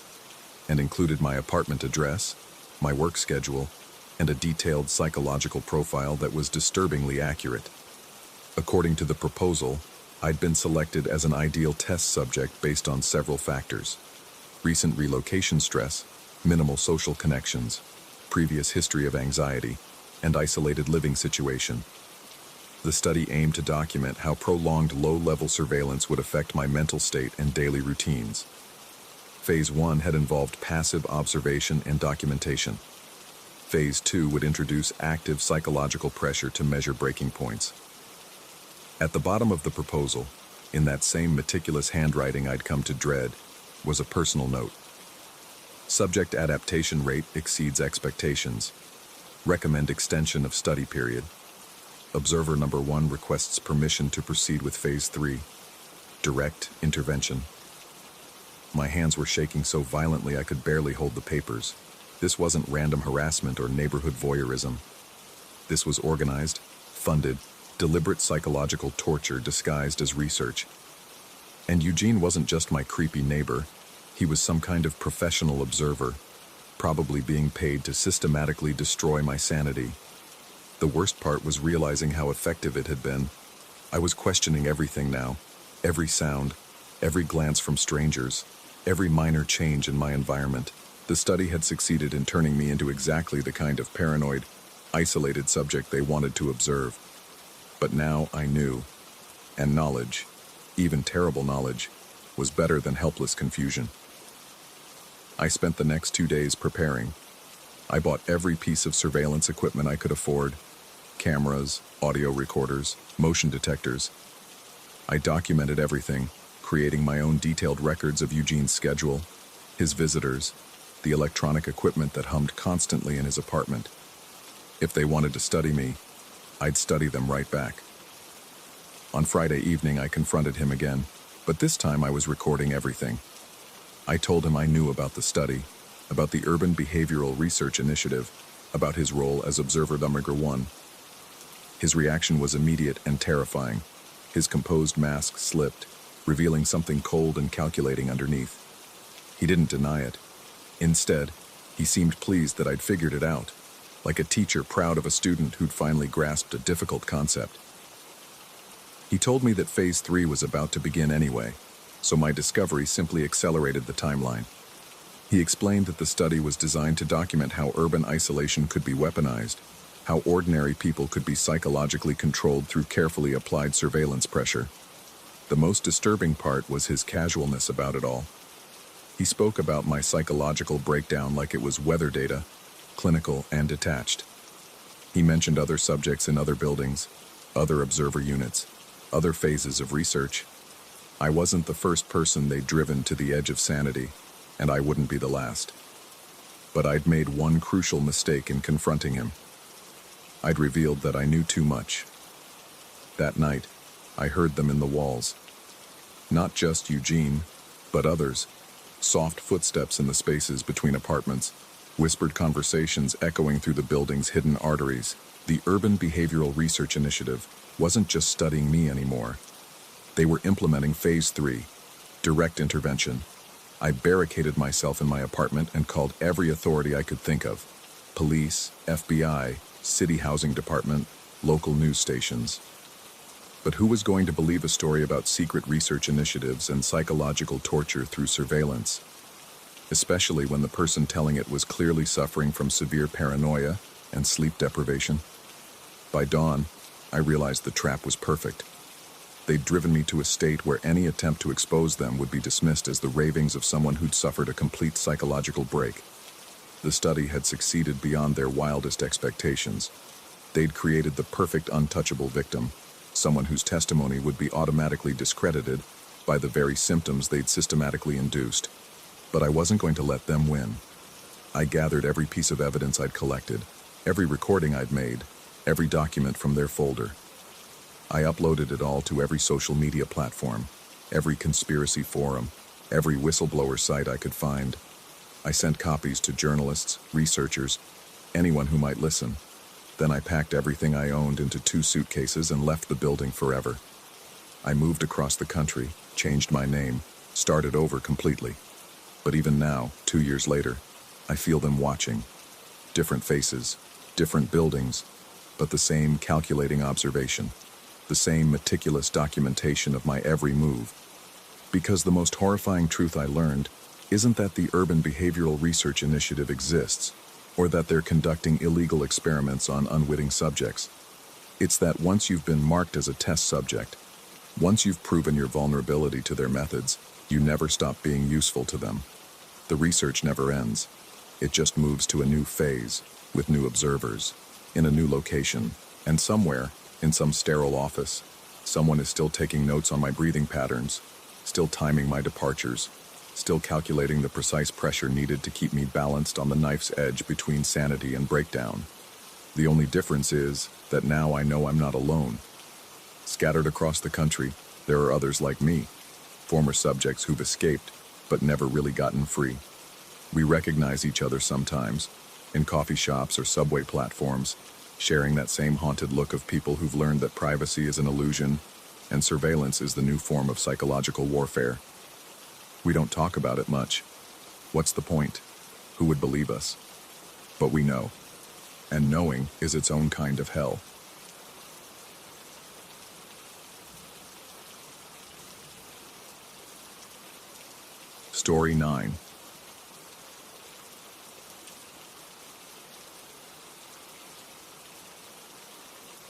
and included my apartment address, my work schedule, and a detailed psychological profile that was disturbingly accurate. According to the proposal, I'd been selected as an ideal test subject based on several factors: recent relocation stress, minimal social connections, previous history of anxiety, and isolated living situation. The study aimed to document how prolonged low-level surveillance would affect my mental state and daily routines. Phase 1 had involved passive observation and documentation. Phase 2 would introduce active psychological pressure to measure breaking points. At the bottom of the proposal, in that same meticulous handwriting I'd come to dread, was a personal note. Subject adaptation rate exceeds expectations. Recommend extension of study period. Observer number 1 requests permission to proceed with Phase 3. Direct intervention. My hands were shaking so violently I could barely hold the papers. This wasn't random harassment or neighborhood voyeurism. This was organized, funded, deliberate psychological torture disguised as research. And Eugene wasn't just my creepy neighbor. He was some kind of professional observer, probably being paid to systematically destroy my sanity. The worst part was realizing how effective it had been. I was questioning everything now. Every sound, every glance from strangers, every minor change in my environment. The study had succeeded in turning me into exactly the kind of paranoid, isolated subject they wanted to observe. But now I knew, and knowledge, even terrible knowledge, was better than helpless confusion. I spent the next 2 days preparing. I bought every piece of surveillance equipment I could afford: cameras, audio recorders, motion detectors. I documented everything, creating my own detailed records of Eugene's schedule, his visitors, the electronic equipment that hummed constantly in his apartment. If they wanted to study me, I'd study them right back. On Friday evening, I confronted him again, but this time I was recording everything. I told him I knew about the study, about the Urban Behavioral Research Initiative, about his role as observer number 1. His reaction was immediate and terrifying. His composed mask slipped, revealing something cold and calculating underneath. He didn't deny it. Instead, he seemed pleased that I'd figured it out, like a teacher proud of a student who'd finally grasped a difficult concept. He told me that Phase 3 was about to begin anyway, so my discovery simply accelerated the timeline. He explained that the study was designed to document how urban isolation could be weaponized, how ordinary people could be psychologically controlled through carefully applied surveillance pressure. The most disturbing part was his casualness about it all. He spoke about my psychological breakdown like it was weather data, clinical and detached. He mentioned other subjects in other buildings, other observer units, other phases of research. I wasn't the first person they'd driven to the edge of sanity, and I wouldn't be the last. But I'd made one crucial mistake in confronting him. I'd revealed that I knew too much. That night, I heard them in the walls. Not just Eugene, but others. Soft footsteps in the spaces between apartments, whispered conversations echoing through the building's hidden arteries. The Urban Behavioral Research Initiative wasn't just studying me anymore. They were implementing Phase 3, direct intervention. I barricaded myself in my apartment and called every authority I could think of: police, FBI, city housing department, local news stations. But who was going to believe a story about secret research initiatives and psychological torture through surveillance? Especially when the person telling it was clearly suffering from severe paranoia and sleep deprivation. By dawn, I realized the trap was perfect. They'd driven me to a state where any attempt to expose them would be dismissed as the ravings of someone who'd suffered a complete psychological break. The study had succeeded beyond their wildest expectations. They'd created the perfect untouchable victim, someone whose testimony would be automatically discredited by the very symptoms they'd systematically induced. But I wasn't going to let them win. I gathered every piece of evidence I'd collected, every recording I'd made, every document from their folder. I uploaded it all to every social media platform, every conspiracy forum, every whistleblower site I could find. I sent copies to journalists, researchers, anyone who might listen. Then I packed everything I owned into 2 suitcases and left the building forever. I moved across the country, changed my name, started over completely. But even now, 2 years later, I feel them watching. Different faces, different buildings, but the same calculating observation, the same meticulous documentation of my every move. Because the most horrifying truth I learned isn't that the Urban Behavioral Research Initiative exists, or that they're conducting illegal experiments on unwitting subjects. It's that once you've been marked as a test subject, once you've proven your vulnerability to their methods, you never stop being useful to them. The research never ends. It just moves to a new phase, with new observers, in a new location, and somewhere, in some sterile office, someone is still taking notes on my breathing patterns, still timing my departures, still calculating the precise pressure needed to keep me balanced on the knife's edge between sanity and breakdown. The only difference is that now I know I'm not alone. Scattered across the country, there are others like me, former subjects who've escaped, but never really gotten free. We recognize each other sometimes, in coffee shops or subway platforms, sharing that same haunted look of people who've learned that privacy is an illusion and surveillance is the new form of psychological warfare. We don't talk about it much. What's the point? Who would believe us? But we know. And knowing is its own kind of hell. Story 9.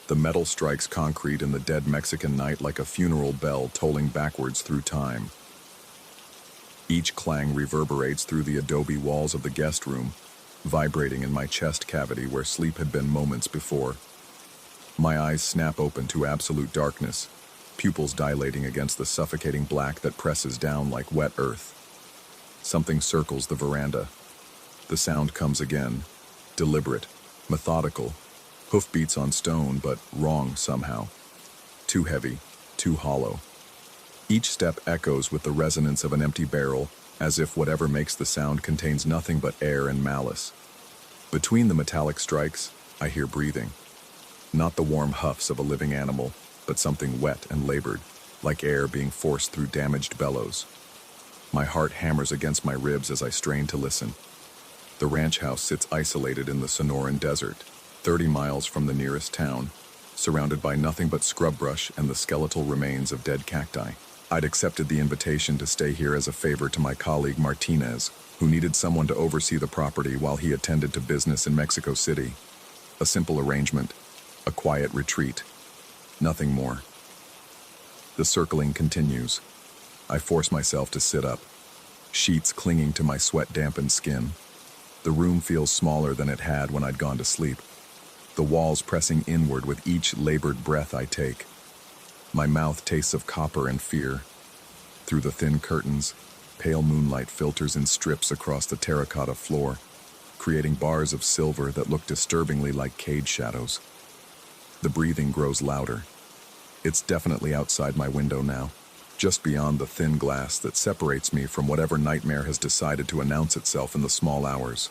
The metal strikes concrete in the dead Mexican night like a funeral bell tolling backwards through time. Each clang reverberates through the adobe walls of the guest room, vibrating in my chest cavity where sleep had been moments before. My eyes snap open to absolute darkness, pupils dilating against the suffocating black that presses down like wet earth. Something circles the veranda. The sound comes again, deliberate, methodical, hoofbeats on stone, but wrong somehow. Too heavy, too hollow. Each step echoes with the resonance of an empty barrel, as if whatever makes the sound contains nothing but air and malice. Between the metallic strikes, I hear breathing. Not the warm huffs of a living animal, but something wet and labored, like air being forced through damaged bellows. My heart hammers against my ribs as I strain to listen. The ranch house sits isolated in the Sonoran Desert, 30 miles from the nearest town, surrounded by nothing but scrub brush and the skeletal remains of dead cacti. I'd accepted the invitation to stay here as a favor to my colleague Martinez, who needed someone to oversee the property while he attended to business in Mexico City. A simple arrangement, a quiet retreat, nothing more. The circling continues. I force myself to sit up, sheets clinging to my sweat-dampened skin. The room feels smaller than it had when I'd gone to sleep, the walls pressing inward with each labored breath I take. My mouth tastes of copper and fear. Through the thin curtains, pale moonlight filters in strips across the terracotta floor, creating bars of silver that look disturbingly like cage shadows. The breathing grows louder. It's definitely outside my window now, just beyond the thin glass that separates me from whatever nightmare has decided to announce itself in the small hours.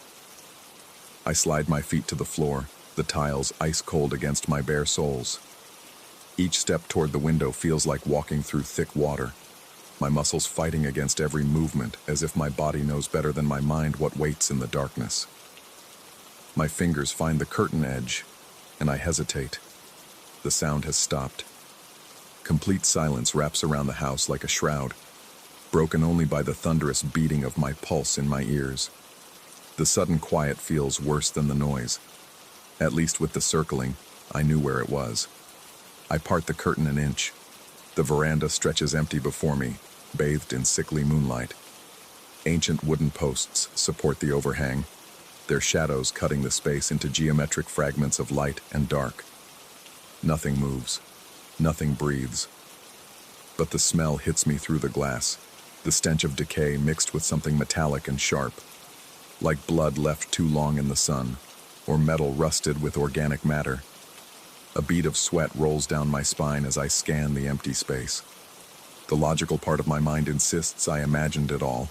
I slide my feet to the floor, the tiles ice cold against my bare soles. Each step toward the window feels like walking through thick water, my muscles fighting against every movement as if my body knows better than my mind what waits in the darkness. My fingers find the curtain edge, and I hesitate. The sound has stopped. Complete silence wraps around the house like a shroud, broken only by the thunderous beating of my pulse in my ears. The sudden quiet feels worse than the noise. At least with the circling, I knew where it was. I part the curtain an inch. The veranda stretches empty before me, bathed in sickly moonlight. Ancient wooden posts support the overhang, their shadows cutting the space into geometric fragments of light and dark. Nothing moves. Nothing breathes. But the smell hits me through the glass, the stench of decay mixed with something metallic and sharp, like blood left too long in the sun, or metal rusted with organic matter. A bead of sweat rolls down my spine as I scan the empty space. The logical part of my mind insists I imagined it all,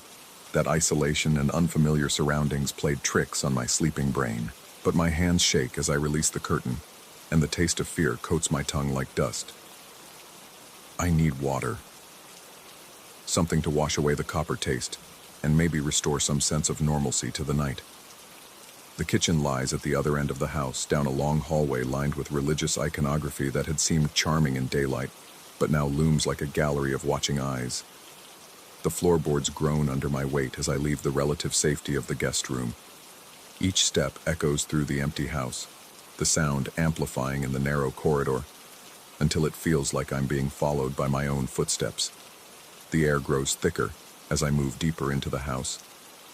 that isolation and unfamiliar surroundings played tricks on my sleeping brain. but my hands shake as I release the curtain, and the taste of fear coats my tongue like dust. I need water. Something to wash away the copper taste, and maybe restore some sense of normalcy to the night. The kitchen lies at the other end of the house, down a long hallway lined with religious iconography that had seemed charming in daylight, but now looms like a gallery of watching eyes. The floorboards groan under my weight as I leave the relative safety of the guest room. Each step echoes through the empty house, the sound amplifying in the narrow corridor, until it feels like I'm being followed by my own footsteps. The air grows thicker as I move deeper into the house,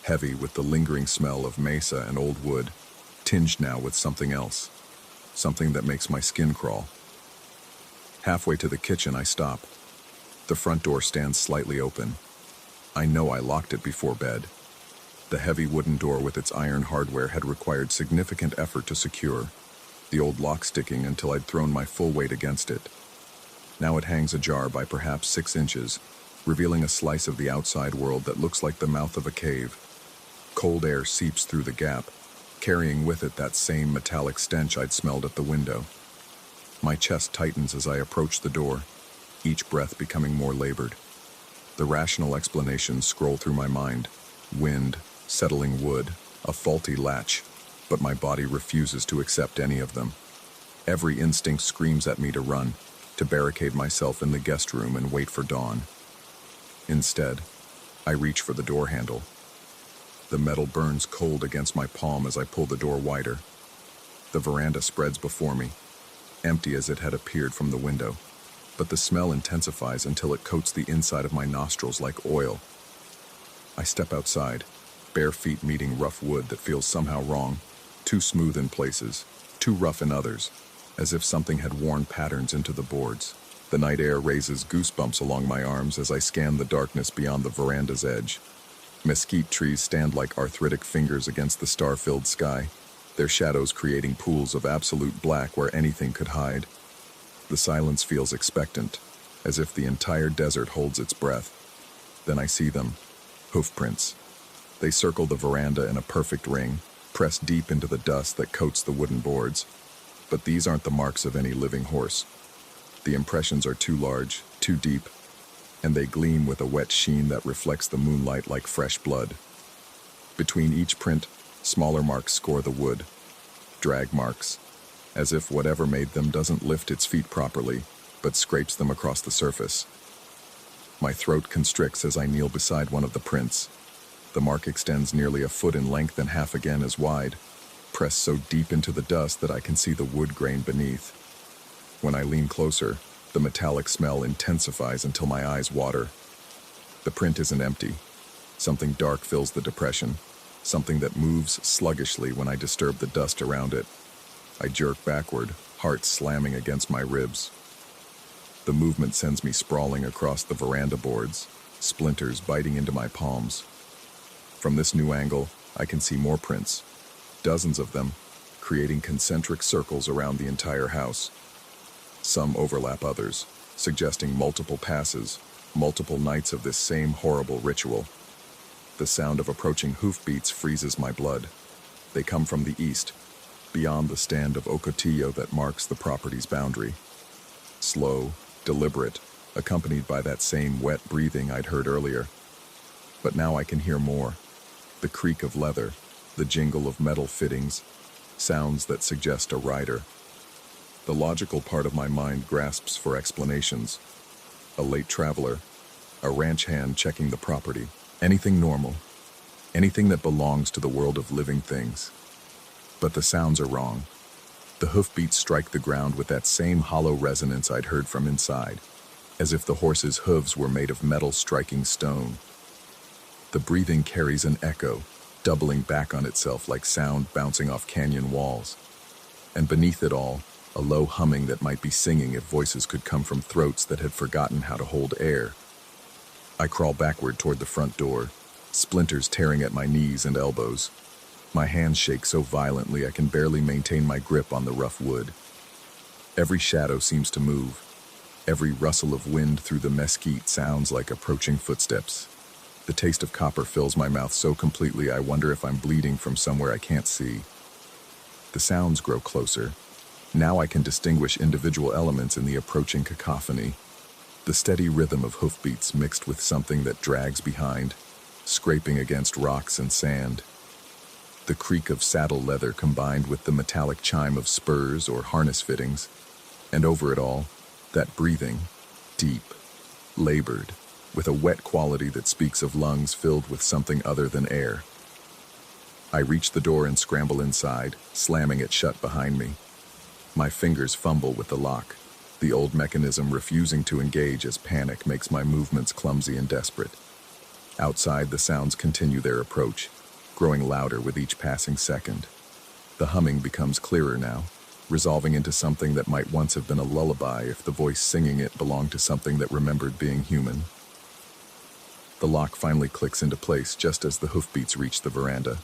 heavy with the lingering smell of mesa and old wood, tinged now with something else, something that makes my skin crawl. Halfway to the kitchen, I stop. The front door stands slightly open. I know I locked it before bed. The heavy wooden door with its iron hardware had required significant effort to secure, the old lock sticking until I'd thrown my full weight against it. Now it hangs ajar by perhaps 6 inches, revealing a slice of the outside world that looks like the mouth of a cave. Cold air seeps through the gap, carrying with it that same metallic stench I'd smelled at the window. My chest tightens as I approach the door, each breath becoming more labored. The rational explanations scroll through my mind. Wind, settling wood, a faulty latch, but my body refuses to accept any of them. Every instinct screams at me to run, to barricade myself in the guest room and wait for dawn. Instead, I reach for the door handle. The metal burns cold against my palm as I pull the door wider. The veranda spreads before me, empty as it had appeared from the window, but the smell intensifies until it coats the inside of my nostrils like oil. I step outside, bare feet meeting rough wood that feels somehow wrong, too smooth in places, too rough in others, as if something had worn patterns into the boards. The night air raises goosebumps along my arms as I scan the darkness beyond the veranda's edge. Mesquite trees stand like arthritic fingers against the star-filled sky, their shadows creating pools of absolute black where anything could hide. The silence feels expectant, as if the entire desert holds its breath. Then I see them, hoof prints. They circle the veranda in a perfect ring, pressed deep into the dust that coats the wooden boards. But these aren't the marks of any living horse. The impressions are too large, too deep, and they gleam with a wet sheen that reflects the moonlight like fresh blood. Between each print, smaller marks score the wood, drag marks, as if whatever made them doesn't lift its feet properly, but scrapes them across the surface. My throat constricts as I kneel beside one of the prints. The mark extends nearly a foot in length and half again as wide, pressed so deep into the dust that I can see the wood grain beneath. When I lean closer, the metallic smell intensifies until my eyes water. The print isn't empty. Something dark fills the depression, something that moves sluggishly when I disturb the dust around it. I jerk backward, heart slamming against my ribs. The movement sends me sprawling across the veranda boards, splinters biting into my palms. From this new angle, I can see more prints, dozens of them, creating concentric circles around the entire house. Some overlap others, suggesting multiple passes, multiple nights of this same horrible ritual. The sound of approaching hoofbeats freezes my blood. They come from the east, beyond the stand of Ocotillo that marks the property's boundary. Slow, deliberate, accompanied by that same wet breathing I'd heard earlier. But now I can hear more. The creak of leather, the jingle of metal fittings, sounds that suggest a rider. The logical part of my mind grasps for explanations. A late traveler, a ranch hand checking the property, anything normal, anything that belongs to the world of living things. But the sounds are wrong. The hoofbeats strike the ground with that same hollow resonance I'd heard from inside, as if the horse's hooves were made of metal striking stone. The breathing carries an echo, doubling back on itself like sound bouncing off canyon walls. And beneath it all, a low humming that might be singing if voices could come from throats that had forgotten how to hold air. I crawl backward toward the front door, splinters tearing at my knees and elbows. My hands shake so violently I can barely maintain my grip on the rough wood. Every shadow seems to move. Every rustle of wind through the mesquite sounds like approaching footsteps. The taste of copper fills my mouth so completely I wonder if I'm bleeding from somewhere I can't see. The sounds grow closer. Now I can distinguish individual elements in the approaching cacophony. The steady rhythm of hoofbeats mixed with something that drags behind, scraping against rocks and sand. The creak of saddle leather combined with the metallic chime of spurs or harness fittings. And over it all, that breathing, deep, labored, with a wet quality that speaks of lungs filled with something other than air. I reach the door and scramble inside, slamming it shut behind me. My fingers fumble with the lock, the old mechanism refusing to engage as panic makes my movements clumsy and desperate. Outside, the sounds continue their approach, growing louder with each passing second. The humming becomes clearer now, resolving into something that might once have been a lullaby if the voice singing it belonged to something that remembered being human. The lock finally clicks into place just as the hoofbeats reach the veranda.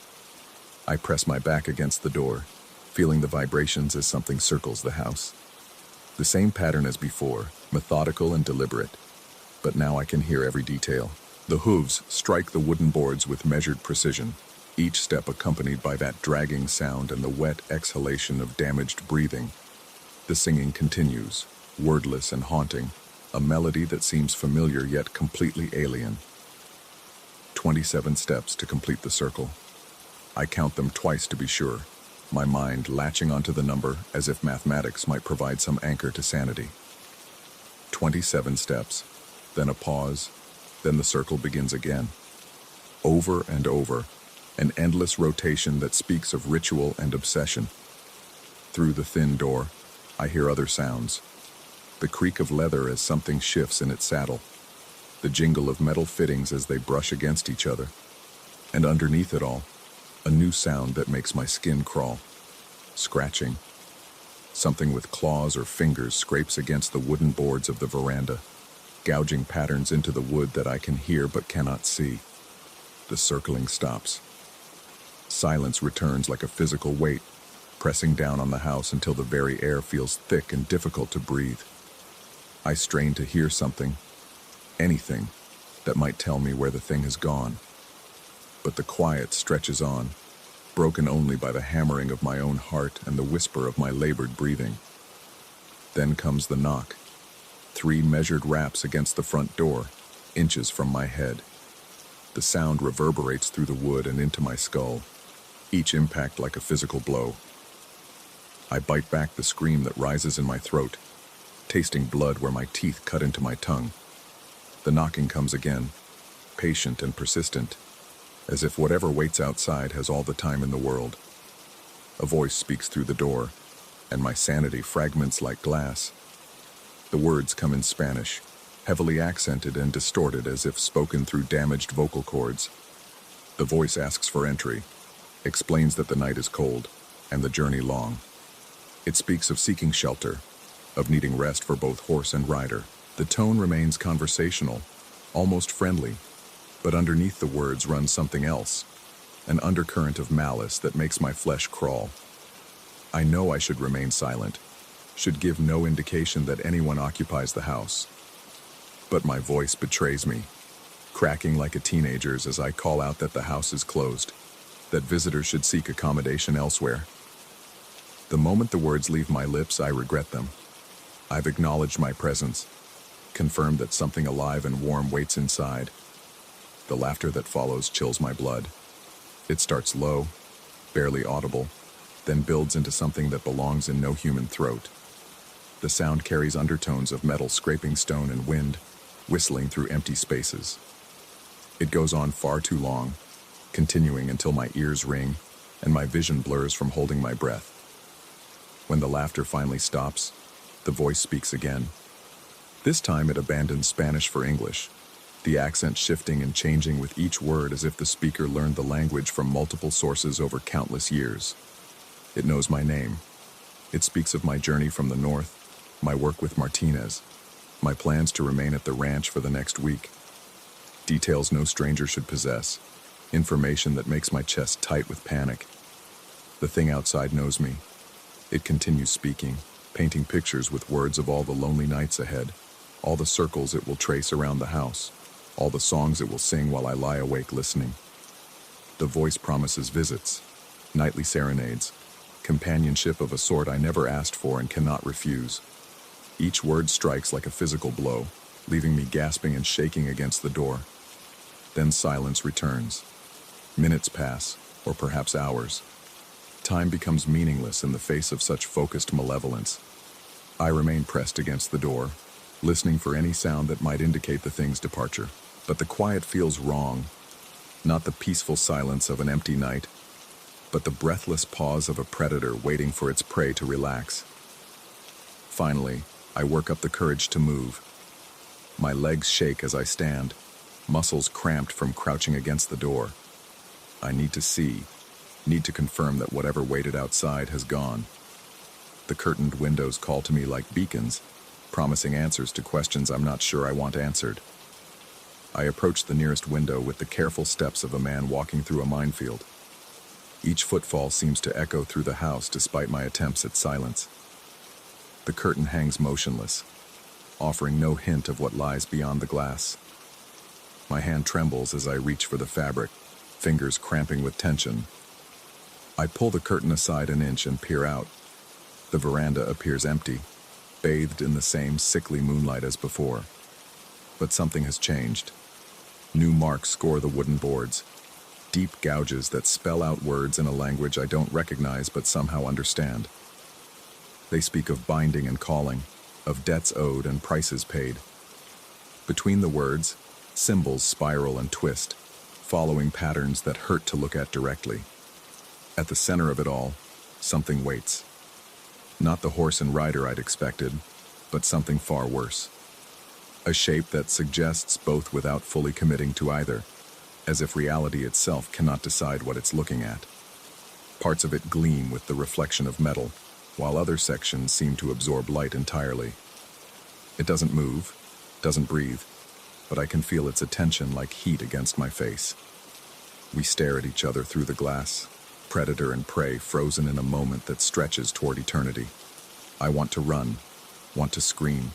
I press my back against the door, feeling the vibrations as something circles the house. The same pattern as before, methodical and deliberate, but now I can hear every detail. The hooves strike the wooden boards with measured precision, each step accompanied by that dragging sound and the wet exhalation of damaged breathing. The singing continues, wordless and haunting, a melody that seems familiar yet completely alien. 27 steps to complete the circle. I count them twice to be sure, my mind latching onto the number as if mathematics might provide some anchor to sanity. 27 steps, then a pause, then the circle begins again. Over and over, an endless rotation that speaks of ritual and obsession. Through the thin door, I hear other sounds. The creak of leather as something shifts in its saddle, the jingle of metal fittings as they brush against each other, and underneath it all, a new sound that makes my skin crawl. Scratching. Something with claws or fingers scrapes against the wooden boards of the veranda, gouging patterns into the wood that I can hear but cannot see. The circling stops. Silence returns like a physical weight, pressing down on the house until the very air feels thick and difficult to breathe. I strain to hear something, anything, that might tell me where the thing has gone. But the quiet stretches on, broken only by the hammering of my own heart and the whisper of my labored breathing. Then comes the knock. 3 measured raps against the front door, inches from my head. The sound reverberates through the wood and into my skull, each impact like a physical blow. I bite back the scream that rises in my throat, tasting blood where my teeth cut into my tongue. The knocking comes again, patient and persistent, as if whatever waits outside has all the time in the world. A voice speaks through the door, and my sanity fragments like glass. The words come in Spanish, heavily accented and distorted as if spoken through damaged vocal cords. The voice asks for entry, explains that the night is cold, and the journey long. It speaks of seeking shelter, of needing rest for both horse and rider. The tone remains conversational, almost friendly, but underneath the words runs something else, an undercurrent of malice that makes my flesh crawl. I know I should remain silent, should give no indication that anyone occupies the house. But my voice betrays me, cracking like a teenager's as I call out that the house is closed, that visitors should seek accommodation elsewhere. The moment the words leave my lips, I regret them. I've acknowledged my presence, confirmed that something alive and warm waits inside. The laughter that follows chills my blood. It starts low, barely audible, then builds into something that belongs in no human throat. The sound carries undertones of metal scraping stone and wind, whistling through empty spaces. It goes on far too long, continuing until my ears ring and my vision blurs from holding my breath. When the laughter finally stops, the voice speaks again. This time it abandons Spanish for English, the accent shifting and changing with each word as if the speaker learned the language from multiple sources over countless years. It knows my name. It speaks of my journey from the north, my work with Martinez, my plans to remain at the ranch for the next week. Details no stranger should possess, information that makes my chest tight with panic. The thing outside knows me. It continues speaking, painting pictures with words of all the lonely nights ahead, all the circles it will trace around the house, all the songs it will sing while I lie awake listening. The voice promises visits, nightly serenades, companionship of a sort I never asked for and cannot refuse. Each word strikes like a physical blow, leaving me gasping and shaking against the door. Then silence returns. Minutes pass, or perhaps hours. Time becomes meaningless in the face of such focused malevolence. I remain pressed against the door, listening for any sound that might indicate the thing's departure. But the quiet feels wrong. Not the peaceful silence of an empty night, but the breathless pause of a predator waiting for its prey to relax. Finally, I work up the courage to move. My legs shake as I stand, muscles cramped from crouching against the door. I need to see, need to confirm that whatever waited outside has gone. The curtained windows call to me like beacons, promising answers to questions I'm not sure I want answered. I approach the nearest window with the careful steps of a man walking through a minefield. Each footfall seems to echo through the house despite my attempts at silence. The curtain hangs motionless, offering no hint of what lies beyond the glass. My hand trembles as I reach for the fabric, fingers cramping with tension. I pull the curtain aside an inch and peer out. The veranda appears empty, bathed in the same sickly moonlight as before. But something has changed. New marks score the wooden boards, deep gouges that spell out words in a language I don't recognize but somehow understand. They speak of binding and calling, of debts owed and prices paid. Between the words, symbols spiral and twist, following patterns that hurt to look at directly. At the center of it all, something waits. Not the horse and rider I'd expected, but something far worse. A shape that suggests both without fully committing to either, as if reality itself cannot decide what it's looking at. Parts of it gleam with the reflection of metal, while other sections seem to absorb light entirely. It doesn't move, doesn't breathe, but I can feel its attention like heat against my face. We stare at each other through the glass, predator and prey frozen in a moment that stretches toward eternity. I want to run, want to scream,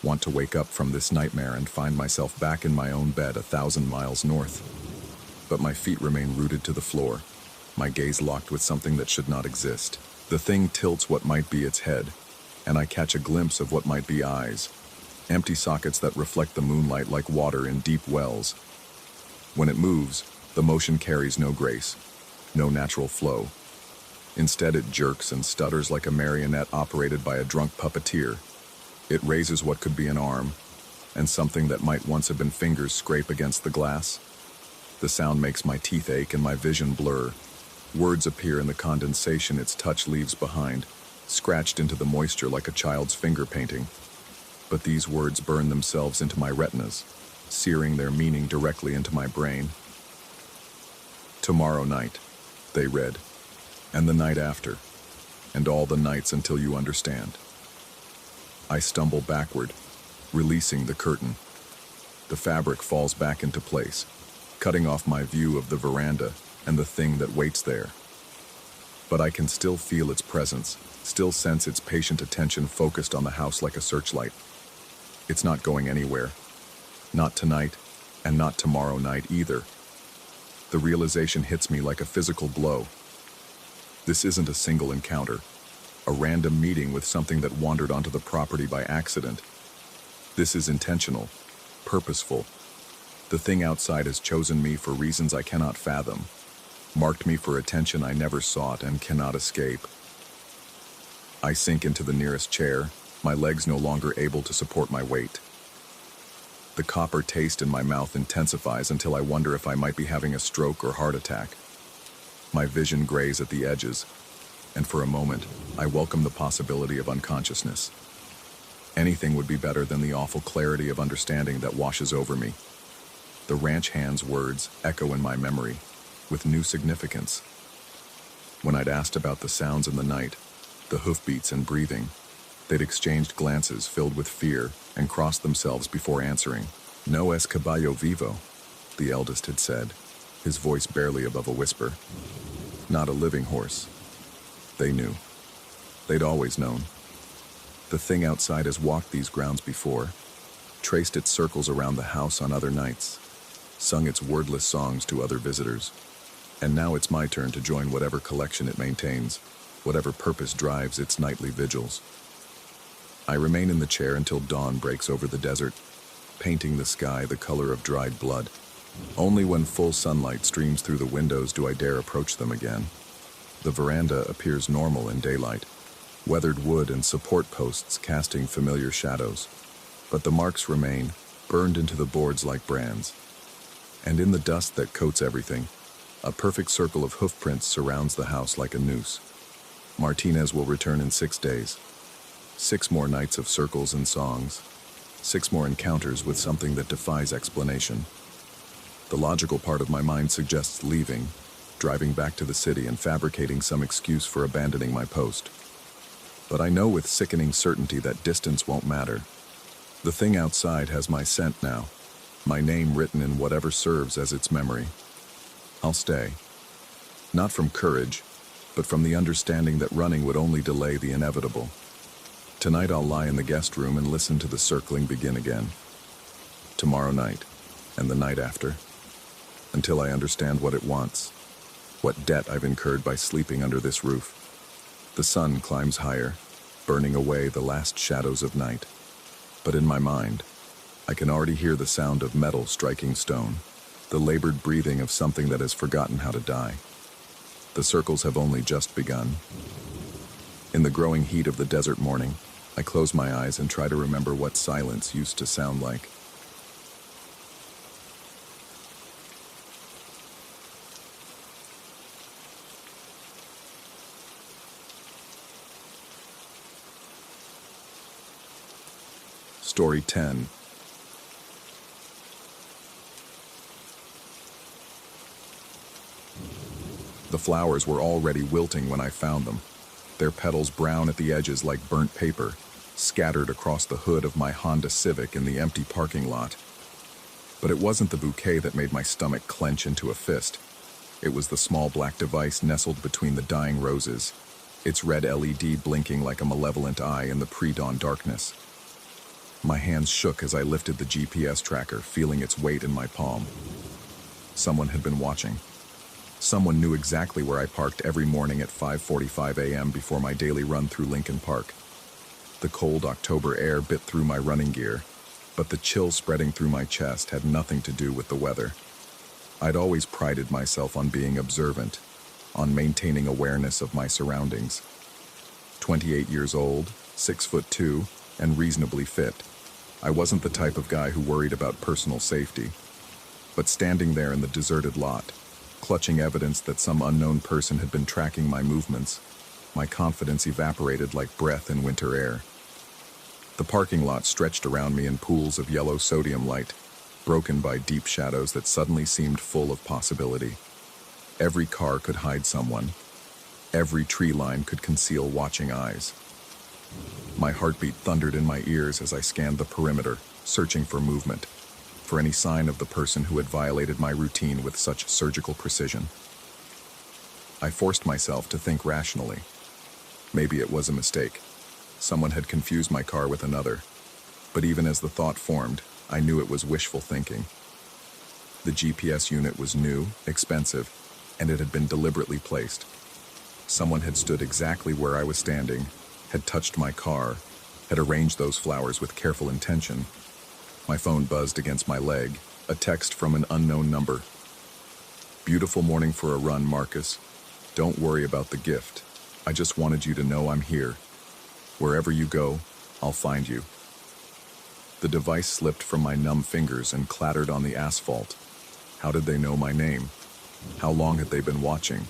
want to wake up from this nightmare and find myself back in my own bed 1,000 miles north. But my feet remain rooted to the floor, my gaze locked with something that should not exist. The thing tilts what might be its head, and I catch a glimpse of what might be eyes, empty sockets that reflect the moonlight like water in deep wells. When it moves, the motion carries no grace, no natural flow. Instead, it jerks and stutters like a marionette operated by a drunk puppeteer. It raises what could be an arm, and something that might once have been fingers scrape against the glass. The sound makes my teeth ache and my vision blur. Words appear in the condensation its touch leaves behind, scratched into the moisture like a child's finger painting. But these words burn themselves into my retinas, searing their meaning directly into my brain. Tomorrow night, they read, and the night after, and all the nights until you understand. I stumble backward, releasing the curtain. The fabric falls back into place, cutting off my view of the veranda and the thing that waits there. But I can still feel its presence, still sense its patient attention focused on the house like a searchlight. It's not going anywhere. Not tonight, and not tomorrow night either. The realization hits me like a physical blow. This isn't a single encounter, a random meeting with something that wandered onto the property by accident. This is intentional, purposeful. The thing outside has chosen me for reasons I cannot fathom, marked me for attention I never sought and cannot escape. I sink into the nearest chair, my legs no longer able to support my weight. The copper taste in my mouth intensifies until I wonder if I might be having a stroke or heart attack. My vision grays at the edges, and for a moment, I welcome the possibility of unconsciousness. Anything would be better than the awful clarity of understanding that washes over me. The ranch hand's words echo in my memory, with new significance. When I'd asked about the sounds in the night, the hoofbeats and breathing, they'd exchanged glances filled with fear and crossed themselves before answering. "No es caballo vivo," the eldest had said, his voice barely above a whisper. Not a living horse. They knew. They'd always known. The thing outside has walked these grounds before, traced its circles around the house on other nights, sung its wordless songs to other visitors, and now it's my turn to join whatever collection it maintains. whatever purpose drives its nightly vigils. I remain in the chair until dawn breaks over the desert, painting the sky the color of dried blood. Only when full sunlight streams through the windows do I dare approach them again. The veranda appears normal in daylight, weathered wood and support posts casting familiar shadows. But the marks remain, burned into the boards like brands. And in the dust that coats everything, a perfect circle of hoofprints surrounds the house like a noose. Martinez will return in 6 days. 6 more nights of circles and songs. 6 more encounters with something that defies explanation. The logical part of my mind suggests leaving, driving back to the city and fabricating some excuse for abandoning my post. But I know with sickening certainty that distance won't matter. The thing outside has my scent now, my name written in whatever serves as its memory. I'll stay. Not from courage, but from the understanding that running would only delay the inevitable. Tonight I'll lie in the guest room and listen to the circling begin again. Tomorrow night, and the night after, until I understand what it wants, what debt I've incurred by sleeping under this roof. The sun climbs higher, burning away the last shadows of night. But in my mind, I can already hear the sound of metal striking stone, the labored breathing of something that has forgotten how to die. The circles have only just begun. In the growing heat of the desert morning, I close my eyes and try to remember what silence used to sound like. Story 10. The flowers were already wilting when I found them, their petals brown at the edges like burnt paper, scattered across the hood of my Honda Civic in the empty parking lot. But it wasn't the bouquet that made my stomach clench into a fist. It was the small black device nestled between the dying roses, its red LED blinking like a malevolent eye in the pre-dawn darkness. My hands shook as I lifted the GPS tracker, feeling its weight in my palm. Someone had been watching. Someone knew exactly where I parked every morning at 5:45 a.m. before my daily run through Lincoln Park. The cold October air bit through my running gear, but the chill spreading through my chest had nothing to do with the weather. I'd always prided myself on being observant, on maintaining awareness of my surroundings. 28 years old, 6'2", and reasonably fit, I wasn't the type of guy who worried about personal safety. But standing there in the deserted lot, clutching evidence that some unknown person had been tracking my movements, my confidence evaporated like breath in winter air. The parking lot stretched around me in pools of yellow sodium light, broken by deep shadows that suddenly seemed full of possibility. Every car could hide someone. Every tree line could conceal watching eyes. My heartbeat thundered in my ears as I scanned the perimeter, searching for movement, for any sign of the person who had violated my routine with such surgical precision. I forced myself to think rationally. Maybe it was a mistake. Someone had confused my car with another. But even as the thought formed, I knew it was wishful thinking. The GPS unit was new, expensive, and it had been deliberately placed. Someone had stood exactly where I was standing, had touched my car, had arranged those flowers with careful intention. My phone buzzed against my leg, a text from an unknown number. "Beautiful morning for a run, Marcus. Don't worry about the gift. I just wanted you to know I'm here. Wherever you go, I'll find you." The device slipped from my numb fingers and clattered on the asphalt. How did they know my name? How long had they been watching?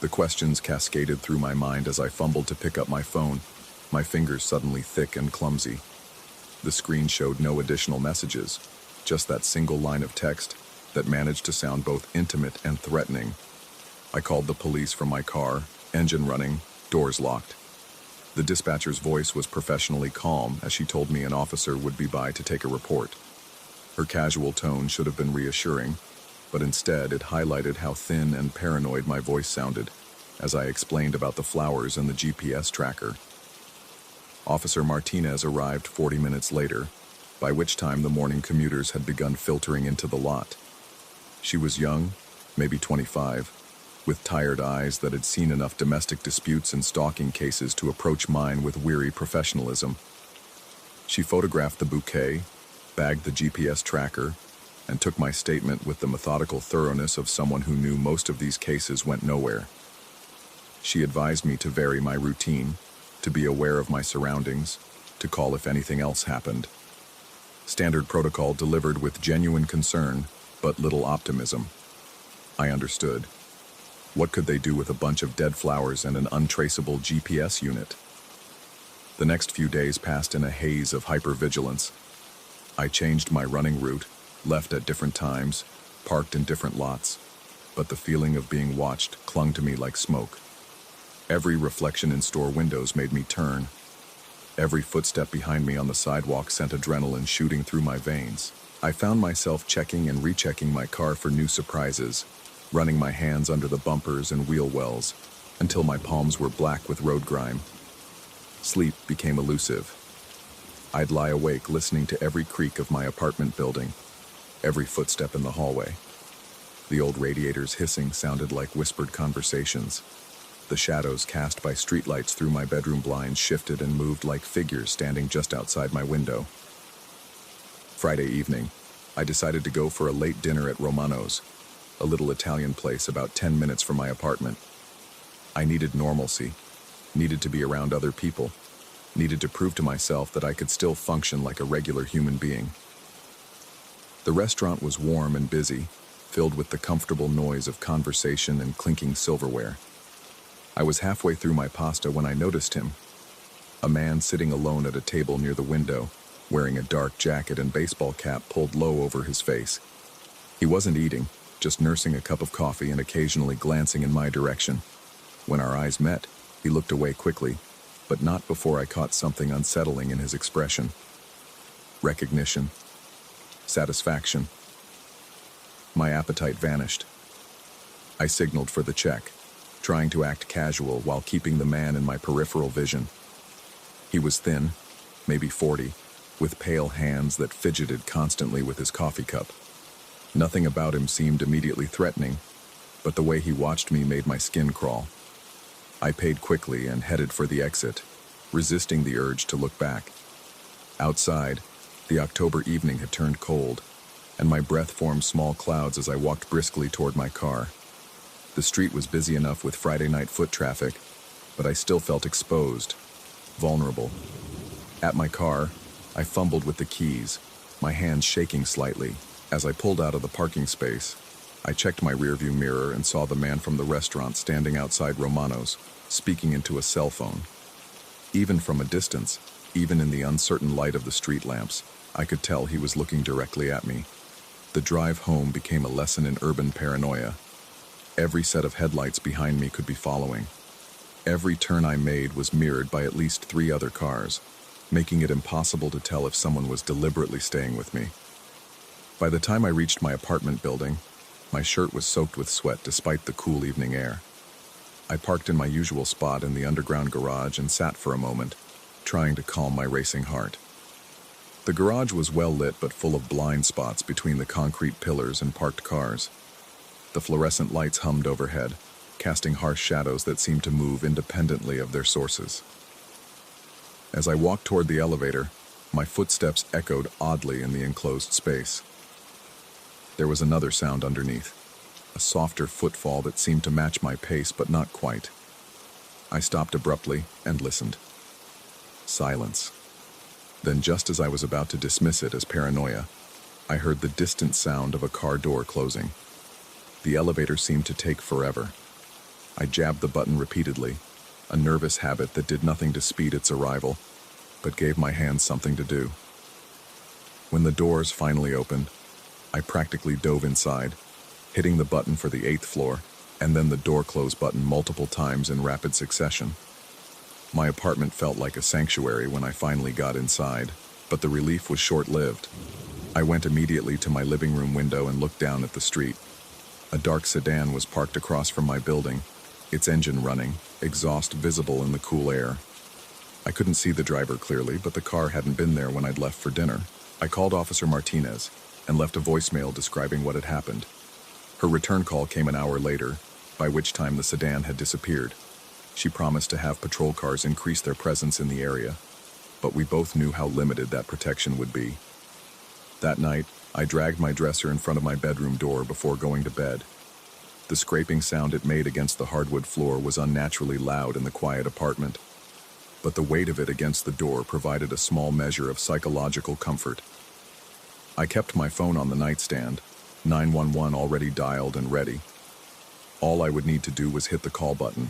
The questions cascaded through my mind as I fumbled to pick up my phone, my fingers suddenly thick and clumsy. The screen showed no additional messages, just that single line of text that managed to sound both intimate and threatening. I called the police from my car, engine running, doors locked. The dispatcher's voice was professionally calm as she told me an officer would be by to take a report. Her casual tone should have been reassuring, but instead it highlighted how thin and paranoid my voice sounded as I explained about the flowers and the GPS tracker. Officer Martinez arrived 40 minutes later, by which time the morning commuters had begun filtering into the lot. She was young, maybe 25, with tired eyes that had seen enough domestic disputes and stalking cases to approach mine with weary professionalism. She photographed the bouquet, bagged the GPS tracker, and took my statement with the methodical thoroughness of someone who knew most of these cases went nowhere. She advised me to vary my routine, to be aware of my surroundings, to call if anything else happened. Standard protocol delivered with genuine concern, but little optimism. I understood. What could they do with a bunch of dead flowers and an untraceable GPS unit? The next few days passed in a haze of hypervigilance. I changed my running route, left at different times, parked in different lots, but the feeling of being watched clung to me like smoke. Every reflection in store windows made me turn. Every footstep behind me on the sidewalk sent adrenaline shooting through my veins. I found myself checking and rechecking my car for new surprises, running my hands under the bumpers and wheel wells until my palms were black with road grime. Sleep became elusive. I'd lie awake listening to every creak of my apartment building, every footstep in the hallway. The old radiator's hissing sounded like whispered conversations. The shadows cast by streetlights through my bedroom blinds shifted and moved like figures standing just outside my window. Friday evening, I decided to go for a late dinner at Romano's, a little Italian place about 10 minutes from my apartment. I needed normalcy, needed to be around other people, needed to prove to myself that I could still function like a regular human being. The restaurant was warm and busy, filled with the comfortable noise of conversation and clinking silverware. I was halfway through my pasta when I noticed him, a man sitting alone at a table near the window, wearing a dark jacket and baseball cap pulled low over his face. He wasn't eating, just nursing a cup of coffee and occasionally glancing in my direction. When our eyes met, he looked away quickly, but not before I caught something unsettling in his expression. Recognition. Satisfaction. My appetite vanished. I signaled for the check, trying to act casual while keeping the man in my peripheral vision. He was thin, maybe 40, with pale hands that fidgeted constantly with his coffee cup. Nothing about him seemed immediately threatening, but the way he watched me made my skin crawl. I paid quickly and headed for the exit, resisting the urge to look back. Outside, the October evening had turned cold, and my breath formed small clouds as I walked briskly toward my car. The street was busy enough with Friday night foot traffic, but I still felt exposed, vulnerable. At my car, I fumbled with the keys, my hands shaking slightly. As I pulled out of the parking space, I checked my rearview mirror and saw the man from the restaurant standing outside Romano's, speaking into a cell phone. Even from a distance, even in the uncertain light of the street lamps, I could tell he was looking directly at me. The drive home became a lesson in urban paranoia. Every set of headlights behind me could be following. Every turn I made was mirrored by at least 3 other cars, making it impossible to tell if someone was deliberately staying with me. By the time I reached my apartment building, my shirt was soaked with sweat despite the cool evening air. I parked in my usual spot in the underground garage and sat for a moment, trying to calm my racing heart. The garage was well lit but full of blind spots between the concrete pillars and parked cars. The fluorescent lights hummed overhead, casting harsh shadows that seemed to move independently of their sources. As I walked toward the elevator, my footsteps echoed oddly in the enclosed space. There was another sound underneath, a softer footfall that seemed to match my pace but not quite. I stopped abruptly and listened. Silence. Then, just as I was about to dismiss it as paranoia, I heard the distant sound of a car door closing. The elevator seemed to take forever. I jabbed the button repeatedly, a nervous habit that did nothing to speed its arrival, but gave my hands something to do. When the doors finally opened, I practically dove inside, hitting the button for the 8th floor, and then the door close button multiple times in rapid succession. My apartment felt like a sanctuary when I finally got inside, but the relief was short-lived. I went immediately to my living room window and looked down at the street. A dark sedan was parked across from my building, its engine running, exhaust visible in the cool air. I couldn't see the driver clearly, but the car hadn't been there when I'd left for dinner. I called Officer Martinez and left a voicemail describing what had happened. Her return call came an hour later, by which time the sedan had disappeared. She promised to have patrol cars increase their presence in the area, but we both knew how limited that protection would be. That night, I dragged my dresser in front of my bedroom door before going to bed. The scraping sound it made against the hardwood floor was unnaturally loud in the quiet apartment, but the weight of it against the door provided a small measure of psychological comfort. I kept my phone on the nightstand, 911 already dialed and ready. All I would need to do was hit the call button.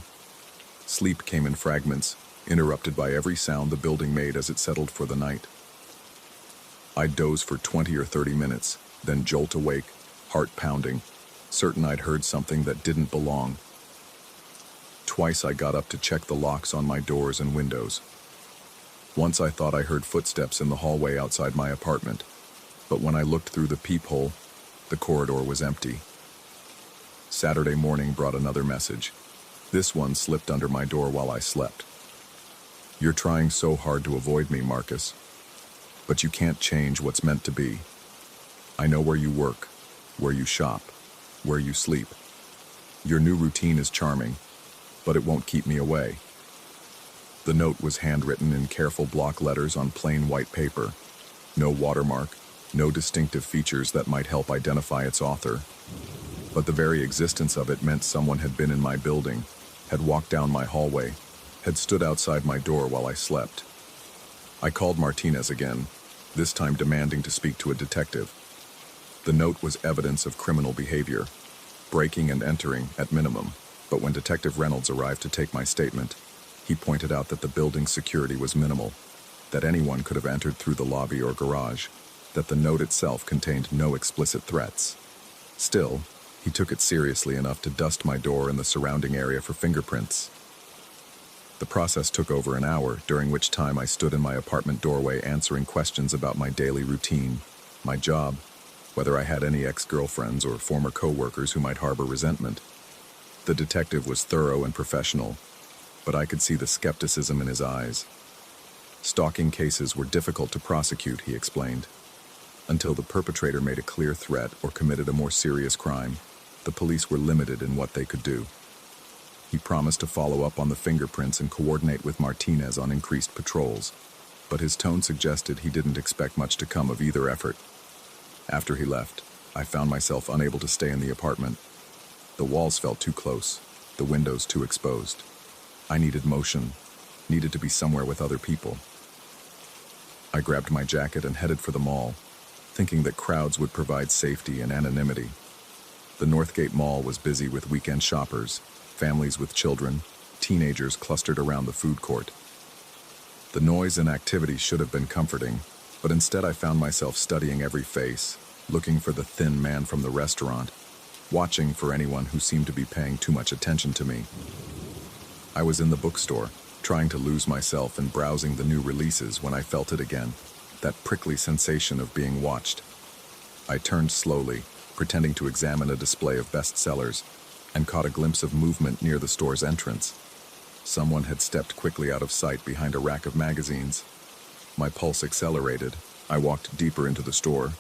Sleep came in fragments, interrupted by every sound the building made as it settled for the night. I'd doze for 20 or 30 minutes, then jolt awake, heart pounding, certain I'd heard something that didn't belong. Twice I got up to check the locks on my doors and windows. Once I thought I heard footsteps in the hallway outside my apartment, but when I looked through the peephole, the corridor was empty. Saturday morning brought another message. This one slipped under my door while I slept. "You're trying so hard to avoid me, Marcus, but you can't change what's meant to be. I know where you work, where you shop, where you sleep. Your new routine is charming, but it won't keep me away." The note was handwritten in careful block letters on plain white paper. No watermark, no distinctive features that might help identify its author. But the very existence of it meant someone had been in my building, had walked down my hallway, had stood outside my door while I slept. I called Martinez again, this time demanding to speak to a detective. The note was evidence of criminal behavior, breaking and entering at minimum, but when Detective Reynolds arrived to take my statement, he pointed out that the building's security was minimal, that anyone could have entered through the lobby or garage, that the note itself contained no explicit threats. Still, he took it seriously enough to dust my door and the surrounding area for fingerprints. The process took over an hour, during which time I stood in my apartment doorway answering questions about my daily routine, my job, whether I had any ex-girlfriends or former co-workers who might harbor resentment. The detective was thorough and professional, but I could see the skepticism in his eyes. Stalking cases were difficult to prosecute, he explained. Until the perpetrator made a clear threat or committed a more serious crime, the police were limited in what they could do. He promised to follow up on the fingerprints and coordinate with Martinez on increased patrols, but his tone suggested he didn't expect much to come of either effort. After he left, I found myself unable to stay in the apartment. The walls felt too close, the windows too exposed. I needed motion, needed to be somewhere with other people. I grabbed my jacket and headed for the mall, thinking that crowds would provide safety and anonymity. The Northgate Mall was busy with weekend shoppers, families with children, teenagers clustered around the food court. The noise and activity should have been comforting, but instead I found myself studying every face, looking for the thin man from the restaurant, watching for anyone who seemed to be paying too much attention to me. I was in the bookstore, trying to lose myself and browsing the new releases when I felt it again, that prickly sensation of being watched. I turned slowly, pretending to examine a display of bestsellers, and caught a glimpse of movement near the store's entrance. Someone had stepped quickly out of sight behind a rack of magazines. My pulse accelerated. I walked deeper into the store,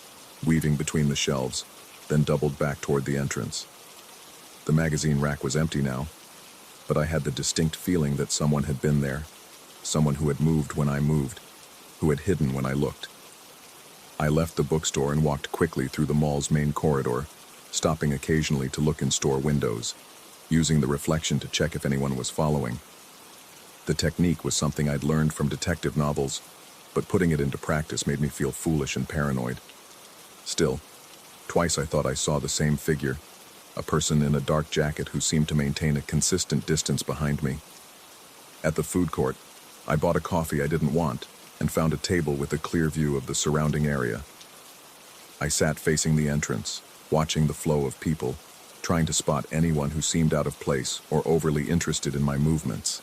weaving between the shelves, then doubled back toward the entrance. The magazine rack was empty now, but I had the distinct feeling that someone had been there, someone who had moved when I moved, who had hidden when I looked. I left the bookstore and walked quickly through the mall's main corridor, stopping occasionally to look in store windows, using the reflection to check if anyone was following. The technique was something I'd learned from detective novels, but putting it into practice made me feel foolish and paranoid. Still, twice I thought I saw the same figure, a person in a dark jacket who seemed to maintain a consistent distance behind me. At the food court, I bought a coffee I didn't want and found a table with a clear view of the surrounding area. I sat facing the entrance, watching the flow of people, trying to spot anyone who seemed out of place or overly interested in my movements.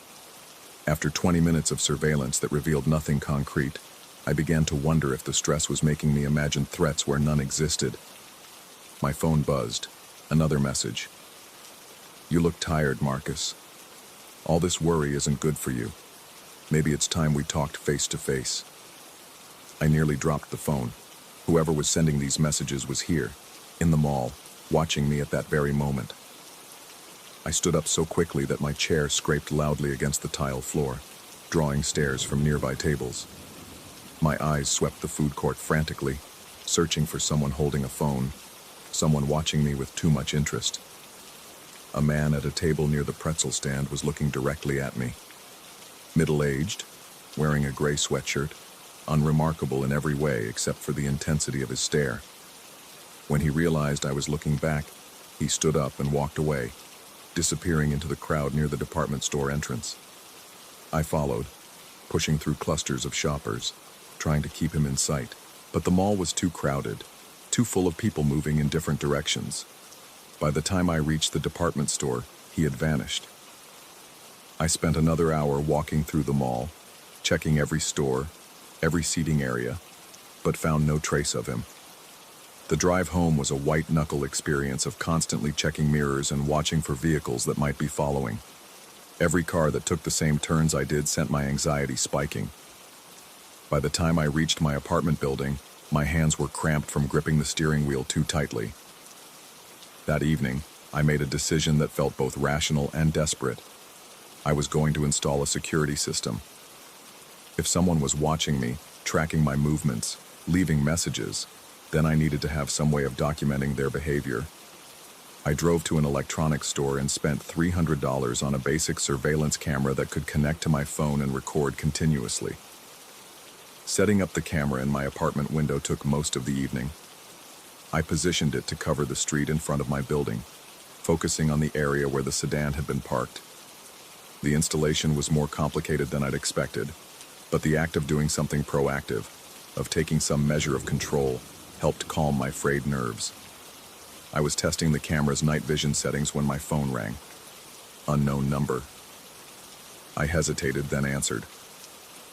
After 20 minutes of surveillance that revealed nothing concrete, I began to wonder if the stress was making me imagine threats where none existed. My phone buzzed. Another message. "You look tired, Marcus. All this worry isn't good for you. Maybe it's time we talked face to face." I nearly dropped the phone. Whoever was sending these messages was here, in the mall, watching me at that very moment. I stood up so quickly that my chair scraped loudly against the tile floor, drawing stares from nearby tables. My eyes swept the food court frantically, searching for someone holding a phone, someone watching me with too much interest. A man at a table near the pretzel stand was looking directly at me. Middle-aged, wearing a gray sweatshirt, unremarkable in every way except for the intensity of his stare. When he realized I was looking back, he stood up and walked away, disappearing into the crowd near the department store entrance. I followed, pushing through clusters of shoppers, trying to keep him in sight. But the mall was too crowded, too full of people moving in different directions. By the time I reached the department store, he had vanished. I spent another hour walking through the mall, checking every store, every seating area, but found no trace of him. The drive home was a white-knuckle experience of constantly checking mirrors and watching for vehicles that might be following. Every car that took the same turns I did sent my anxiety spiking. By the time I reached my apartment building, my hands were cramped from gripping the steering wheel too tightly. That evening, I made a decision that felt both rational and desperate. I was going to install a security system. If someone was watching me, tracking my movements, leaving messages, then I needed to have some way of documenting their behavior. I drove to an electronics store and spent $300 on a basic surveillance camera that could connect to my phone and record continuously. Setting up the camera in my apartment window took most of the evening. I positioned it to cover the street in front of my building, focusing on the area where the sedan had been parked. The installation was more complicated than I'd expected, but the act of doing something proactive, of taking some measure of control, helped calm my frayed nerves. I was testing the camera's night vision settings when my phone rang. Unknown number. I hesitated, then answered.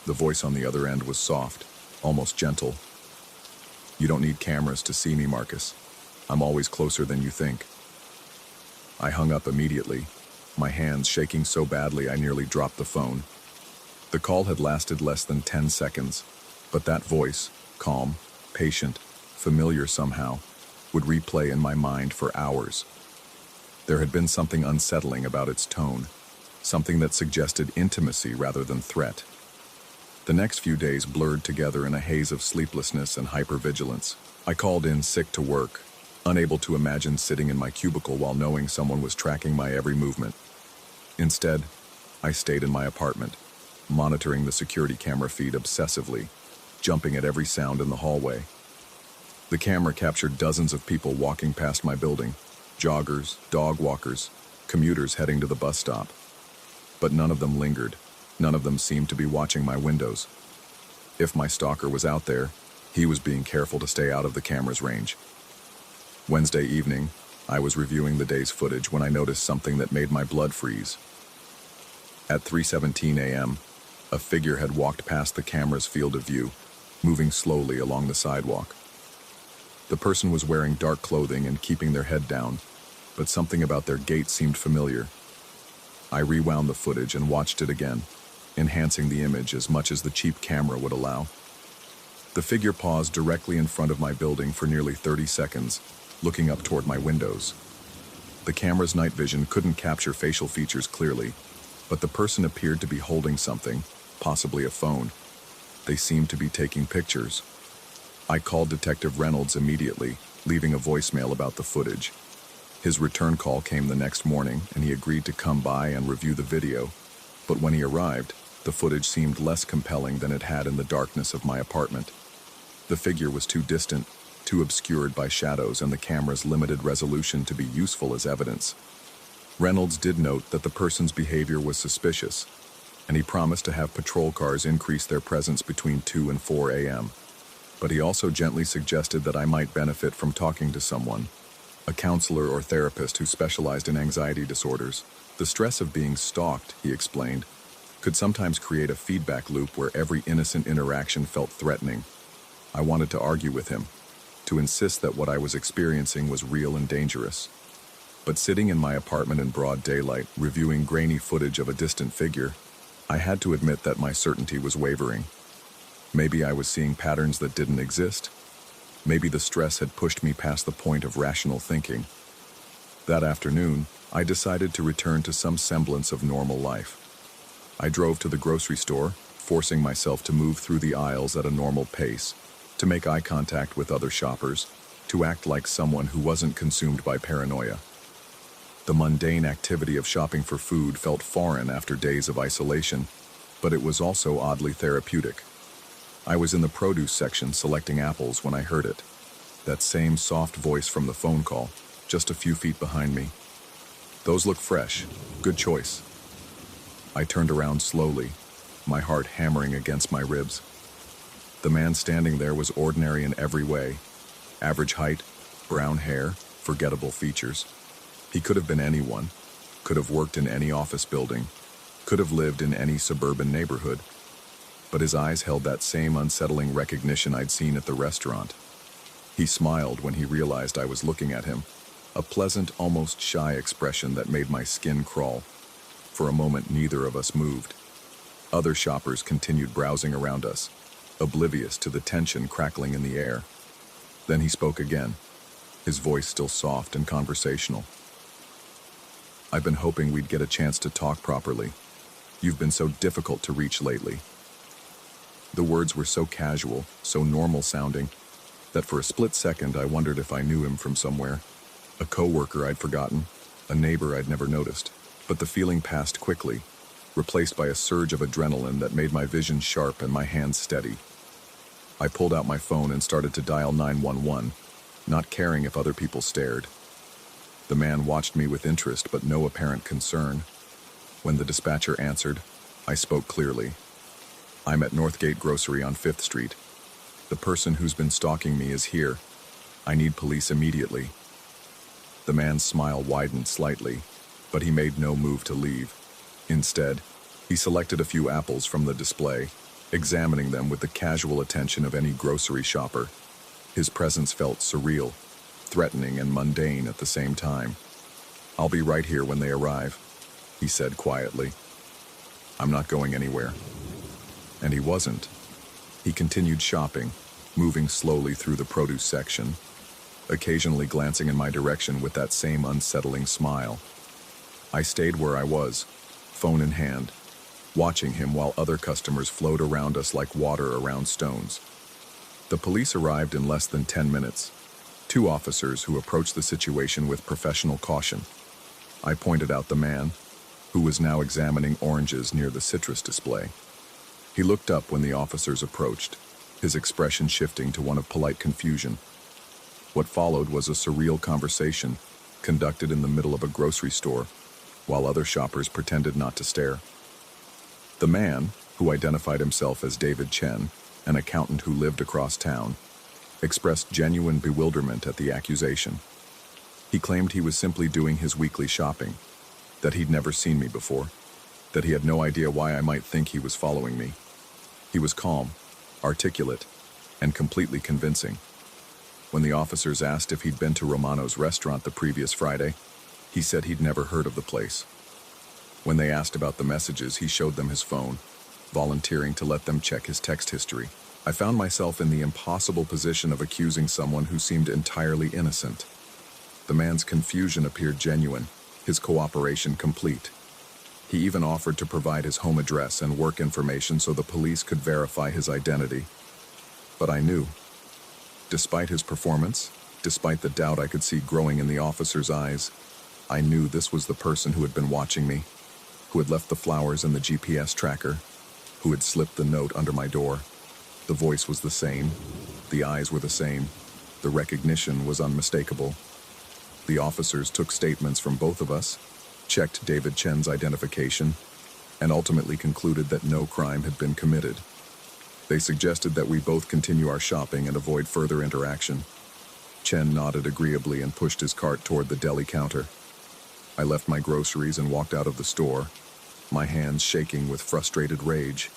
The voice on the other end was soft, almost gentle. "You don't need cameras to see me, Marcus. I'm always closer than you think." I hung up immediately, my hands shaking so badly I nearly dropped the phone. The call had lasted less than 10 seconds, but that voice, calm, patient, familiar somehow, would replay in my mind for hours. There had been something unsettling about its tone, something that suggested intimacy rather than threat. The next few days blurred together in a haze of sleeplessness and hypervigilance. I called in sick to work, unable to imagine sitting in my cubicle while knowing someone was tracking my every movement. Instead, I stayed in my apartment, monitoring the security camera feed obsessively, jumping at every sound in the hallway. The camera captured dozens of people walking past my building, joggers, dog walkers, commuters heading to the bus stop. But none of them lingered. None of them seemed to be watching my windows. If my stalker was out there, he was being careful to stay out of the camera's range. Wednesday evening, I was reviewing the day's footage when I noticed something that made my blood freeze. At 3:17 a.m., a figure had walked past the camera's field of view, moving slowly along the sidewalk. The person was wearing dark clothing and keeping their head down, but something about their gait seemed familiar. I rewound the footage and watched it again, enhancing the image as much as the cheap camera would allow. The figure paused directly in front of my building for nearly 30 seconds, looking up toward my windows. The camera's night vision couldn't capture facial features clearly, but the person appeared to be holding something, possibly a phone. They seemed to be taking pictures. I called Detective Reynolds immediately, leaving a voicemail about the footage. His return call came the next morning, and he agreed to come by and review the video. But when he arrived, the footage seemed less compelling than it had in the darkness of my apartment. The figure was too distant, too obscured by shadows and the camera's limited resolution to be useful as evidence. Reynolds did note that the person's behavior was suspicious, and he promised to have patrol cars increase their presence between 2 and 4 a.m. But he also gently suggested that I might benefit from talking to someone, a counselor or therapist who specialized in anxiety disorders. The stress of being stalked, he explained, could sometimes create a feedback loop where every innocent interaction felt threatening. I wanted to argue with him, to insist that what I was experiencing was real and dangerous. But sitting in my apartment in broad daylight, reviewing grainy footage of a distant figure, I had to admit that my certainty was wavering. Maybe I was seeing patterns that didn't exist. Maybe the stress had pushed me past the point of rational thinking. That afternoon, I decided to return to some semblance of normal life. I drove to the grocery store, forcing myself to move through the aisles at a normal pace, to make eye contact with other shoppers, to act like someone who wasn't consumed by paranoia. The mundane activity of shopping for food felt foreign after days of isolation, but it was also oddly therapeutic. I was in the produce section selecting apples when I heard it. That same soft voice from the phone call, just a few feet behind me. "Those look fresh. Good choice." I turned around slowly, my heart hammering against my ribs. The man standing there was ordinary in every way. Average height, brown hair, forgettable features. He could have been anyone, could have worked in any office building, could have lived in any suburban neighborhood. But his eyes held that same unsettling recognition I'd seen at the restaurant. He smiled when he realized I was looking at him, a pleasant, almost shy expression that made my skin crawl. For a moment, neither of us moved. Other shoppers continued browsing around us, oblivious to the tension crackling in the air. Then he spoke again, his voice still soft and conversational. "I've been hoping we'd get a chance to talk properly. You've been so difficult to reach lately." The words were so casual, so normal sounding, that for a split second I wondered if I knew him from somewhere. A coworker I'd forgotten, a neighbor I'd never noticed. But the feeling passed quickly, replaced by a surge of adrenaline that made my vision sharp and my hands steady. I pulled out my phone and started to dial 911, not caring if other people stared. The man watched me with interest but no apparent concern. When the dispatcher answered, I spoke clearly. "I'm at Northgate Grocery on 5th Street. The person who's been stalking me is here. I need police immediately." The man's smile widened slightly, but he made no move to leave. Instead, he selected a few apples from the display, examining them with the casual attention of any grocery shopper. His presence felt surreal, threatening and mundane at the same time. "I'll be right here when they arrive," he said quietly. "I'm not going anywhere." And he wasn't. He continued shopping, moving slowly through the produce section, occasionally glancing in my direction with that same unsettling smile. I stayed where I was, phone in hand, watching him while other customers flowed around us like water around stones. The police arrived in less than 10 minutes, 2 officers who approached the situation with professional caution. I pointed out the man, who was now examining oranges near the citrus display. He looked up when the officers approached, his expression shifting to one of polite confusion. What followed was a surreal conversation, conducted in the middle of a grocery store, while other shoppers pretended not to stare. The man, who identified himself as David Chen, an accountant who lived across town, expressed genuine bewilderment at the accusation. He claimed he was simply doing his weekly shopping, that he'd never seen me before, that he had no idea why I might think he was following me. He was calm, articulate, and completely convincing. When the officers asked if he'd been to Romano's restaurant the previous Friday, he said he'd never heard of the place. When they asked about the messages, he showed them his phone, volunteering to let them check his text history. I found myself in the impossible position of accusing someone who seemed entirely innocent. The man's confusion appeared genuine, his cooperation complete. He even offered to provide his home address and work information so the police could verify his identity. But I knew. Despite his performance, despite the doubt I could see growing in the officer's eyes, I knew this was the person who had been watching me, who had left the flowers in the GPS tracker, who had slipped the note under my door. The voice was the same, the eyes were the same, the recognition was unmistakable. The officers took statements from both of us, checked David Chen's identification, and ultimately concluded that no crime had been committed. They suggested that we both continue our shopping and avoid further interaction. Chen nodded agreeably and pushed his cart toward the deli counter. I left my groceries and walked out of the store, my hands shaking with frustrated rage.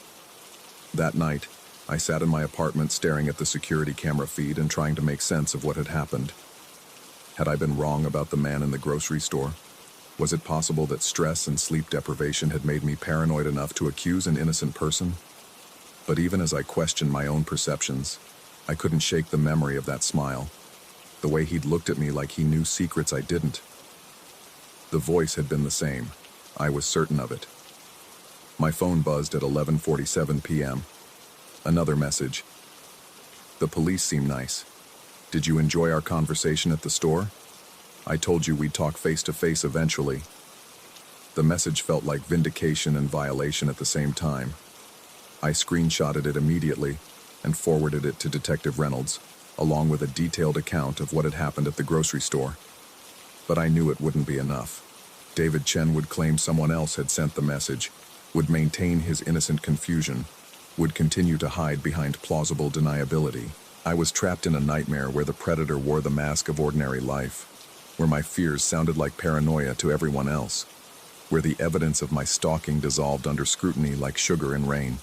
That night, I sat in my apartment staring at the security camera feed and trying to make sense of what had happened. Had I been wrong about the man in the grocery store? Was it possible that stress and sleep deprivation had made me paranoid enough to accuse an innocent person? But even as I questioned my own perceptions, I couldn't shake the memory of that smile, the way he'd looked at me like he knew secrets I didn't. The voice had been the same. I was certain of it. My phone buzzed at 11:47 p.m. Another message. The police seem nice. Did you enjoy our conversation at the store? I told you we'd talk face to face eventually. The message felt like vindication and violation at the same time. I screenshotted it immediately and forwarded it to Detective Reynolds, along with a detailed account of what had happened at the grocery store. But I knew it wouldn't be enough. David Chen would claim someone else had sent the message, would maintain his innocent confusion, would continue to hide behind plausible deniability. I was trapped in a nightmare where the predator wore the mask of ordinary life, where my fears sounded like paranoia to everyone else, where the evidence of my stalking dissolved under scrutiny like sugar in rain.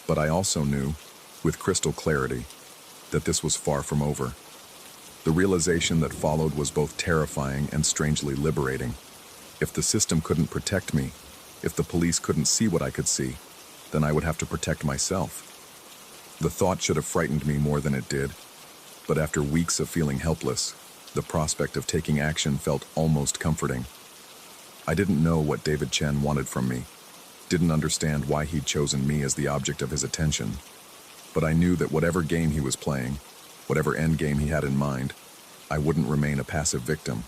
But I also knew, with crystal clarity, that this was far from over. The realization that followed was both terrifying and strangely liberating. If the system couldn't protect me, if the police couldn't see what I could see, then I would have to protect myself. The thought should have frightened me more than it did, but after weeks of feeling helpless, the prospect of taking action felt almost comforting. I didn't know what David Chen wanted from me, didn't understand why he'd chosen me as the object of his attention, but I knew that whatever game he was playing, whatever endgame he had in mind, I wouldn't remain a passive victim.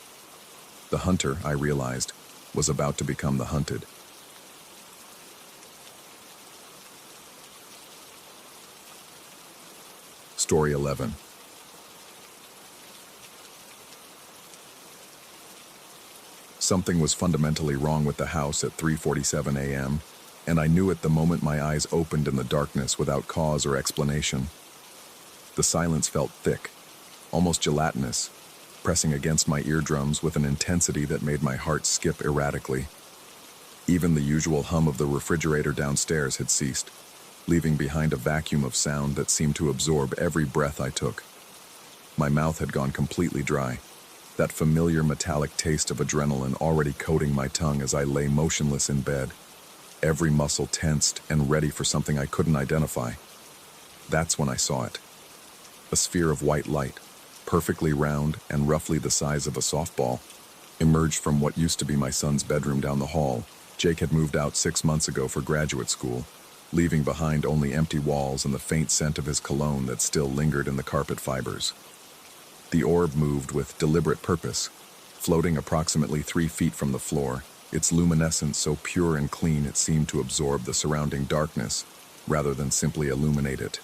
The hunter, I realized, was about to become the hunted. Story 11. Something was fundamentally wrong with the house at 3:47 a.m., and I knew it the moment my eyes opened in the darkness without cause or explanation. The silence felt thick, almost gelatinous, pressing against my eardrums with an intensity that made my heart skip erratically. Even the usual hum of the refrigerator downstairs had ceased, leaving behind a vacuum of sound that seemed to absorb every breath I took. My mouth had gone completely dry, that familiar metallic taste of adrenaline already coating my tongue as I lay motionless in bed, every muscle tensed and ready for something I couldn't identify. That's when I saw it. A sphere of white light, perfectly round and roughly the size of a softball, emerged from what used to be my son's bedroom down the hall. Jake had moved out 6 months ago for graduate school, leaving behind only empty walls and the faint scent of his cologne that still lingered in the carpet fibers. The orb moved with deliberate purpose, floating approximately 3 feet from the floor, its luminescence so pure and clean it seemed to absorb the surrounding darkness, rather than simply illuminate it.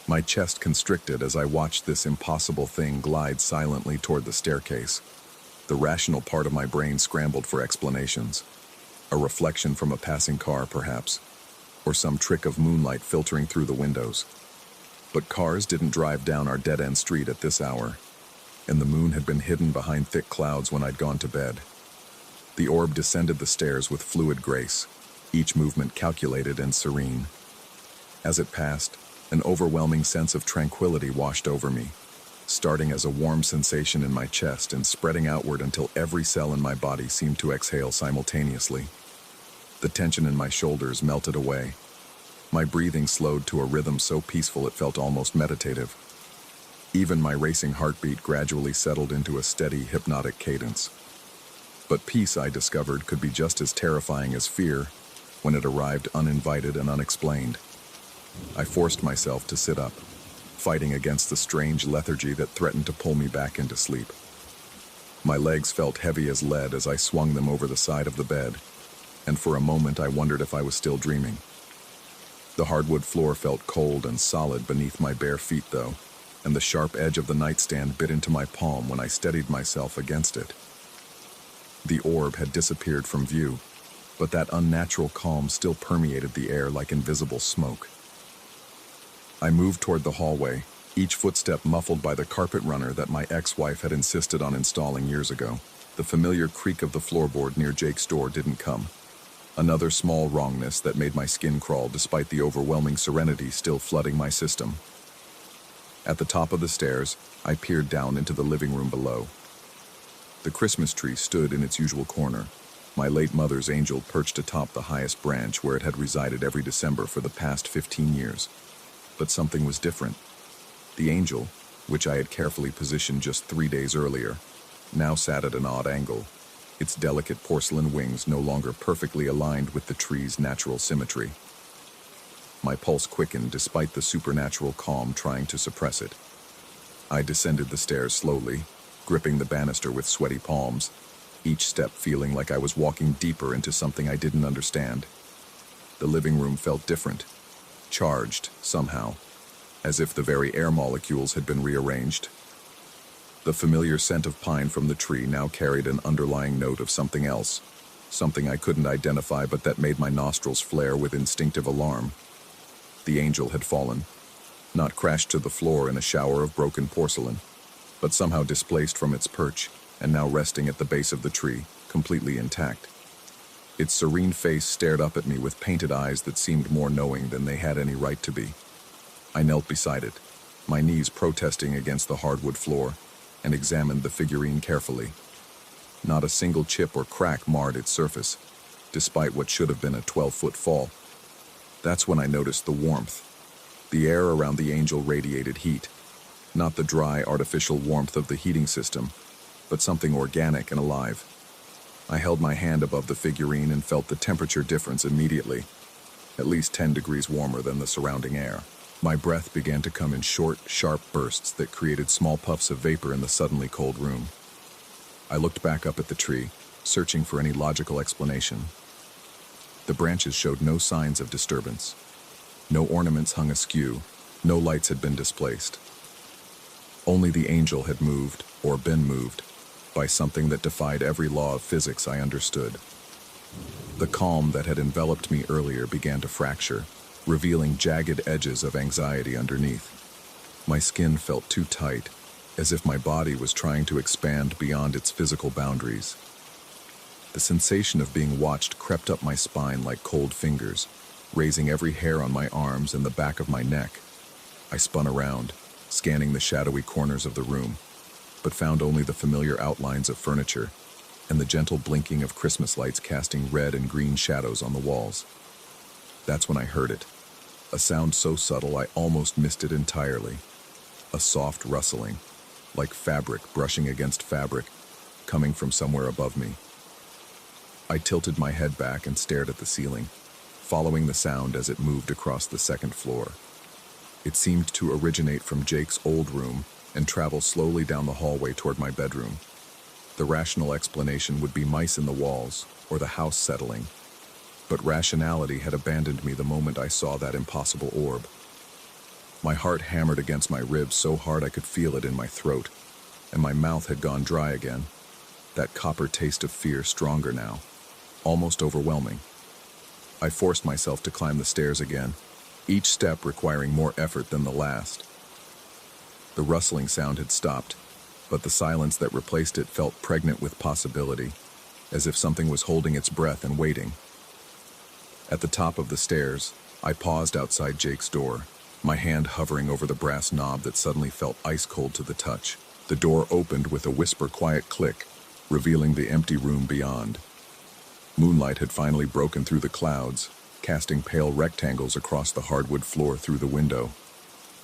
My chest constricted as I watched this impossible thing glide silently toward the staircase. The rational part of my brain scrambled for explanations. A reflection from a passing car, perhaps, or some trick of moonlight filtering through the windows. But cars didn't drive down our dead-end street at this hour, and the moon had been hidden behind thick clouds when I'd gone to bed. The orb descended the stairs with fluid grace, each movement calculated and serene. As it passed, an overwhelming sense of tranquility washed over me, starting as a warm sensation in my chest and spreading outward until every cell in my body seemed to exhale simultaneously. The tension in my shoulders melted away. My breathing slowed to a rhythm so peaceful it felt almost meditative. Even my racing heartbeat gradually settled into a steady, hypnotic cadence. But peace, I discovered, could be just as terrifying as fear when it arrived uninvited and unexplained. I forced myself to sit up, fighting against the strange lethargy that threatened to pull me back into sleep. My legs felt heavy as lead as I swung them over the side of the bed, and for a moment I wondered if I was still dreaming. The hardwood floor felt cold and solid beneath my bare feet, though, and the sharp edge of the nightstand bit into my palm when I steadied myself against it. The orb had disappeared from view, but that unnatural calm still permeated the air like invisible smoke. I moved toward the hallway, each footstep muffled by the carpet runner that my ex-wife had insisted on installing years ago. The familiar creak of the floorboard near Jake's door didn't come. Another small wrongness that made my skin crawl despite the overwhelming serenity still flooding my system. At the top of the stairs, I peered down into the living room below. The Christmas tree stood in its usual corner, my late mother's angel perched atop the highest branch where it had resided every December for the past 15 years. But something was different. The angel, which I had carefully positioned just 3 days earlier, now sat at an odd angle, its delicate porcelain wings no longer perfectly aligned with the tree's natural symmetry. My pulse quickened despite the supernatural calm trying to suppress it. I descended the stairs slowly, gripping the banister with sweaty palms, each step feeling like I was walking deeper into something I didn't understand. The living room felt different, charged somehow, as if the very air molecules had been rearranged. The familiar scent of pine from the tree now carried an underlying note of something else, something I couldn't identify but that made my nostrils flare with instinctive alarm. The angel had fallen, not crashed to the floor in a shower of broken porcelain, but somehow displaced from its perch and now resting at the base of the tree, completely intact. Its serene face stared up at me with painted eyes that seemed more knowing than they had any right to be. I knelt beside it, my knees protesting against the hardwood floor, and examined the figurine carefully. Not a single chip or crack marred its surface, despite what should have been a 12-foot fall. That's when I noticed the warmth. The air around the angel radiated heat, not the dry, artificial warmth of the heating system, but something organic and alive. I held my hand above the figurine and felt the temperature difference immediately, at least 10 degrees warmer than the surrounding air. My breath began to come in short, sharp bursts that created small puffs of vapor in the suddenly cold room. I looked back up at the tree, searching for any logical explanation. The branches showed no signs of disturbance. No ornaments hung askew, no lights had been displaced. Only the angel had moved, or been moved, by something that defied every law of physics I understood. The calm that had enveloped me earlier began to fracture, revealing jagged edges of anxiety underneath. My skin felt too tight, as if my body was trying to expand beyond its physical boundaries. The sensation of being watched crept up my spine like cold fingers, raising every hair on my arms and the back of my neck. I spun around, scanning the shadowy corners of the room, but found only the familiar outlines of furniture and the gentle blinking of Christmas lights casting red and green shadows on the walls. That's when I heard it, a sound so subtle I almost missed it entirely. A soft rustling, like fabric brushing against fabric, coming from somewhere above me. I tilted my head back and stared at the ceiling, following the sound as it moved across the second floor. It seemed to originate from Jake's old room and travel slowly down the hallway toward my bedroom. The rational explanation would be mice in the walls or the house settling, but rationality had abandoned me the moment I saw that impossible orb. My heart hammered against my ribs so hard I could feel it in my throat, and my mouth had gone dry again, that copper taste of fear stronger now, almost overwhelming. I forced myself to climb the stairs again, each step requiring more effort than the last. The rustling sound had stopped, but the silence that replaced it felt pregnant with possibility, as if something was holding its breath and waiting. At the top of the stairs, I paused outside Jake's door, my hand hovering over the brass knob that suddenly felt ice-cold to the touch. The door opened with a whisper-quiet click, revealing the empty room beyond. Moonlight had finally broken through the clouds, casting pale rectangles across the hardwood floor through the window.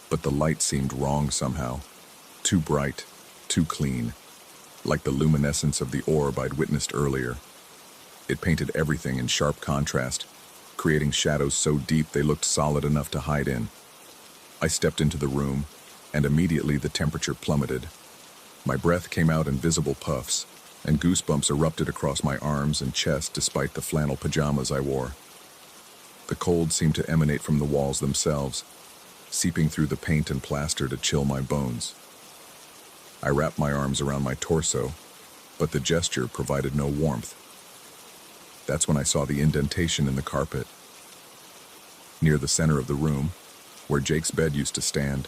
But the light seemed wrong somehow. Too bright, too clean, like the luminescence of the orb I'd witnessed earlier. It painted everything in sharp contrast, creating shadows so deep they looked solid enough to hide in. I stepped into the room, and immediately the temperature plummeted. My breath came out in visible puffs, and goosebumps erupted across my arms and chest despite the flannel pajamas I wore. The cold seemed to emanate from the walls themselves, seeping through the paint and plaster to chill my bones. I wrapped my arms around my torso, but the gesture provided no warmth. That's when I saw the indentation in the carpet. Near the center of the room, where Jake's bed used to stand,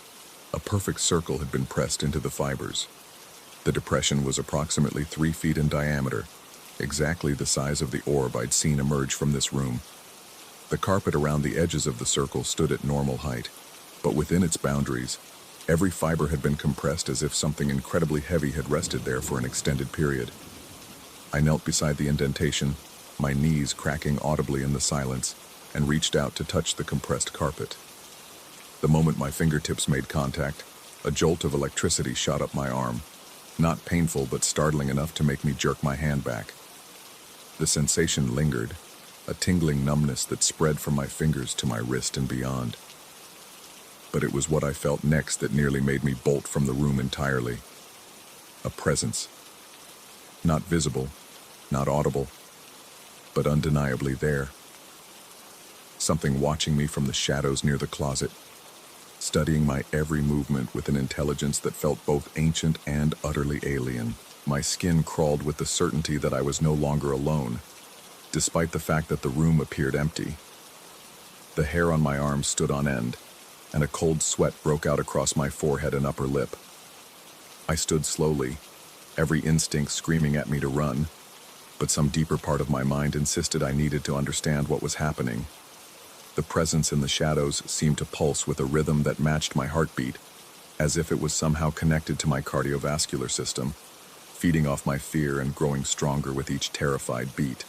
a perfect circle had been pressed into the fibers. The depression was approximately 3 feet in diameter, exactly the size of the orb I'd seen emerge from this room. The carpet around the edges of the circle stood at normal height, but within its boundaries, every fiber had been compressed as if something incredibly heavy had rested there for an extended period. I knelt beside the indentation, my knees cracking audibly in the silence, and reached out to touch the compressed carpet. The moment my fingertips made contact, a jolt of electricity shot up my arm, not painful but startling enough to make me jerk my hand back. The sensation lingered, a tingling numbness that spread from my fingers to my wrist and beyond. But it was what I felt next that nearly made me bolt from the room entirely. A presence. Not visible, not audible, but undeniably there. Something watching me from the shadows near the closet, studying my every movement with an intelligence that felt both ancient and utterly alien. My skin crawled with the certainty that I was no longer alone, despite the fact that the room appeared empty. The hair on my arms stood on end, and a cold sweat broke out across my forehead and upper lip. I stood slowly, every instinct screaming at me to run, but some deeper part of my mind insisted I needed to understand what was happening. The presence in the shadows seemed to pulse with a rhythm that matched my heartbeat, as if it was somehow connected to my cardiovascular system, feeding off my fear and growing stronger with each terrified beat.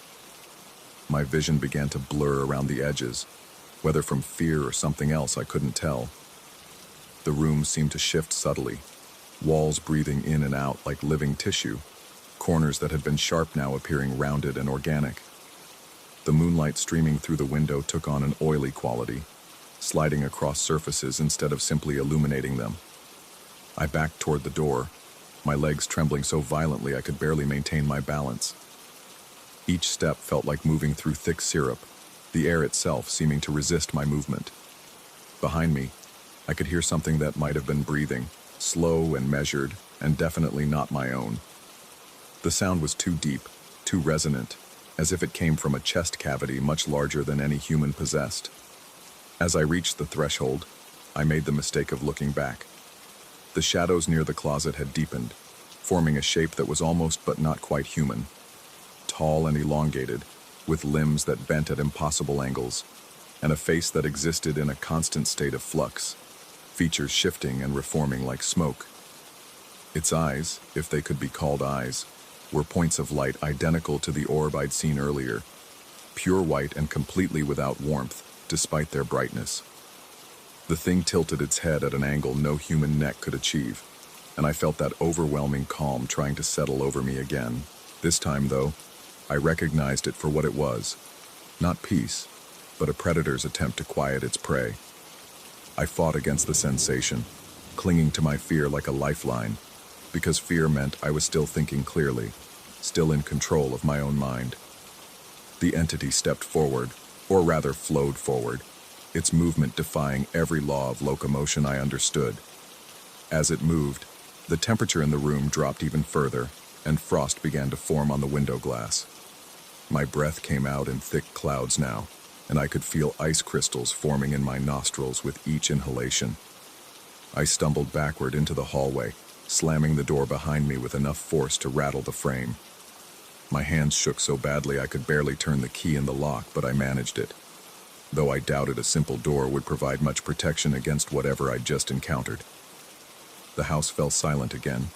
My vision began to blur around the edges, whether from fear or something else I couldn't tell. The room seemed to shift subtly, walls breathing in and out like living tissue, corners that had been sharp now appearing rounded and organic. The moonlight streaming through the window took on an oily quality, sliding across surfaces instead of simply illuminating them. I backed toward the door, my legs trembling so violently I could barely maintain my balance. Each step felt like moving through thick syrup, the air itself seeming to resist my movement. Behind me, I could hear something that might have been breathing, slow and measured, and definitely not my own. The sound was too deep, too resonant, as if it came from a chest cavity much larger than any human possessed. As I reached the threshold, I made the mistake of looking back. The shadows near the closet had deepened, forming a shape that was almost but not quite human. Tall and elongated, with limbs that bent at impossible angles, and a face that existed in a constant state of flux, features shifting and reforming like smoke. Its eyes, if they could be called eyes, were points of light identical to the orb I'd seen earlier, pure white and completely without warmth, despite their brightness. The thing tilted its head at an angle no human neck could achieve, and I felt that overwhelming calm trying to settle over me again. This time, though, I recognized it for what it was. Not peace, but a predator's attempt to quiet its prey. I fought against the sensation, clinging to my fear like a lifeline, because fear meant I was still thinking clearly, still in control of my own mind. The entity stepped forward, or rather flowed forward, its movement defying every law of locomotion I understood. As it moved, the temperature in the room dropped even further, and frost began to form on the window glass. My breath came out in thick clouds now, and I could feel ice crystals forming in my nostrils with each inhalation. I stumbled backward into the hallway, slamming the door behind me with enough force to rattle the frame. My hands shook so badly I could barely turn the key in the lock, but I managed it, though I doubted a simple door would provide much protection against whatever I'd just encountered. The house fell silent again,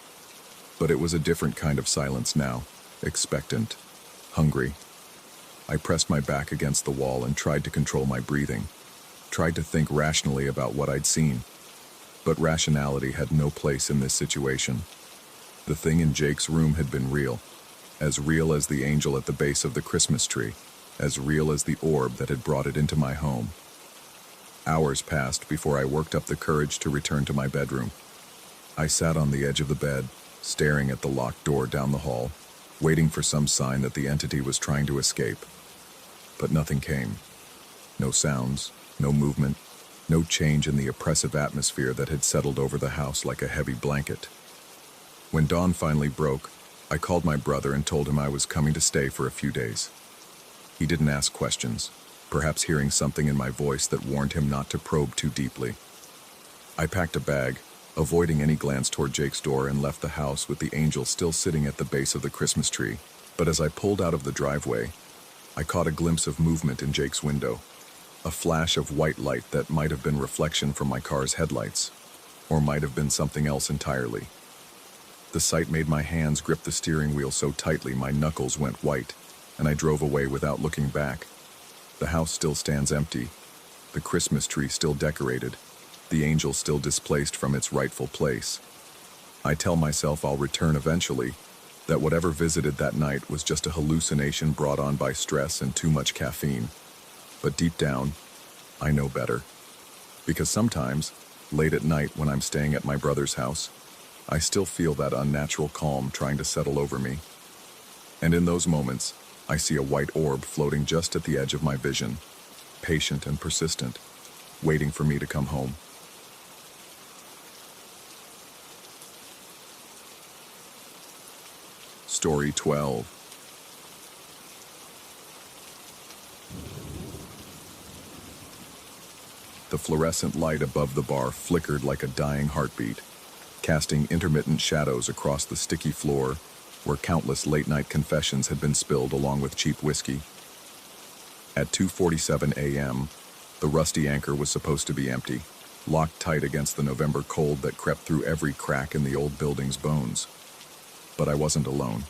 but it was a different kind of silence now, expectant, hungry. I pressed my back against the wall and tried to control my breathing, tried to think rationally about what I'd seen. But rationality had no place in this situation. The thing in Jake's room had been real as the angel at the base of the Christmas tree, as real as the orb that had brought it into my home. Hours passed before I worked up the courage to return to my bedroom. I sat on the edge of the bed, staring at the locked door down the hall, waiting for some sign that the entity was trying to escape. But nothing came. No sounds, no movement, no change in the oppressive atmosphere that had settled over the house like a heavy blanket. When dawn finally broke, I called my brother and told him I was coming to stay for a few days. He didn't ask questions, perhaps hearing something in my voice that warned him not to probe too deeply. I packed a bag, avoiding any glance toward Jake's door, and left the house with the angel still sitting at the base of the Christmas tree. But as I pulled out of the driveway, I caught a glimpse of movement in Jake's window. A flash of white light that might have been reflection from my car's headlights, or might have been something else entirely. The sight made my hands grip the steering wheel so tightly my knuckles went white, and I drove away without looking back. The house still stands empty, the Christmas tree still decorated, the angel still displaced from its rightful place. I tell myself I'll return eventually, that whatever visited that night was just a hallucination brought on by stress and too much caffeine. But deep down, I know better. Because sometimes, late at night when I'm staying at my brother's house, I still feel that unnatural calm trying to settle over me. And in those moments, I see a white orb floating just at the edge of my vision, patient and persistent, waiting for me to come home. Story 12. The fluorescent light above the bar flickered like a dying heartbeat, casting intermittent shadows across the sticky floor where countless late-night confessions had been spilled along with cheap whiskey. At 2:47 a.m., the rusty anchor was supposed to be empty, locked tight against the November cold that crept through every crack in the old building's bones. But I wasn't alone.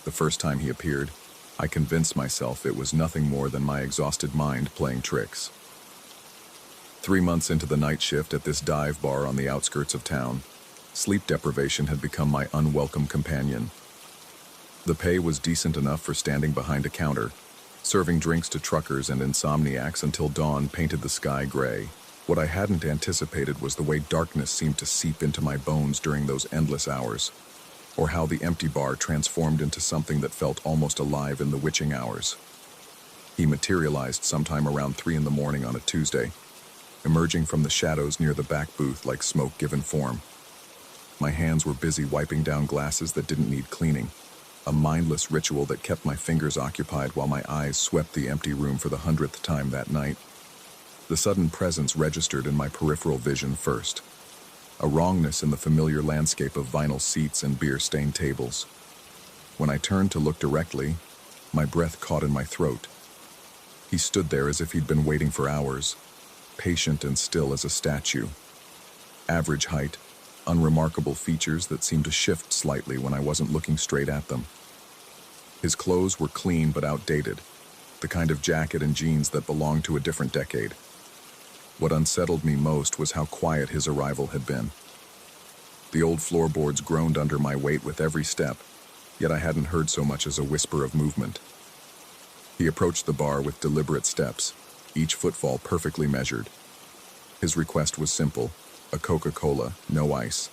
The first time he appeared, I convinced myself it was nothing more than my exhausted mind playing tricks. 3 months into the night shift at this dive bar on the outskirts of town, sleep deprivation had become my unwelcome companion. The pay was decent enough for standing behind a counter, serving drinks to truckers and insomniacs until dawn painted the sky gray. What I hadn't anticipated was the way darkness seemed to seep into my bones during those endless hours, or how the empty bar transformed into something that felt almost alive in the witching hours. He materialized sometime around 3 in the morning on a Tuesday, emerging from the shadows near the back booth like smoke given form. My hands were busy wiping down glasses that didn't need cleaning, a mindless ritual that kept my fingers occupied while my eyes swept the empty room for the 100th time that night. The sudden presence registered in my peripheral vision first, a wrongness in the familiar landscape of vinyl seats and beer-stained tables. When I turned to look directly, my breath caught in my throat. He stood there as if he'd been waiting for hours, patient and still as a statue. Average height, unremarkable features that seemed to shift slightly when I wasn't looking straight at them. His clothes were clean but outdated, the kind of jacket and jeans that belonged to a different decade. What unsettled me most was how quiet his arrival had been. The old floorboards groaned under my weight with every step, yet I hadn't heard so much as a whisper of movement. He approached the bar with deliberate steps, each footfall perfectly measured. His request was simple, a Coca-Cola, no ice.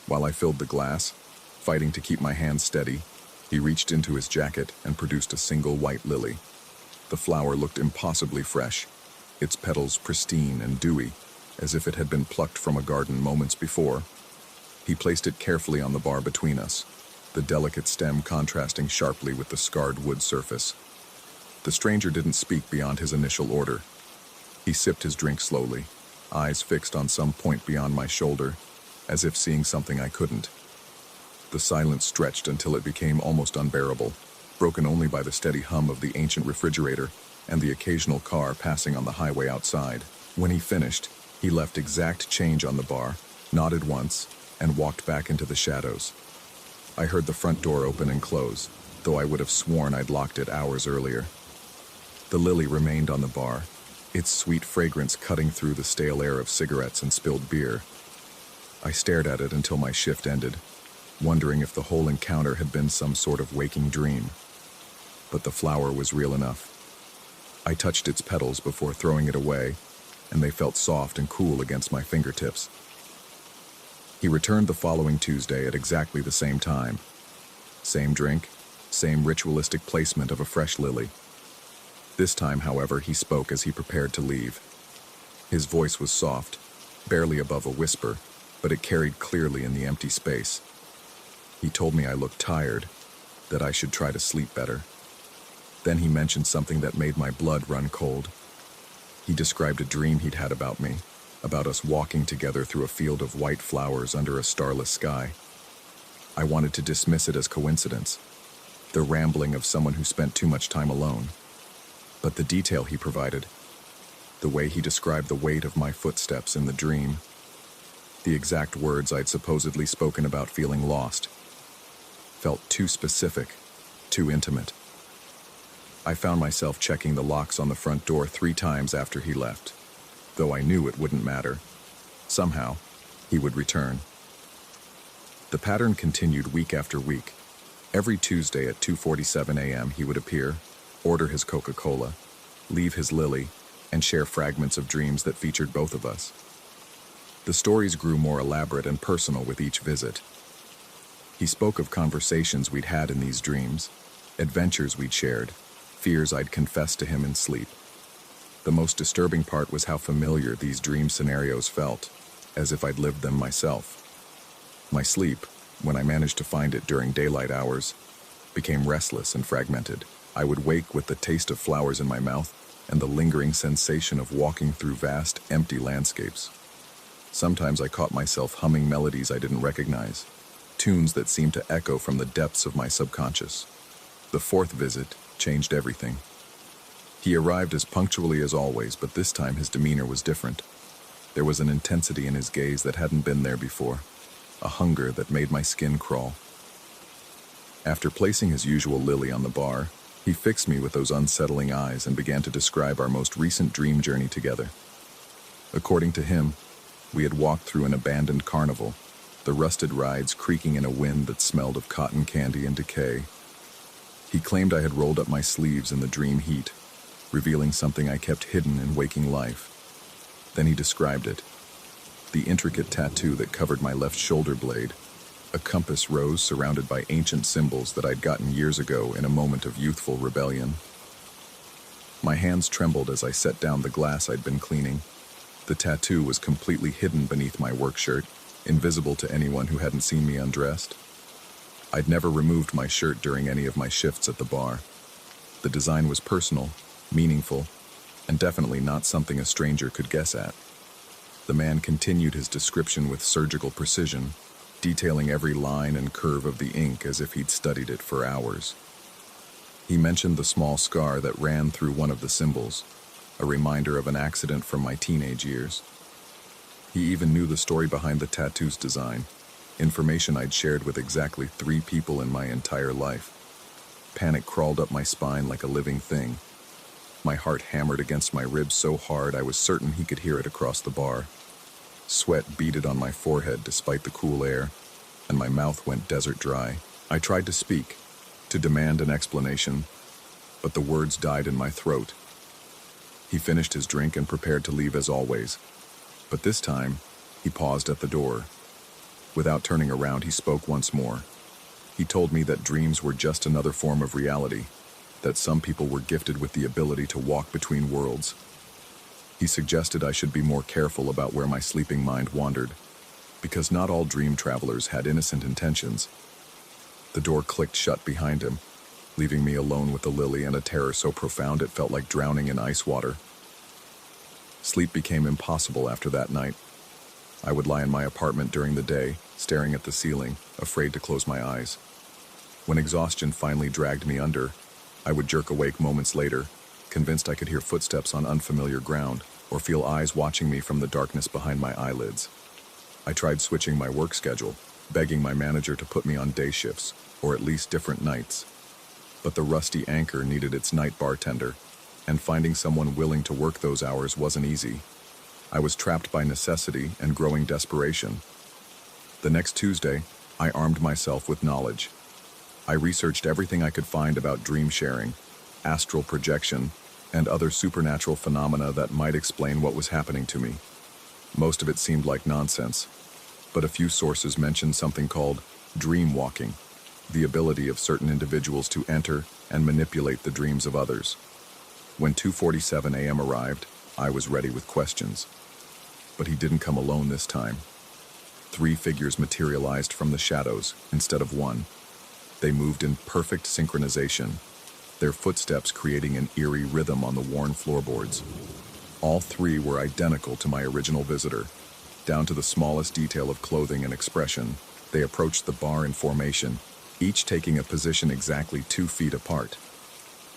While I filled the glass, fighting to keep my hands steady, he reached into his jacket and produced a single white lily. The flower looked impossibly fresh, its petals pristine and dewy, as if it had been plucked from a garden moments before. He placed it carefully on the bar between us, the delicate stem contrasting sharply with the scarred wood surface. The stranger didn't speak beyond his initial order. He sipped his drink slowly, eyes fixed on some point beyond my shoulder, as if seeing something I couldn't. The silence stretched until it became almost unbearable, broken only by the steady hum of the ancient refrigerator and the occasional car passing on the highway outside. When he finished, he left exact change on the bar, nodded once, and walked back into the shadows. I heard the front door open and close, though I would have sworn I'd locked it hours earlier. The lily remained on the bar, its sweet fragrance cutting through the stale air of cigarettes and spilled beer. I stared at it until my shift ended, wondering if the whole encounter had been some sort of waking dream. But the flower was real enough. I touched its petals before throwing it away, and they felt soft and cool against my fingertips. He returned the following Tuesday at exactly the same time. Same drink, same ritualistic placement of a fresh lily. This time, however, he spoke as he prepared to leave. His voice was soft, barely above a whisper, but it carried clearly in the empty space. He told me I looked tired, that I should try to sleep better. Then he mentioned something that made my blood run cold. He described a dream he'd had about me, about us walking together through a field of white flowers under a starless sky. I wanted to dismiss it as coincidence, the rambling of someone who spent too much time alone. But the detail he provided, the way he described the weight of my footsteps in the dream, the exact words I'd supposedly spoken about feeling lost, felt too specific, too intimate. I found myself checking the locks on the front door 3 times after he left, though I knew it wouldn't matter. Somehow, he would return. The pattern continued week after week, Every Tuesday at 2:47 a.m. he would appear, order his Coca-Cola, leave his lily, and share fragments of dreams that featured both of us. The stories grew more elaborate and personal with each visit. He spoke of conversations we'd had in these dreams, adventures we'd shared, fears I'd confessed to him in sleep. The most disturbing part was how familiar these dream scenarios felt, as if I'd lived them myself. My sleep, when I managed to find it during daylight hours, became restless and fragmented. I would wake with the taste of flowers in my mouth and the lingering sensation of walking through vast, empty landscapes. Sometimes I caught myself humming melodies I didn't recognize, tunes that seemed to echo from the depths of my subconscious. The fourth visit changed everything. He arrived as punctually as always, but this time his demeanor was different. There was an intensity in his gaze that hadn't been there before, a hunger that made my skin crawl. After placing his usual lily on the bar, he fixed me with those unsettling eyes and began to describe our most recent dream journey together. According to him, we had walked through an abandoned carnival, the rusted rides creaking in a wind that smelled of cotton candy and decay. He claimed I had rolled up my sleeves in the dream heat, revealing something I kept hidden in waking life. Then he described it. The intricate tattoo that covered my left shoulder blade, a compass rose surrounded by ancient symbols that I'd gotten years ago in a moment of youthful rebellion. My hands trembled as I set down the glass I'd been cleaning. The tattoo was completely hidden beneath my work shirt, invisible to anyone who hadn't seen me undressed. I'd never removed my shirt during any of my shifts at the bar. The design was personal, meaningful, and definitely not something a stranger could guess at. The man continued his description with surgical precision, detailing every line and curve of the ink as if he'd studied it for hours. He mentioned the small scar that ran through one of the symbols, a reminder of an accident from my teenage years. He even knew the story behind the tattoo's design, information I'd shared with exactly 3 people in my entire life. Panic crawled up my spine like a living thing. My heart hammered against my ribs so hard I was certain he could hear it across the bar. Sweat beaded on my forehead despite the cool air, and my mouth went desert dry. I tried to speak, to demand an explanation, but the words died in my throat. He finished his drink and prepared to leave as always, but this time, he paused at the door. Without turning around, he spoke once more. He told me that dreams were just another form of reality, that some people were gifted with the ability to walk between worlds. He suggested I should be more careful about where my sleeping mind wandered, because not all dream travelers had innocent intentions. The door clicked shut behind him, leaving me alone with the lily and a terror so profound it felt like drowning in ice water. Sleep became impossible after that night. I would lie in my apartment during the day, staring at the ceiling, afraid to close my eyes. When exhaustion finally dragged me under, I would jerk awake moments later, convinced I could hear footsteps on unfamiliar ground or feel eyes watching me from the darkness behind my eyelids. I tried switching my work schedule, begging my manager to put me on day shifts, or at least different nights. But the rusty anchor needed its night bartender, and finding someone willing to work those hours wasn't easy. I was trapped by necessity and growing desperation. The next Tuesday, I armed myself with knowledge. I researched everything I could find about dream sharing, astral projection, and other supernatural phenomena that might explain what was happening to me. Most of it seemed like nonsense, but a few sources mentioned something called dream walking, the ability of certain individuals to enter and manipulate the dreams of others. When 2:47 a.m. arrived, I was ready with questions. But he didn't come alone this time. 3 figures materialized from the shadows instead of one. They moved in perfect synchronization, their footsteps creating an eerie rhythm on the worn floorboards. All 3 were identical to my original visitor, down to the smallest detail of clothing and expression. They approached the bar in formation, each taking a position exactly 2 feet apart.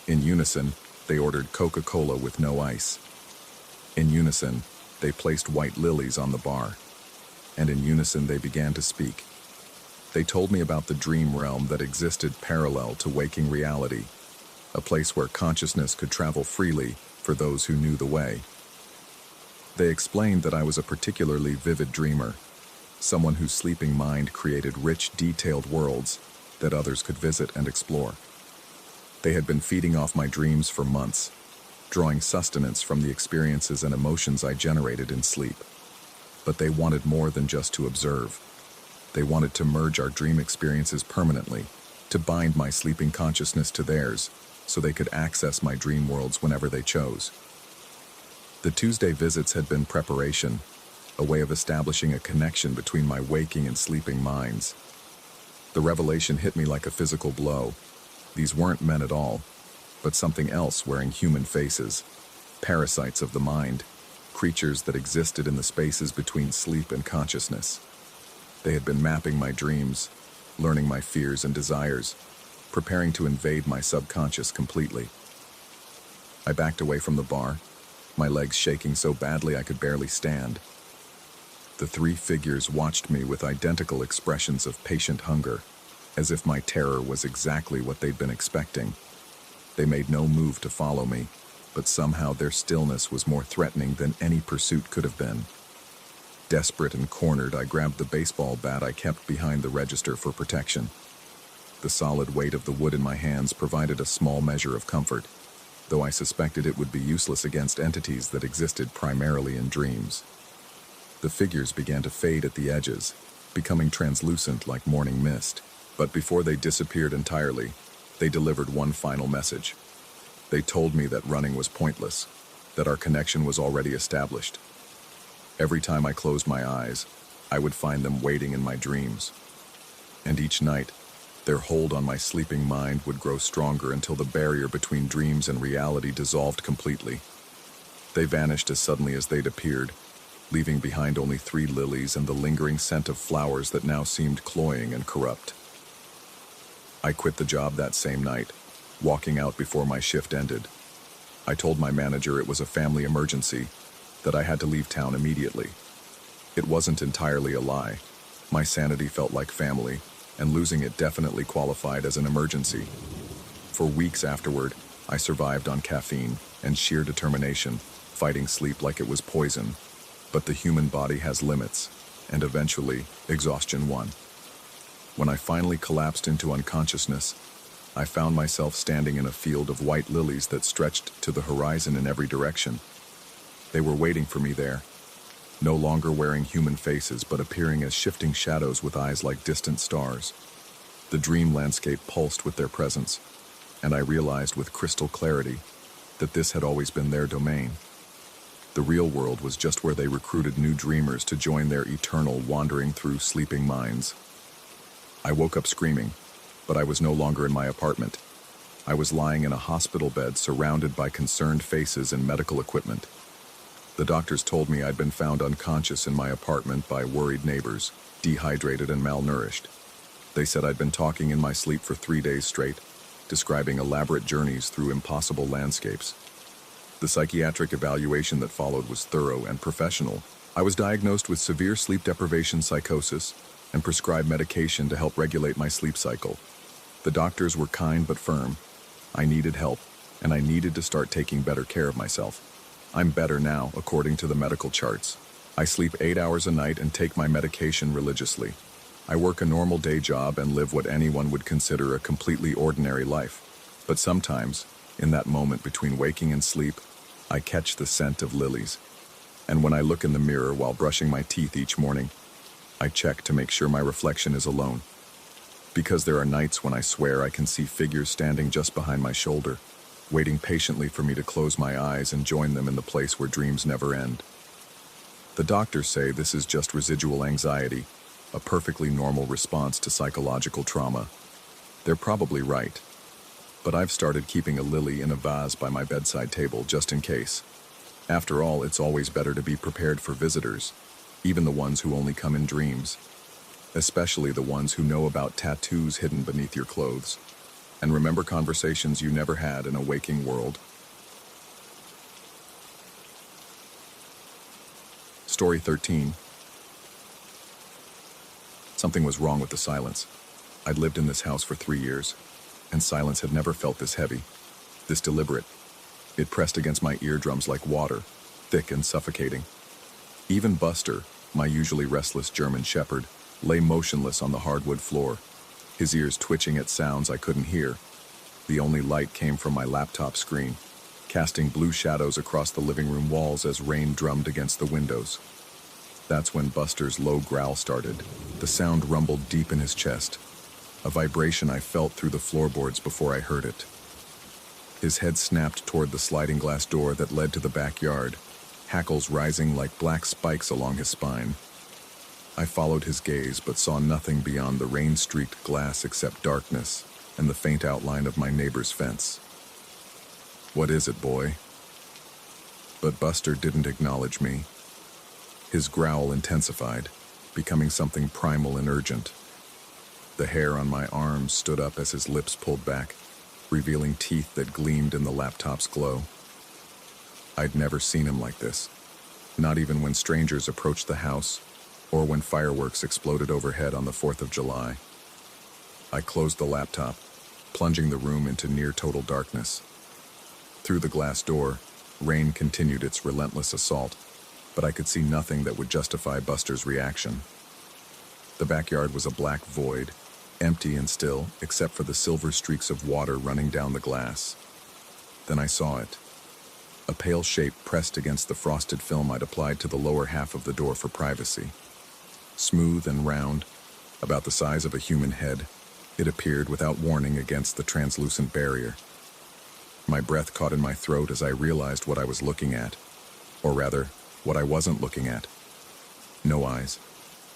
In unison, they ordered Coca-Cola with no ice. In unison, they placed white lilies on the bar. And in unison, they began to speak. They told me about the dream realm that existed parallel to waking reality, a place where consciousness could travel freely for those who knew the way. They explained that I was a particularly vivid dreamer, someone whose sleeping mind created rich, detailed worlds, that others could visit and explore. They had been feeding off my dreams for months, drawing sustenance from the experiences and emotions I generated in sleep. But they wanted more than just to observe. They wanted to merge our dream experiences permanently, to bind my sleeping consciousness to theirs, so they could access my dream worlds whenever they chose. The Tuesday visits had been preparation, a way of establishing a connection between my waking and sleeping minds. The revelation hit me like a physical blow. These weren't men at all, but something else wearing human faces, parasites of the mind, creatures that existed in the spaces between sleep and consciousness. They had been mapping my dreams, learning my fears and desires, preparing to invade my subconscious completely. I backed away from the bar, my legs shaking so badly I could barely stand. The three figures watched me with identical expressions of patient hunger, as if my terror was exactly what they'd been expecting. They made no move to follow me, but somehow their stillness was more threatening than any pursuit could have been. Desperate and cornered, I grabbed the baseball bat I kept behind the register for protection. The solid weight of the wood in my hands provided a small measure of comfort, though I suspected it would be useless against entities that existed primarily in dreams. The figures began to fade at the edges, becoming translucent like morning mist. But before they disappeared entirely, they delivered one final message. They told me that running was pointless, that our connection was already established. Every time I closed my eyes, I would find them waiting in my dreams. And each night, their hold on my sleeping mind would grow stronger until the barrier between dreams and reality dissolved completely. They vanished as suddenly as they'd appeared, leaving behind only 3 lilies and the lingering scent of flowers that now seemed cloying and corrupt. I quit the job that same night, walking out before my shift ended. I told my manager it was a family emergency, that I had to leave town immediately. It wasn't entirely a lie. My sanity felt like family, and losing it definitely qualified as an emergency. For weeks afterward, I survived on caffeine and sheer determination, fighting sleep like it was poison. But the human body has limits, and eventually, exhaustion won. When I finally collapsed into unconsciousness, I found myself standing in a field of white lilies that stretched to the horizon in every direction. They were waiting for me there, no longer wearing human faces but appearing as shifting shadows with eyes like distant stars. The dream landscape pulsed with their presence, and I realized with crystal clarity that this had always been their domain. The real world was just where they recruited new dreamers to join their eternal wandering through sleeping minds. I woke up screaming, but I was no longer in my apartment. I was lying in a hospital bed surrounded by concerned faces and medical equipment. The doctors told me I'd been found unconscious in my apartment by worried neighbors, dehydrated and malnourished. They said I'd been talking in my sleep for 3 days straight, describing elaborate journeys through impossible landscapes. The psychiatric evaluation that followed was thorough and professional. I was diagnosed with severe sleep deprivation psychosis and prescribed medication to help regulate my sleep cycle. The doctors were kind but firm. I needed help, and I needed to start taking better care of myself. I'm better now, according to the medical charts. I sleep 8 hours a night and take my medication religiously. I work a normal day job and live what anyone would consider a completely ordinary life. But sometimes, in that moment between waking and sleep, I catch the scent of lilies. And when I look in the mirror while brushing my teeth each morning, I check to make sure my reflection is alone. Because there are nights when I swear I can see figures standing just behind my shoulder, waiting patiently for me to close my eyes and join them in the place where dreams never end. The doctors say this is just residual anxiety, a perfectly normal response to psychological trauma. They're probably right. But I've started keeping a lily in a vase by my bedside table just in case. After all, it's always better to be prepared for visitors, even the ones who only come in dreams, especially the ones who know about tattoos hidden beneath your clothes, and remember conversations you never had in a waking world. Story 13. Something was wrong with the silence. I'd lived in this house for 3 years, and silence had never felt this heavy, this deliberate. It pressed against my eardrums like water, thick and suffocating. Even Buster, my usually restless German shepherd, lay motionless on the hardwood floor, his ears twitching at sounds I couldn't hear. The only light came from my laptop screen, casting blue shadows across the living room walls as rain drummed against the windows. That's when Buster's low growl started. The sound rumbled deep in his chest, a vibration I felt through the floorboards before I heard it. His head snapped toward the sliding glass door that led to the backyard, hackles rising like black spikes along his spine. I followed his gaze but saw nothing beyond the rain-streaked glass except darkness and the faint outline of my neighbor's fence. "What is it, boy?" But Buster didn't acknowledge me. His growl intensified, becoming something primal and urgent. The hair on my arms stood up as his lips pulled back, revealing teeth that gleamed in the laptop's glow. I'd never seen him like this, not even when strangers approached the house or when fireworks exploded overhead on the 4th of July. I closed the laptop, plunging the room into near-total darkness. Through the glass door, rain continued its relentless assault, but I could see nothing that would justify Buster's reaction. The backyard was a black void, empty and still, except for the silver streaks of water running down the glass. Then I saw it. A pale shape pressed against the frosted film I'd applied to the lower half of the door for privacy. Smooth and round, about the size of a human head, it appeared without warning against the translucent barrier. My breath caught in my throat as I realized what I was looking at, or rather, what I wasn't looking at. No eyes,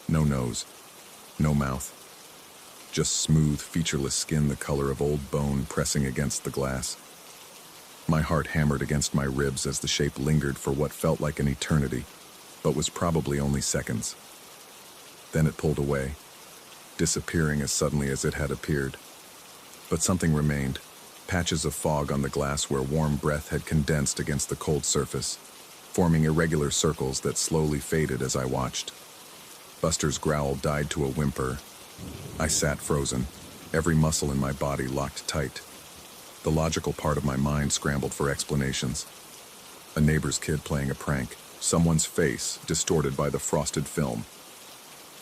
no nose, no mouth. Just smooth, featureless skin the color of old bone pressing against the glass. My heart hammered against my ribs as the shape lingered for what felt like an eternity, but was probably only seconds. Then it pulled away, disappearing as suddenly as it had appeared. But something remained, patches of fog on the glass where warm breath had condensed against the cold surface, forming irregular circles that slowly faded as I watched. Buster's growl died to a whimper. I sat frozen, every muscle in my body locked tight. The logical part of my mind scrambled for explanations. A neighbor's kid playing a prank, someone's face distorted by the frosted film.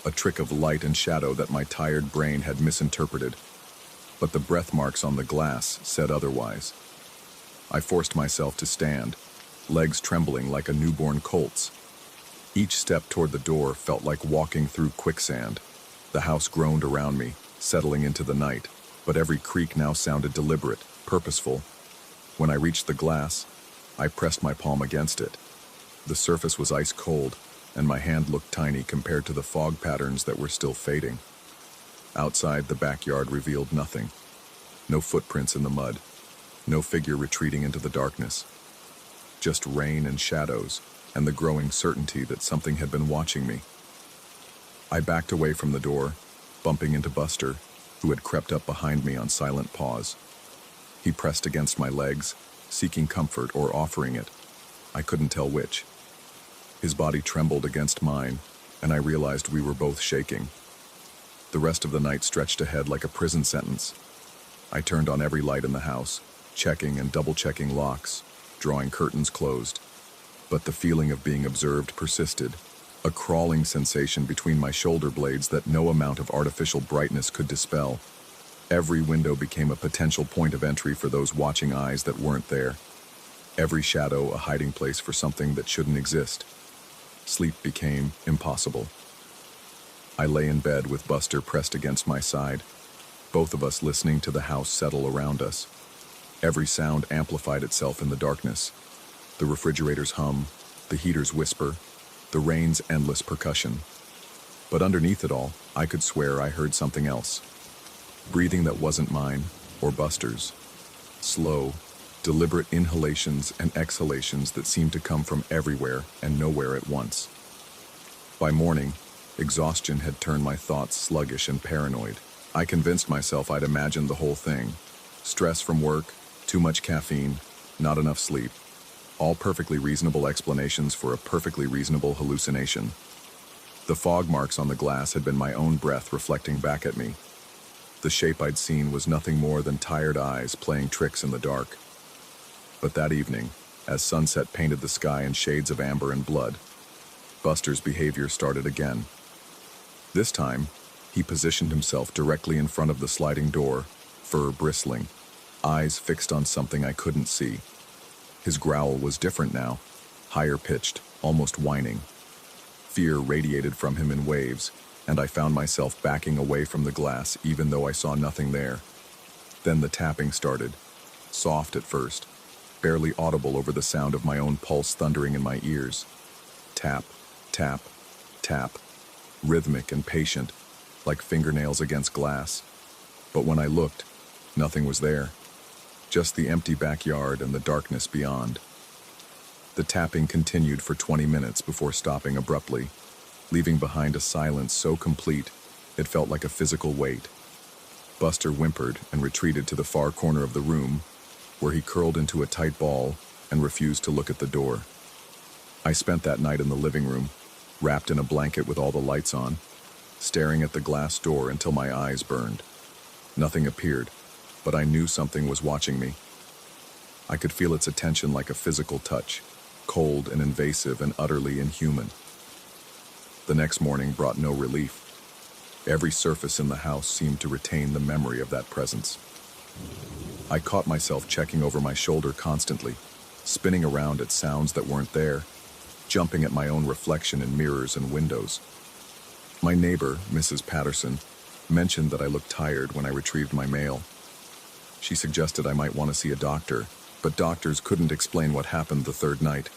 A trick of light and shadow that my tired brain had misinterpreted. But the breath marks on the glass said otherwise. I forced myself to stand, legs trembling like a newborn colt's. Each step toward the door felt like walking through quicksand. The house groaned around me, settling into the night, but every creak now sounded deliberate, purposeful. When I reached the glass, I pressed my palm against it. The surface was ice cold, and my hand looked tiny compared to the fog patterns that were still fading. Outside, the backyard revealed nothing. No footprints in the mud, no figure retreating into the darkness. Just rain and shadows, and the growing certainty that something had been watching me. I backed away from the door, bumping into Buster, who had crept up behind me on silent paws. He pressed against my legs, seeking comfort or offering it. I couldn't tell which. His body trembled against mine, and I realized we were both shaking. The rest of the night stretched ahead like a prison sentence. I turned on every light in the house, checking and double-checking locks, drawing curtains closed. But the feeling of being observed persisted, a crawling sensation between my shoulder blades that no amount of artificial brightness could dispel. Every window became a potential point of entry for those watching eyes that weren't there. Every shadow a hiding place for something that shouldn't exist. Sleep became impossible. I lay in bed with Buster pressed against my side, both of us listening to the house settle around us. Every sound amplified itself in the darkness. The refrigerator's hum, the heater's whisper, the rain's endless percussion. But underneath it all, I could swear I heard something else. Breathing that wasn't mine, or Buster's. Slow, deliberate inhalations and exhalations that seemed to come from everywhere and nowhere at once. By morning, exhaustion had turned my thoughts sluggish and paranoid. I convinced myself I'd imagined the whole thing. Stress from work, too much caffeine, not enough sleep. All perfectly reasonable explanations for a perfectly reasonable hallucination. The fog marks on the glass had been my own breath reflecting back at me. The shape I'd seen was nothing more than tired eyes playing tricks in the dark. But that evening, as sunset painted the sky in shades of amber and blood, Buster's behavior started again. This time, He positioned himself directly in front of the sliding door, fur bristling, eyes fixed on something I couldn't see. His growl was different now, higher pitched, almost whining. Fear radiated from him in waves, and I found myself backing away from the glass even though I saw nothing there. Then the tapping started, soft at first, barely audible over the sound of my own pulse thundering in my ears. Tap, tap, tap, rhythmic and patient, like fingernails against glass. But when I looked, nothing was there. Just the empty backyard and the darkness beyond. The tapping continued for 20 minutes before stopping abruptly, leaving behind a silence so complete it felt like a physical weight. Buster whimpered and retreated to the far corner of the room, where he curled into a tight ball and refused to look at the door. I spent that night in the living room, wrapped in a blanket with all the lights on, staring at the glass door until my eyes burned. Nothing appeared, but I knew something was watching me. I could feel its attention like a physical touch, cold and invasive and utterly inhuman. The next morning brought no relief. Every surface in the house seemed to retain the memory of that presence. I caught myself checking over my shoulder constantly, spinning around at sounds that weren't there, jumping at my own reflection in mirrors and windows. My neighbor, Mrs. Patterson, mentioned that I looked tired when I retrieved my mail. She suggested I might want to see a doctor, but doctors couldn't explain what happened the third night.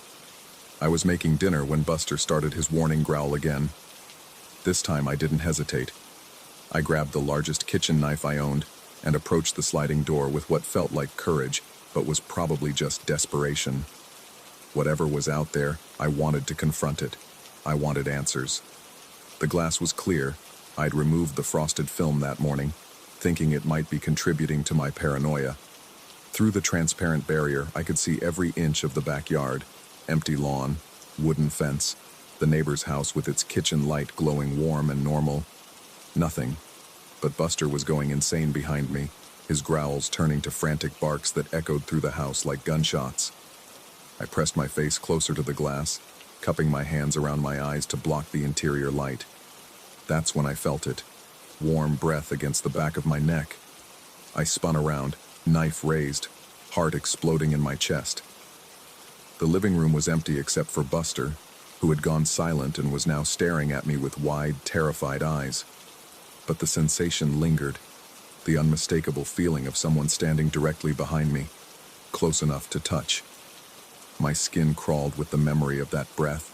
I was making dinner when Buster started his warning growl again. This time I didn't hesitate. I grabbed the largest kitchen knife I owned and approached the sliding door with what felt like courage, but was probably just desperation. Whatever was out there, I wanted to confront it. I wanted answers. The glass was clear. I'd removed the frosted film that morning, thinking it might be contributing to my paranoia. Through the transparent barrier, I could see every inch of the backyard. Empty lawn, wooden fence, the neighbor's house with its kitchen light glowing warm and normal. Nothing. But Buster was going insane behind me, his growls turning to frantic barks that echoed through the house like gunshots. I pressed my face closer to the glass, cupping my hands around my eyes to block the interior light. That's when I felt it. Warm breath against the back of my neck. I spun around, knife raised, heart exploding in my chest. The living room was empty except for Buster, who had gone silent and was now staring at me with wide, terrified eyes. But the sensation lingered, the unmistakable feeling of someone standing directly behind me, close enough to touch. My skin crawled with the memory of that breath,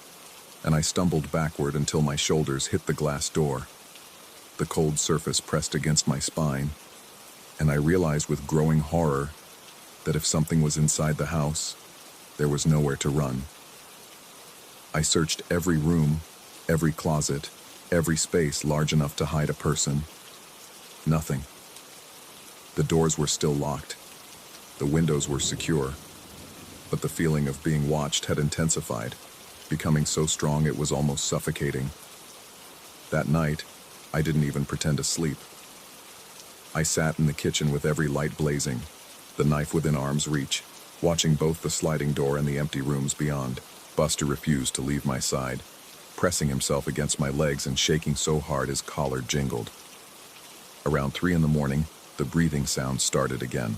and I stumbled backward until my shoulders hit the glass door. The cold surface pressed against my spine, and I realized with growing horror that if something was inside the house, there was nowhere to run. I searched every room, every closet, every space large enough to hide a person. Nothing. The doors were still locked. The windows were secure. But the feeling of being watched had intensified, becoming so strong it was almost suffocating. That night, I didn't even pretend to sleep. I sat in the kitchen with every light blazing, the knife within arm's reach, watching both the sliding door and the empty rooms beyond. Buster refused to leave my side, pressing himself against my legs and shaking so hard his collar jingled. Around 3 a.m, the breathing sounds started again.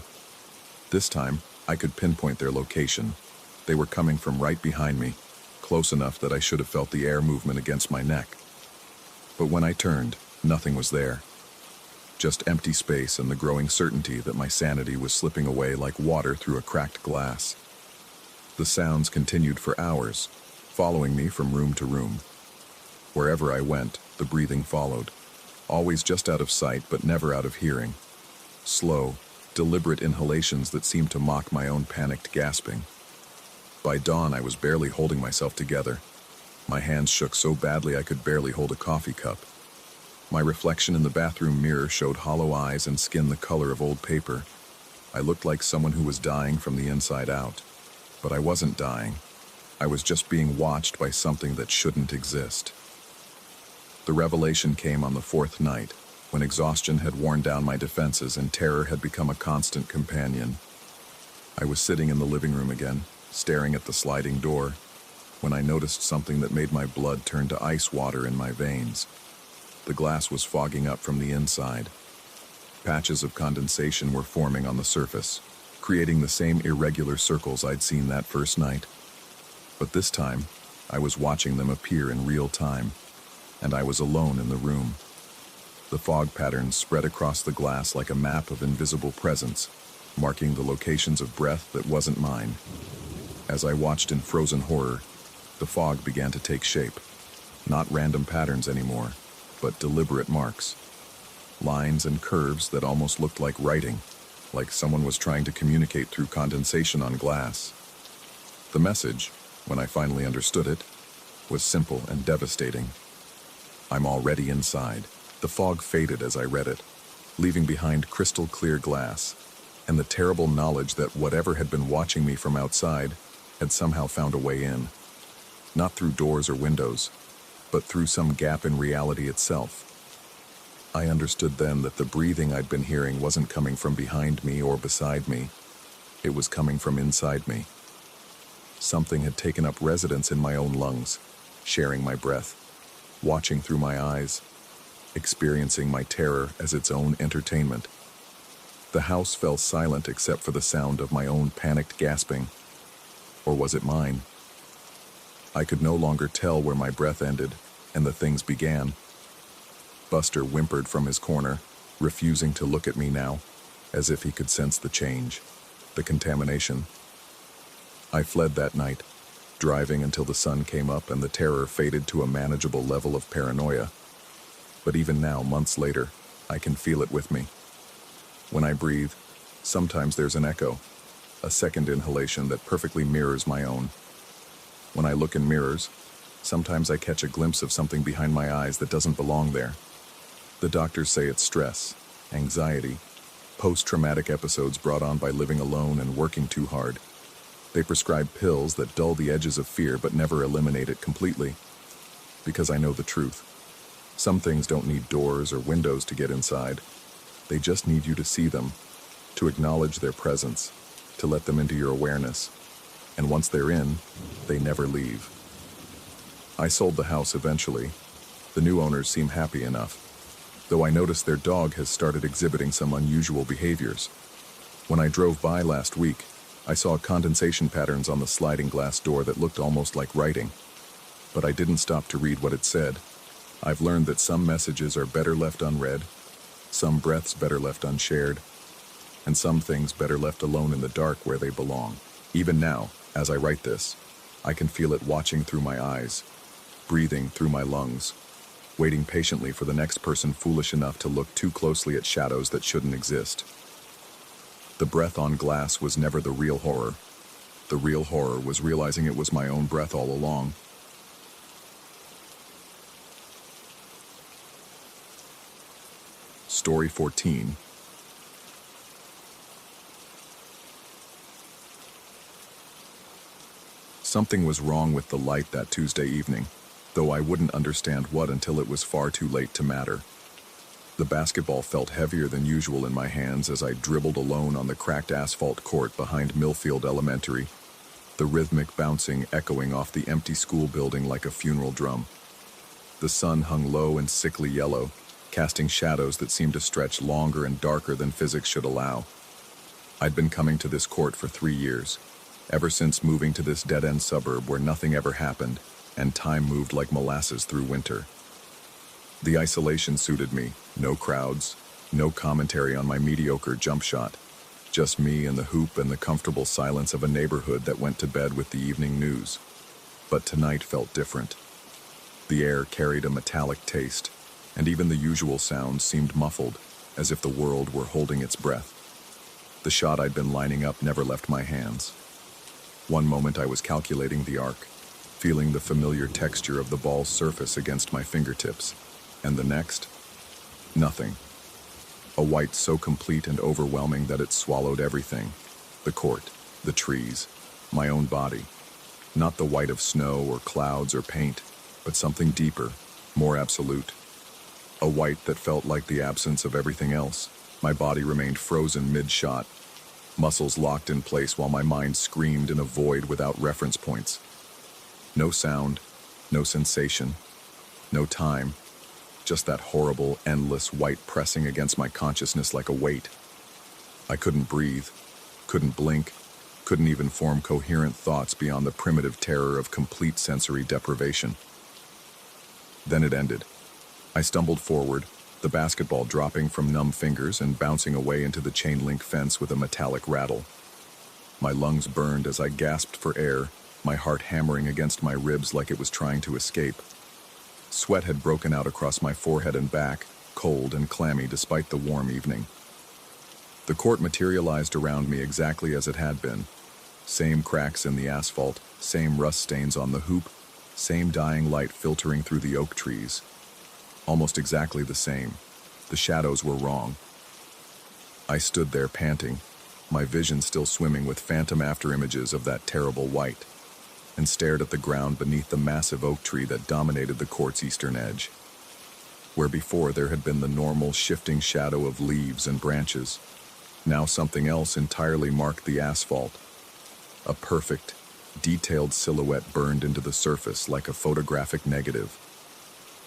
This time, I could pinpoint their location. They were coming from right behind me, close enough that I should have felt the air movement against my neck. But when I turned, nothing was there. Just empty space and the growing certainty that my sanity was slipping away like water through a cracked glass. The sounds continued for hours, following me from room to room. Wherever I went, the breathing followed, always just out of sight but never out of hearing. Slow, deliberate inhalations that seemed to mock my own panicked gasping. By dawn, I was barely holding myself together. My hands shook so badly I could barely hold a coffee cup. My reflection in the bathroom mirror showed hollow eyes and skin the color of old paper. I looked like someone who was dying from the inside out. But I wasn't dying. I was just being watched by something that shouldn't exist. The revelation came on the 4th night, when exhaustion had worn down my defenses and terror had become a constant companion. I was sitting in the living room again, staring at the sliding door, when I noticed something that made my blood turn to ice water in my veins. The glass was fogging up from the inside. Patches of condensation were forming on the surface, creating the same irregular circles I'd seen that first night. But this time, I was watching them appear in real time, and I was alone in the room. The fog patterns spread across the glass like a map of invisible presence, marking the locations of breath that wasn't mine. As I watched in frozen horror, the fog began to take shape. Not random patterns anymore, but deliberate marks. Lines and curves that almost looked like writing, like someone was trying to communicate through condensation on glass. The message, when I finally understood it, was simple and devastating. I'm already inside. The fog faded as I read it, leaving behind crystal clear glass, and the terrible knowledge that whatever had been watching me from outside had somehow found a way in. Not through doors or windows, but through some gap in reality itself. I understood then that the breathing I'd been hearing wasn't coming from behind me or beside me. It was coming from inside me. Something had taken up residence in my own lungs, sharing my breath, watching through my eyes, experiencing my terror as its own entertainment. The house fell silent except for the sound of my own panicked gasping. Or was it mine? I could no longer tell where my breath ended and the things began. Buster whimpered from his corner, refusing to look at me now, as if he could sense the change, the contamination. I fled that night, driving until the sun came up and the terror faded to a manageable level of paranoia. But even now, months later, I can feel it with me. When I breathe, sometimes there's an echo, a second inhalation that perfectly mirrors my own. When I look in mirrors, sometimes I catch a glimpse of something behind my eyes that doesn't belong there. The doctors say it's stress, anxiety, post-traumatic episodes brought on by living alone and working too hard. They prescribe pills that dull the edges of fear but never eliminate it completely. Because I know the truth. Some things don't need doors or windows to get inside. They just need you to see them, to acknowledge their presence, to let them into your awareness. And once they're in, they never leave. I sold the house eventually. The new owners seem happy enough, though I noticed their dog has started exhibiting some unusual behaviors. When I drove by last week, I saw condensation patterns on the sliding glass door that looked almost like writing. But I didn't stop to read what it said. I've learned that some messages are better left unread, some breaths better left unshared, and some things better left alone in the dark where they belong. Even now, as I write this, I can feel it watching through my eyes, breathing through my lungs, waiting patiently for the next person foolish enough to look too closely at shadows that shouldn't exist. The breath on glass was never the real horror. The real horror was realizing it was my own breath all along. Story 14. Something was wrong with the light that Tuesday evening, though I wouldn't understand what until it was far too late to matter. The basketball felt heavier than usual in my hands as I dribbled alone on the cracked asphalt court behind Millfield Elementary, the rhythmic bouncing echoing off the empty school building like a funeral drum. The sun hung low and sickly yellow, casting shadows that seemed to stretch longer and darker than physics should allow. I'd been coming to this court for 3 years, ever since moving to this dead-end suburb where nothing ever happened, and time moved like molasses through winter. The isolation suited me, no crowds, no commentary on my mediocre jump shot, just me and the hoop and the comfortable silence of a neighborhood that went to bed with the evening news. But tonight felt different. The air carried a metallic taste, and even the usual sounds seemed muffled, as if the world were holding its breath. The shot I'd been lining up never left my hands. One moment I was calculating the arc, feeling the familiar texture of the ball's surface against my fingertips, and the next, nothing. A white so complete and overwhelming that it swallowed everything. The court, the trees, my own body. Not the white of snow or clouds or paint, but something deeper, more absolute. A white that felt like the absence of everything else. My body remained frozen mid-shot, muscles locked in place while my mind screamed in a void without reference points. No sound, no sensation, no time, just that horrible, endless white pressing against my consciousness like a weight. I couldn't breathe, couldn't blink, couldn't even form coherent thoughts beyond the primitive terror of complete sensory deprivation. Then it ended. I stumbled forward, the basketball dropping from numb fingers and bouncing away into the chain-link fence with a metallic rattle. My lungs burned as I gasped for air, my heart hammering against my ribs like it was trying to escape. Sweat had broken out across my forehead and back, cold and clammy despite the warm evening. The court materialized around me exactly as it had been. Same cracks in the asphalt, same rust stains on the hoop, same dying light filtering through the oak trees. Almost exactly the same. The shadows were wrong. I stood there panting, my vision still swimming with phantom afterimages of that terrible white, and stared at the ground beneath the massive oak tree that dominated the court's eastern edge. Where before there had been the normal shifting shadow of leaves and branches, now something else entirely marked the asphalt. A perfect, detailed silhouette burned into the surface like a photographic negative.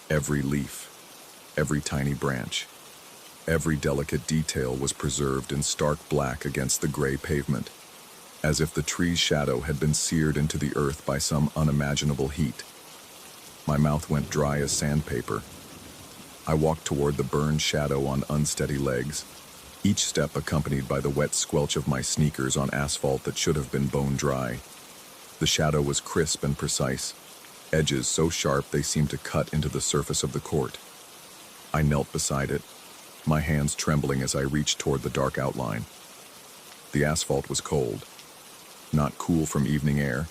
Every leaf, every tiny branch, every delicate detail was preserved in stark black against the gray pavement, as if the tree's shadow had been seared into the earth by some unimaginable heat. My mouth went dry as sandpaper. I walked toward the burned shadow on unsteady legs, each step accompanied by the wet squelch of my sneakers on asphalt that should have been bone dry. The shadow was crisp and precise, edges so sharp they seemed to cut into the surface of the court. I knelt beside it, my hands trembling as I reached toward the dark outline. The asphalt was cold. Not cool from evening air,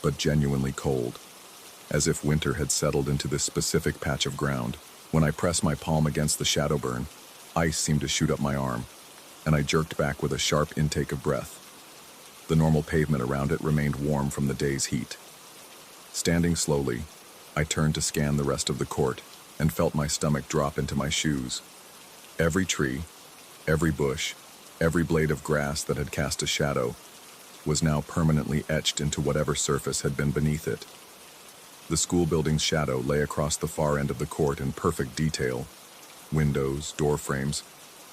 but genuinely cold, as if winter had settled into this specific patch of ground. When I pressed my palm against the shadow burn, ice seemed to shoot up my arm, and I jerked back with a sharp intake of breath. The normal pavement around it remained warm from the day's heat. Standing slowly, I turned to scan the rest of the court and felt my stomach drop into my shoes. Every tree, every bush, every blade of grass that had cast a shadow was now permanently etched into whatever surface had been beneath it. The school building's shadow lay across the far end of the court in perfect detail. Windows, door frames,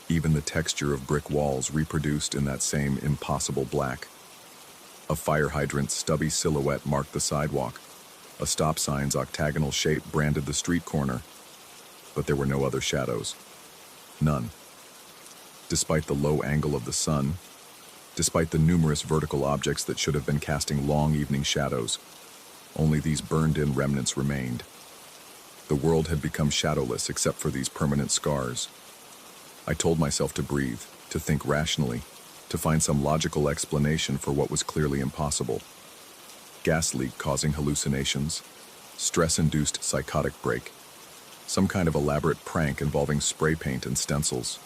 even the texture of brick walls reproduced in that same impossible black. A fire hydrant's stubby silhouette marked the sidewalk. A stop sign's octagonal shape branded the street corner. But there were no other shadows. None. Despite the low angle of the sun, despite the numerous vertical objects that should have been casting long evening shadows, only these burned-in remnants remained. The world had become shadowless except for these permanent scars. I told myself to breathe, to think rationally, to find some logical explanation for what was clearly impossible. Gas leak causing hallucinations, stress-induced psychotic break, some kind of elaborate prank involving spray paint and stencils.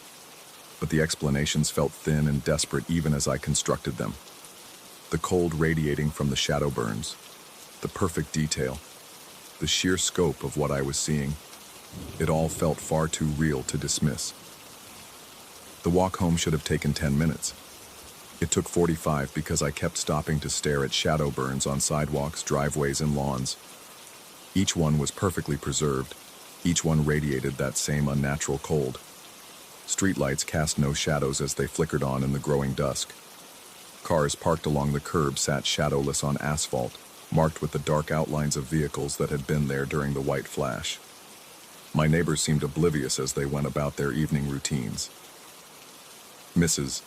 But the explanations felt thin and desperate even as I constructed them. The cold radiating from the shadow burns, the perfect detail, the sheer scope of what I was seeing, it all felt far too real to dismiss. The walk home should have taken 10 minutes. It took 45 because I kept stopping to stare at shadow burns on sidewalks, driveways, and lawns. Each one was perfectly preserved. Each one radiated that same unnatural cold. Streetlights cast no shadows as they flickered on in the growing dusk. Cars parked along the curb sat shadowless on asphalt, marked with the dark outlines of vehicles that had been there during the white flash. My neighbors seemed oblivious as they went about their evening routines. Mrs.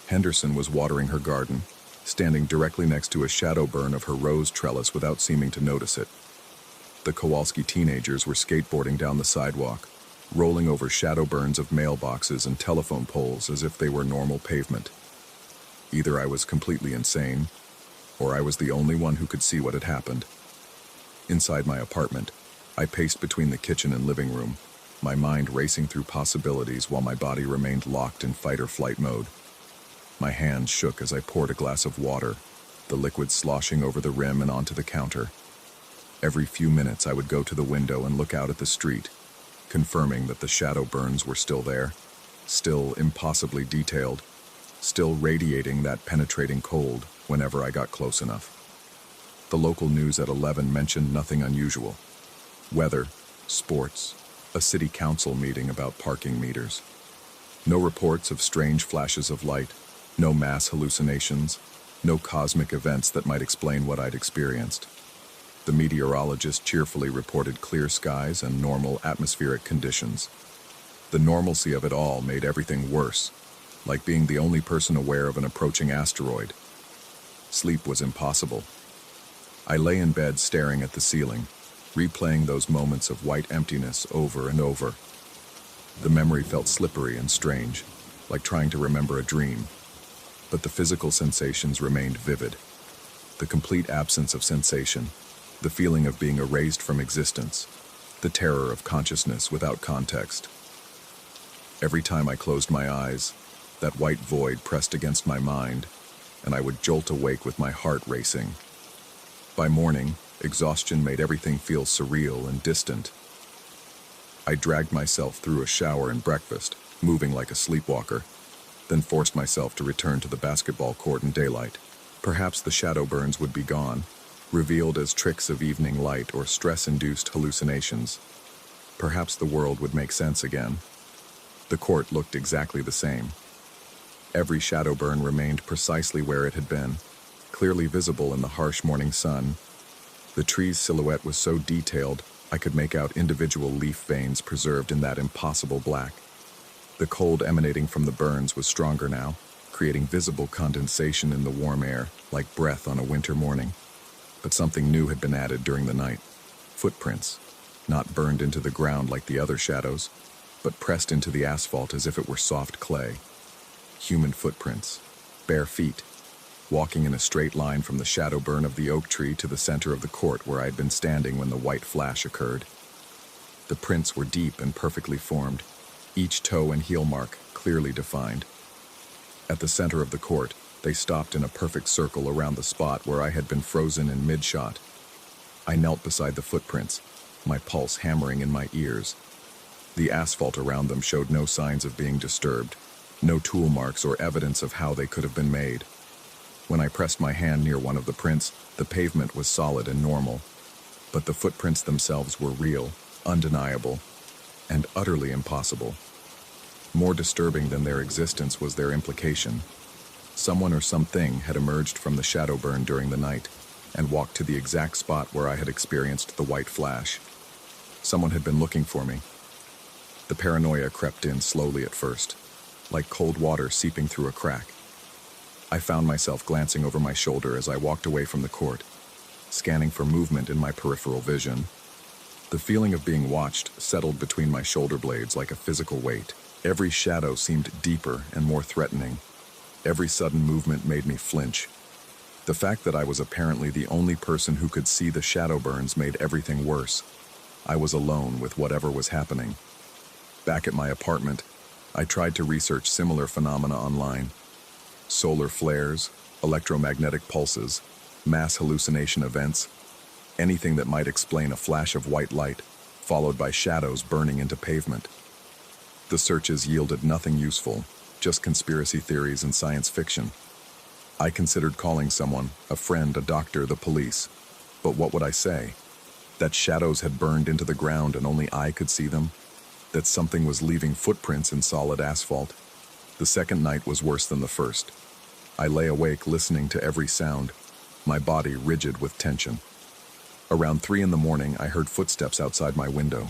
Henderson was watering her garden, standing directly next to a shadow burn of her rose trellis without seeming to notice it. The Kowalski teenagers were skateboarding down the sidewalk, rolling over shadow burns of mailboxes and telephone poles as if they were normal pavement. Either I was completely insane, or I was the only one who could see what had happened. Inside my apartment, I paced between the kitchen and living room, my mind racing through possibilities while my body remained locked in fight-or-flight mode. My hands shook as I poured a glass of water, the liquid sloshing over the rim and onto the counter. Every few minutes I would go to the window and look out at the street, confirming that the shadow burns were still there, still impossibly detailed, still radiating that penetrating cold whenever I got close enough. The local news at 11 mentioned nothing unusual. Weather, sports, A city council meeting about parking meters. No reports of strange flashes of light, no mass hallucinations, no cosmic events that might explain what I'd experienced. The meteorologist cheerfully reported clear skies and normal atmospheric conditions. The normalcy of it all made everything worse, like being the only person aware of an approaching asteroid. Sleep was impossible. I lay in bed staring at the ceiling, replaying those moments of white emptiness over and over. The memory felt slippery and strange, like trying to remember a dream. But the physical sensations remained vivid. The complete absence of sensation, the feeling of being erased from existence, the terror of consciousness without context. Every time I closed my eyes, that white void pressed against my mind, and I would jolt awake with my heart racing. By morning, exhaustion made everything feel surreal and distant. I dragged myself through a shower and breakfast, moving like a sleepwalker, then forced myself to return to the basketball court in daylight. Perhaps the shadow burns would be gone, revealed as tricks of evening light or stress-induced hallucinations. Perhaps the world would make sense again. The court looked exactly the same. Every shadow burn remained precisely where it had been, clearly visible in the harsh morning sun. The tree's silhouette was so detailed, I could make out individual leaf veins preserved in that impossible black. The cold emanating from the burns was stronger now, creating visible condensation in the warm air, like breath on a winter morning. But something new had been added during the night. Footprints, not burned into the ground like the other shadows, but pressed into the asphalt as if it were soft clay. Human footprints, bare feet, walking in a straight line from the shadow burn of the oak tree to the center of the court where I had been standing when the white flash occurred. The prints were deep and perfectly formed, each toe and heel mark clearly defined. At the center of the court, they stopped in a perfect circle around the spot where I had been frozen in mid-shot. I knelt beside the footprints, my pulse hammering in my ears. The asphalt around them showed no signs of being disturbed, no tool marks or evidence of how they could have been made. When I pressed my hand near one of the prints, the pavement was solid and normal, but the footprints themselves were real, undeniable, and utterly impossible. More disturbing than their existence was their implication. Someone or something had emerged from the shadow burn during the night and walked to the exact spot where I had experienced the white flash. Someone had been looking for me. The paranoia crept in slowly at first, like cold water seeping through a crack. I found myself glancing over my shoulder as I walked away from the court, scanning for movement in my peripheral vision. The feeling of being watched settled between my shoulder blades like a physical weight. Every shadow seemed deeper and more threatening. Every sudden movement made me flinch. The fact that I was apparently the only person who could see the shadow burns made everything worse. I was alone with whatever was happening. Back at my apartment, I tried to research similar phenomena online. Solar flares, electromagnetic pulses, mass hallucination events, anything that might explain a flash of white light, followed by shadows burning into pavement. The searches yielded nothing useful, just conspiracy theories and science fiction. I considered calling someone, a friend, a doctor, the police. But what would I say? That shadows had burned into the ground and only I could see them? That something was leaving footprints in solid asphalt? The second night was worse than the first. I lay awake listening to every sound, my body rigid with tension. Around 3 a.m, I heard footsteps outside my window.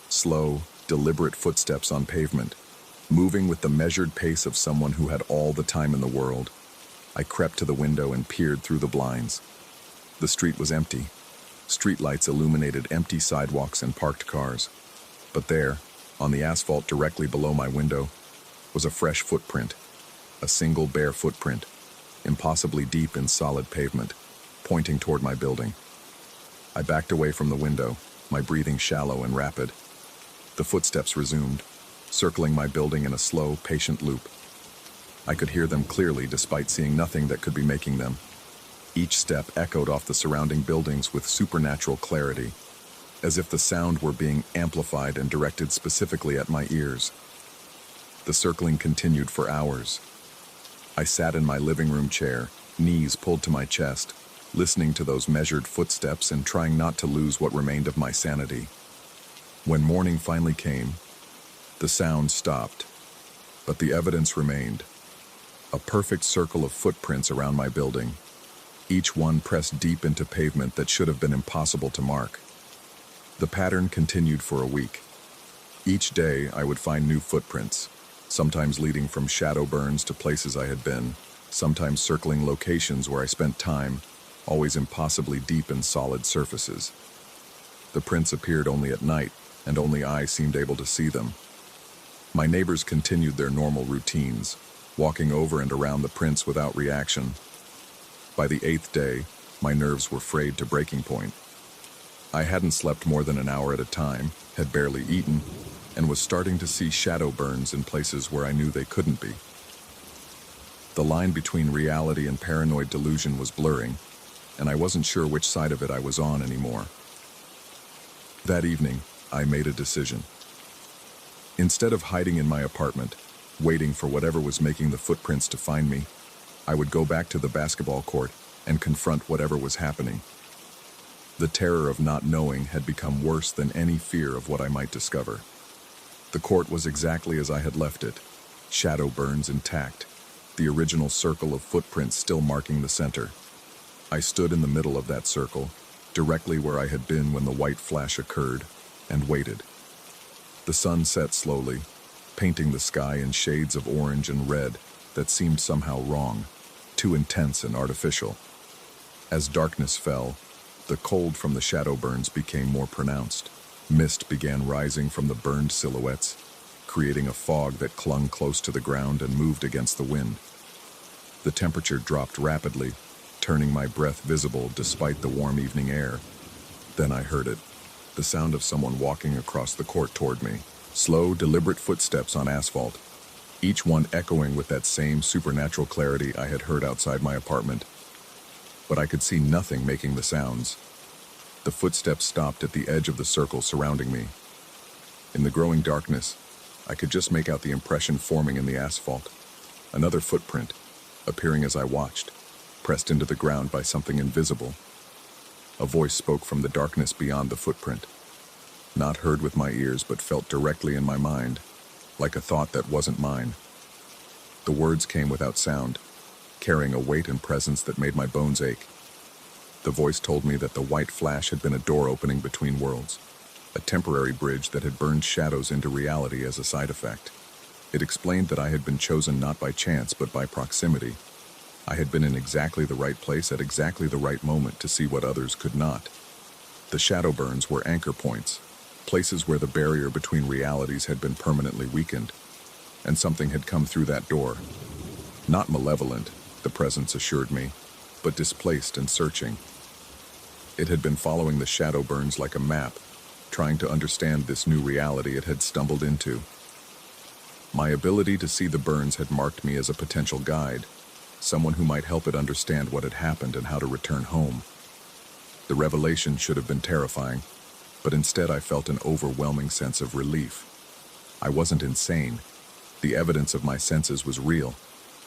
Slow, deliberate footsteps on pavement, moving with the measured pace of someone who had all the time in the world. I crept to the window and peered through the blinds. The street was empty. Streetlights illuminated empty sidewalks and parked cars. But there, on the asphalt directly below my window, was a fresh footprint, a single bare footprint, impossibly deep in solid pavement, pointing toward my building. I backed away from the window, my breathing shallow and rapid. The footsteps resumed, circling my building in a slow, patient loop. I could hear them clearly despite seeing nothing that could be making them. Each step echoed off the surrounding buildings with supernatural clarity, as if the sound were being amplified and directed specifically at my ears. The circling continued for hours. I sat in my living room chair, knees pulled to my chest, listening to those measured footsteps and trying not to lose what remained of my sanity. When morning finally came, the sound stopped, but the evidence remained. A perfect circle of footprints around my building, each one pressed deep into pavement that should have been impossible to mark. The pattern continued for a week. Each day I would find new footprints, sometimes leading from shadow burns to places I had been, sometimes circling locations where I spent time, always impossibly deep in solid surfaces. The prints appeared only at night, and only I seemed able to see them. My neighbors continued their normal routines, walking over and around the prints without reaction. By the 8th day, my nerves were frayed to breaking point. I hadn't slept more than an hour at a time, had barely eaten, and was starting to see shadow burns in places where I knew they couldn't be. The line between reality and paranoid delusion was blurring, and I wasn't sure which side of it I was on anymore. That evening, I made a decision. Instead of hiding in my apartment, waiting for whatever was making the footprints to find me, I would go back to the basketball court and confront whatever was happening. The terror of not knowing had become worse than any fear of what I might discover. The court was exactly as I had left it, shadow burns intact, the original circle of footprints still marking the center. I stood in the middle of that circle, directly where I had been when the white flash occurred, and waited. The sun set slowly, painting the sky in shades of orange and red that seemed somehow wrong, too intense and artificial. As darkness fell, the cold from the shadow burns became more pronounced. Mist began rising from the burned silhouettes, creating a fog that clung close to the ground and moved against the wind. The temperature dropped rapidly, turning my breath visible despite the warm evening air. Then I heard it, the sound of someone walking across the court toward me. Slow, deliberate footsteps on asphalt, each one echoing with that same supernatural clarity I had heard outside my apartment. But I could see nothing making the sounds. The footsteps stopped at the edge of the circle surrounding me. In the growing darkness, I could just make out the impression forming in the asphalt. Another footprint, appearing as I watched, pressed into the ground by something invisible. A voice spoke from the darkness beyond the footprint. Not heard with my ears, but felt directly in my mind, like a thought that wasn't mine. The words came without sound, carrying a weight and presence that made my bones ache. The voice told me that the white flash had been a door opening between worlds, a temporary bridge that had burned shadows into reality as a side effect. It explained that I had been chosen not by chance, but by proximity. I had been in exactly the right place at exactly the right moment to see what others could not. The shadow burns were anchor points, places where the barrier between realities had been permanently weakened, and something had come through that door. Not malevolent, the presence assured me, but displaced and searching. It had been following the shadow burns like a map, trying to understand this new reality it had stumbled into. My ability to see the burns had marked me as a potential guide, someone who might help it understand what had happened and how to return home. The revelation should have been terrifying, but instead I felt an overwhelming sense of relief. I wasn't insane. The evidence of my senses was real,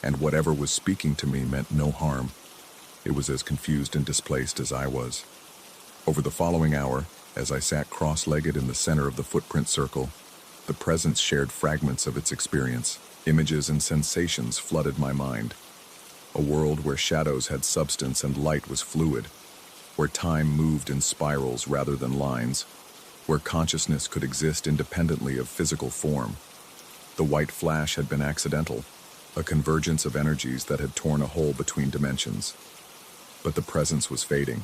and whatever was speaking to me meant no harm. It was as confused and displaced as I was. Over the following hour, as I sat cross-legged in the center of the footprint circle, the presence shared fragments of its experience. Images and sensations flooded my mind. A world where shadows had substance and light was fluid, where time moved in spirals rather than lines, where consciousness could exist independently of physical form. The white flash had been accidental, a convergence of energies that had torn a hole between dimensions. But the presence was fading.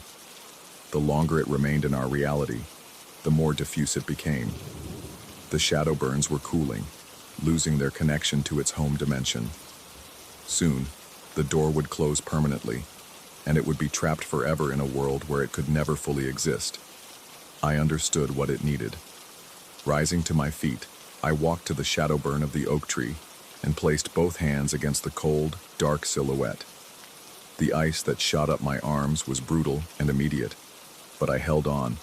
The longer it remained in our reality, the more diffuse it became. The shadow burns were cooling, losing their connection to its home dimension. Soon, the door would close permanently, and it would be trapped forever in a world where it could never fully exist. I understood what it needed. Rising to my feet, I walked to the shadow burn of the oak tree and placed both hands against the cold, dark silhouette. The ice that shot up my arms was brutal and immediate, but I held on,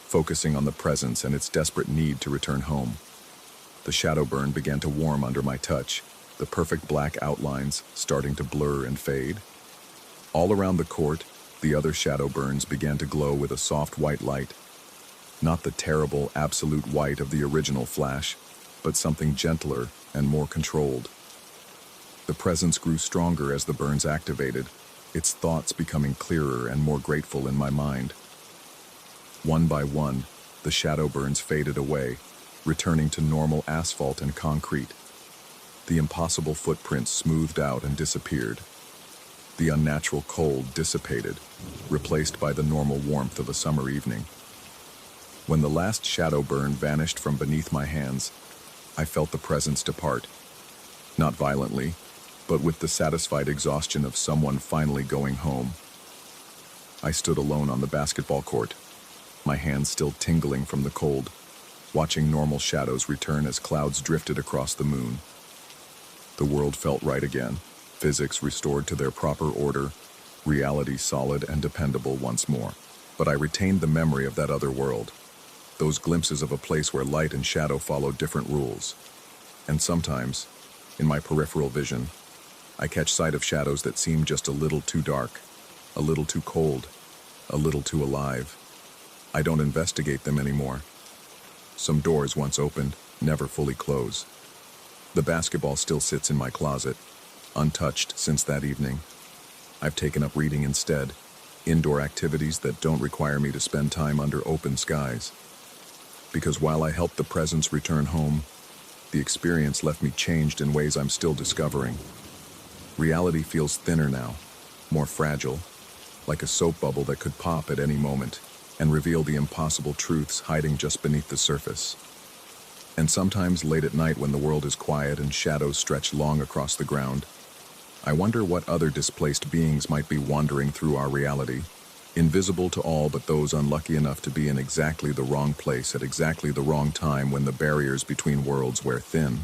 focusing on the presence and its desperate need to return home. The shadow burn began to warm under my touch, the perfect black outlines starting to blur and fade. All around the court, the other shadow burns began to glow with a soft white light. Not the terrible, absolute white of the original Flash, but something gentler and more controlled. The presence grew stronger as the burns activated, its thoughts becoming clearer and more grateful in my mind. One by one, the shadow burns faded away, returning to normal asphalt and concrete. The impossible footprints smoothed out and disappeared. The unnatural cold dissipated, replaced by the normal warmth of a summer evening. When the last shadow burn vanished from beneath my hands, I felt the presence depart. Not violently, but with the satisfied exhaustion of someone finally going home. I stood alone on the basketball court, my hands still tingling from the cold, watching normal shadows return as clouds drifted across the moon. The world felt right again, physics restored to their proper order, reality solid and dependable once more. But I retained the memory of that other world, those glimpses of a place where light and shadow followed different rules. And sometimes, in my peripheral vision, I catch sight of shadows that seem just a little too dark, a little too cold, a little too alive. I don't investigate them anymore. Some doors once opened, never fully close. The basketball still sits in my closet, untouched since that evening. I've taken up reading instead, indoor activities that don't require me to spend time under open skies. Because while I helped the presence return home, the experience left me changed in ways I'm still discovering. Reality feels thinner now, more fragile, like a soap bubble that could pop at any moment and reveal the impossible truths hiding just beneath the surface. And sometimes late at night when the world is quiet and shadows stretch long across the ground, I wonder what other displaced beings might be wandering through our reality, invisible to all but those unlucky enough to be in exactly the wrong place at exactly the wrong time when the barriers between worlds wear thin.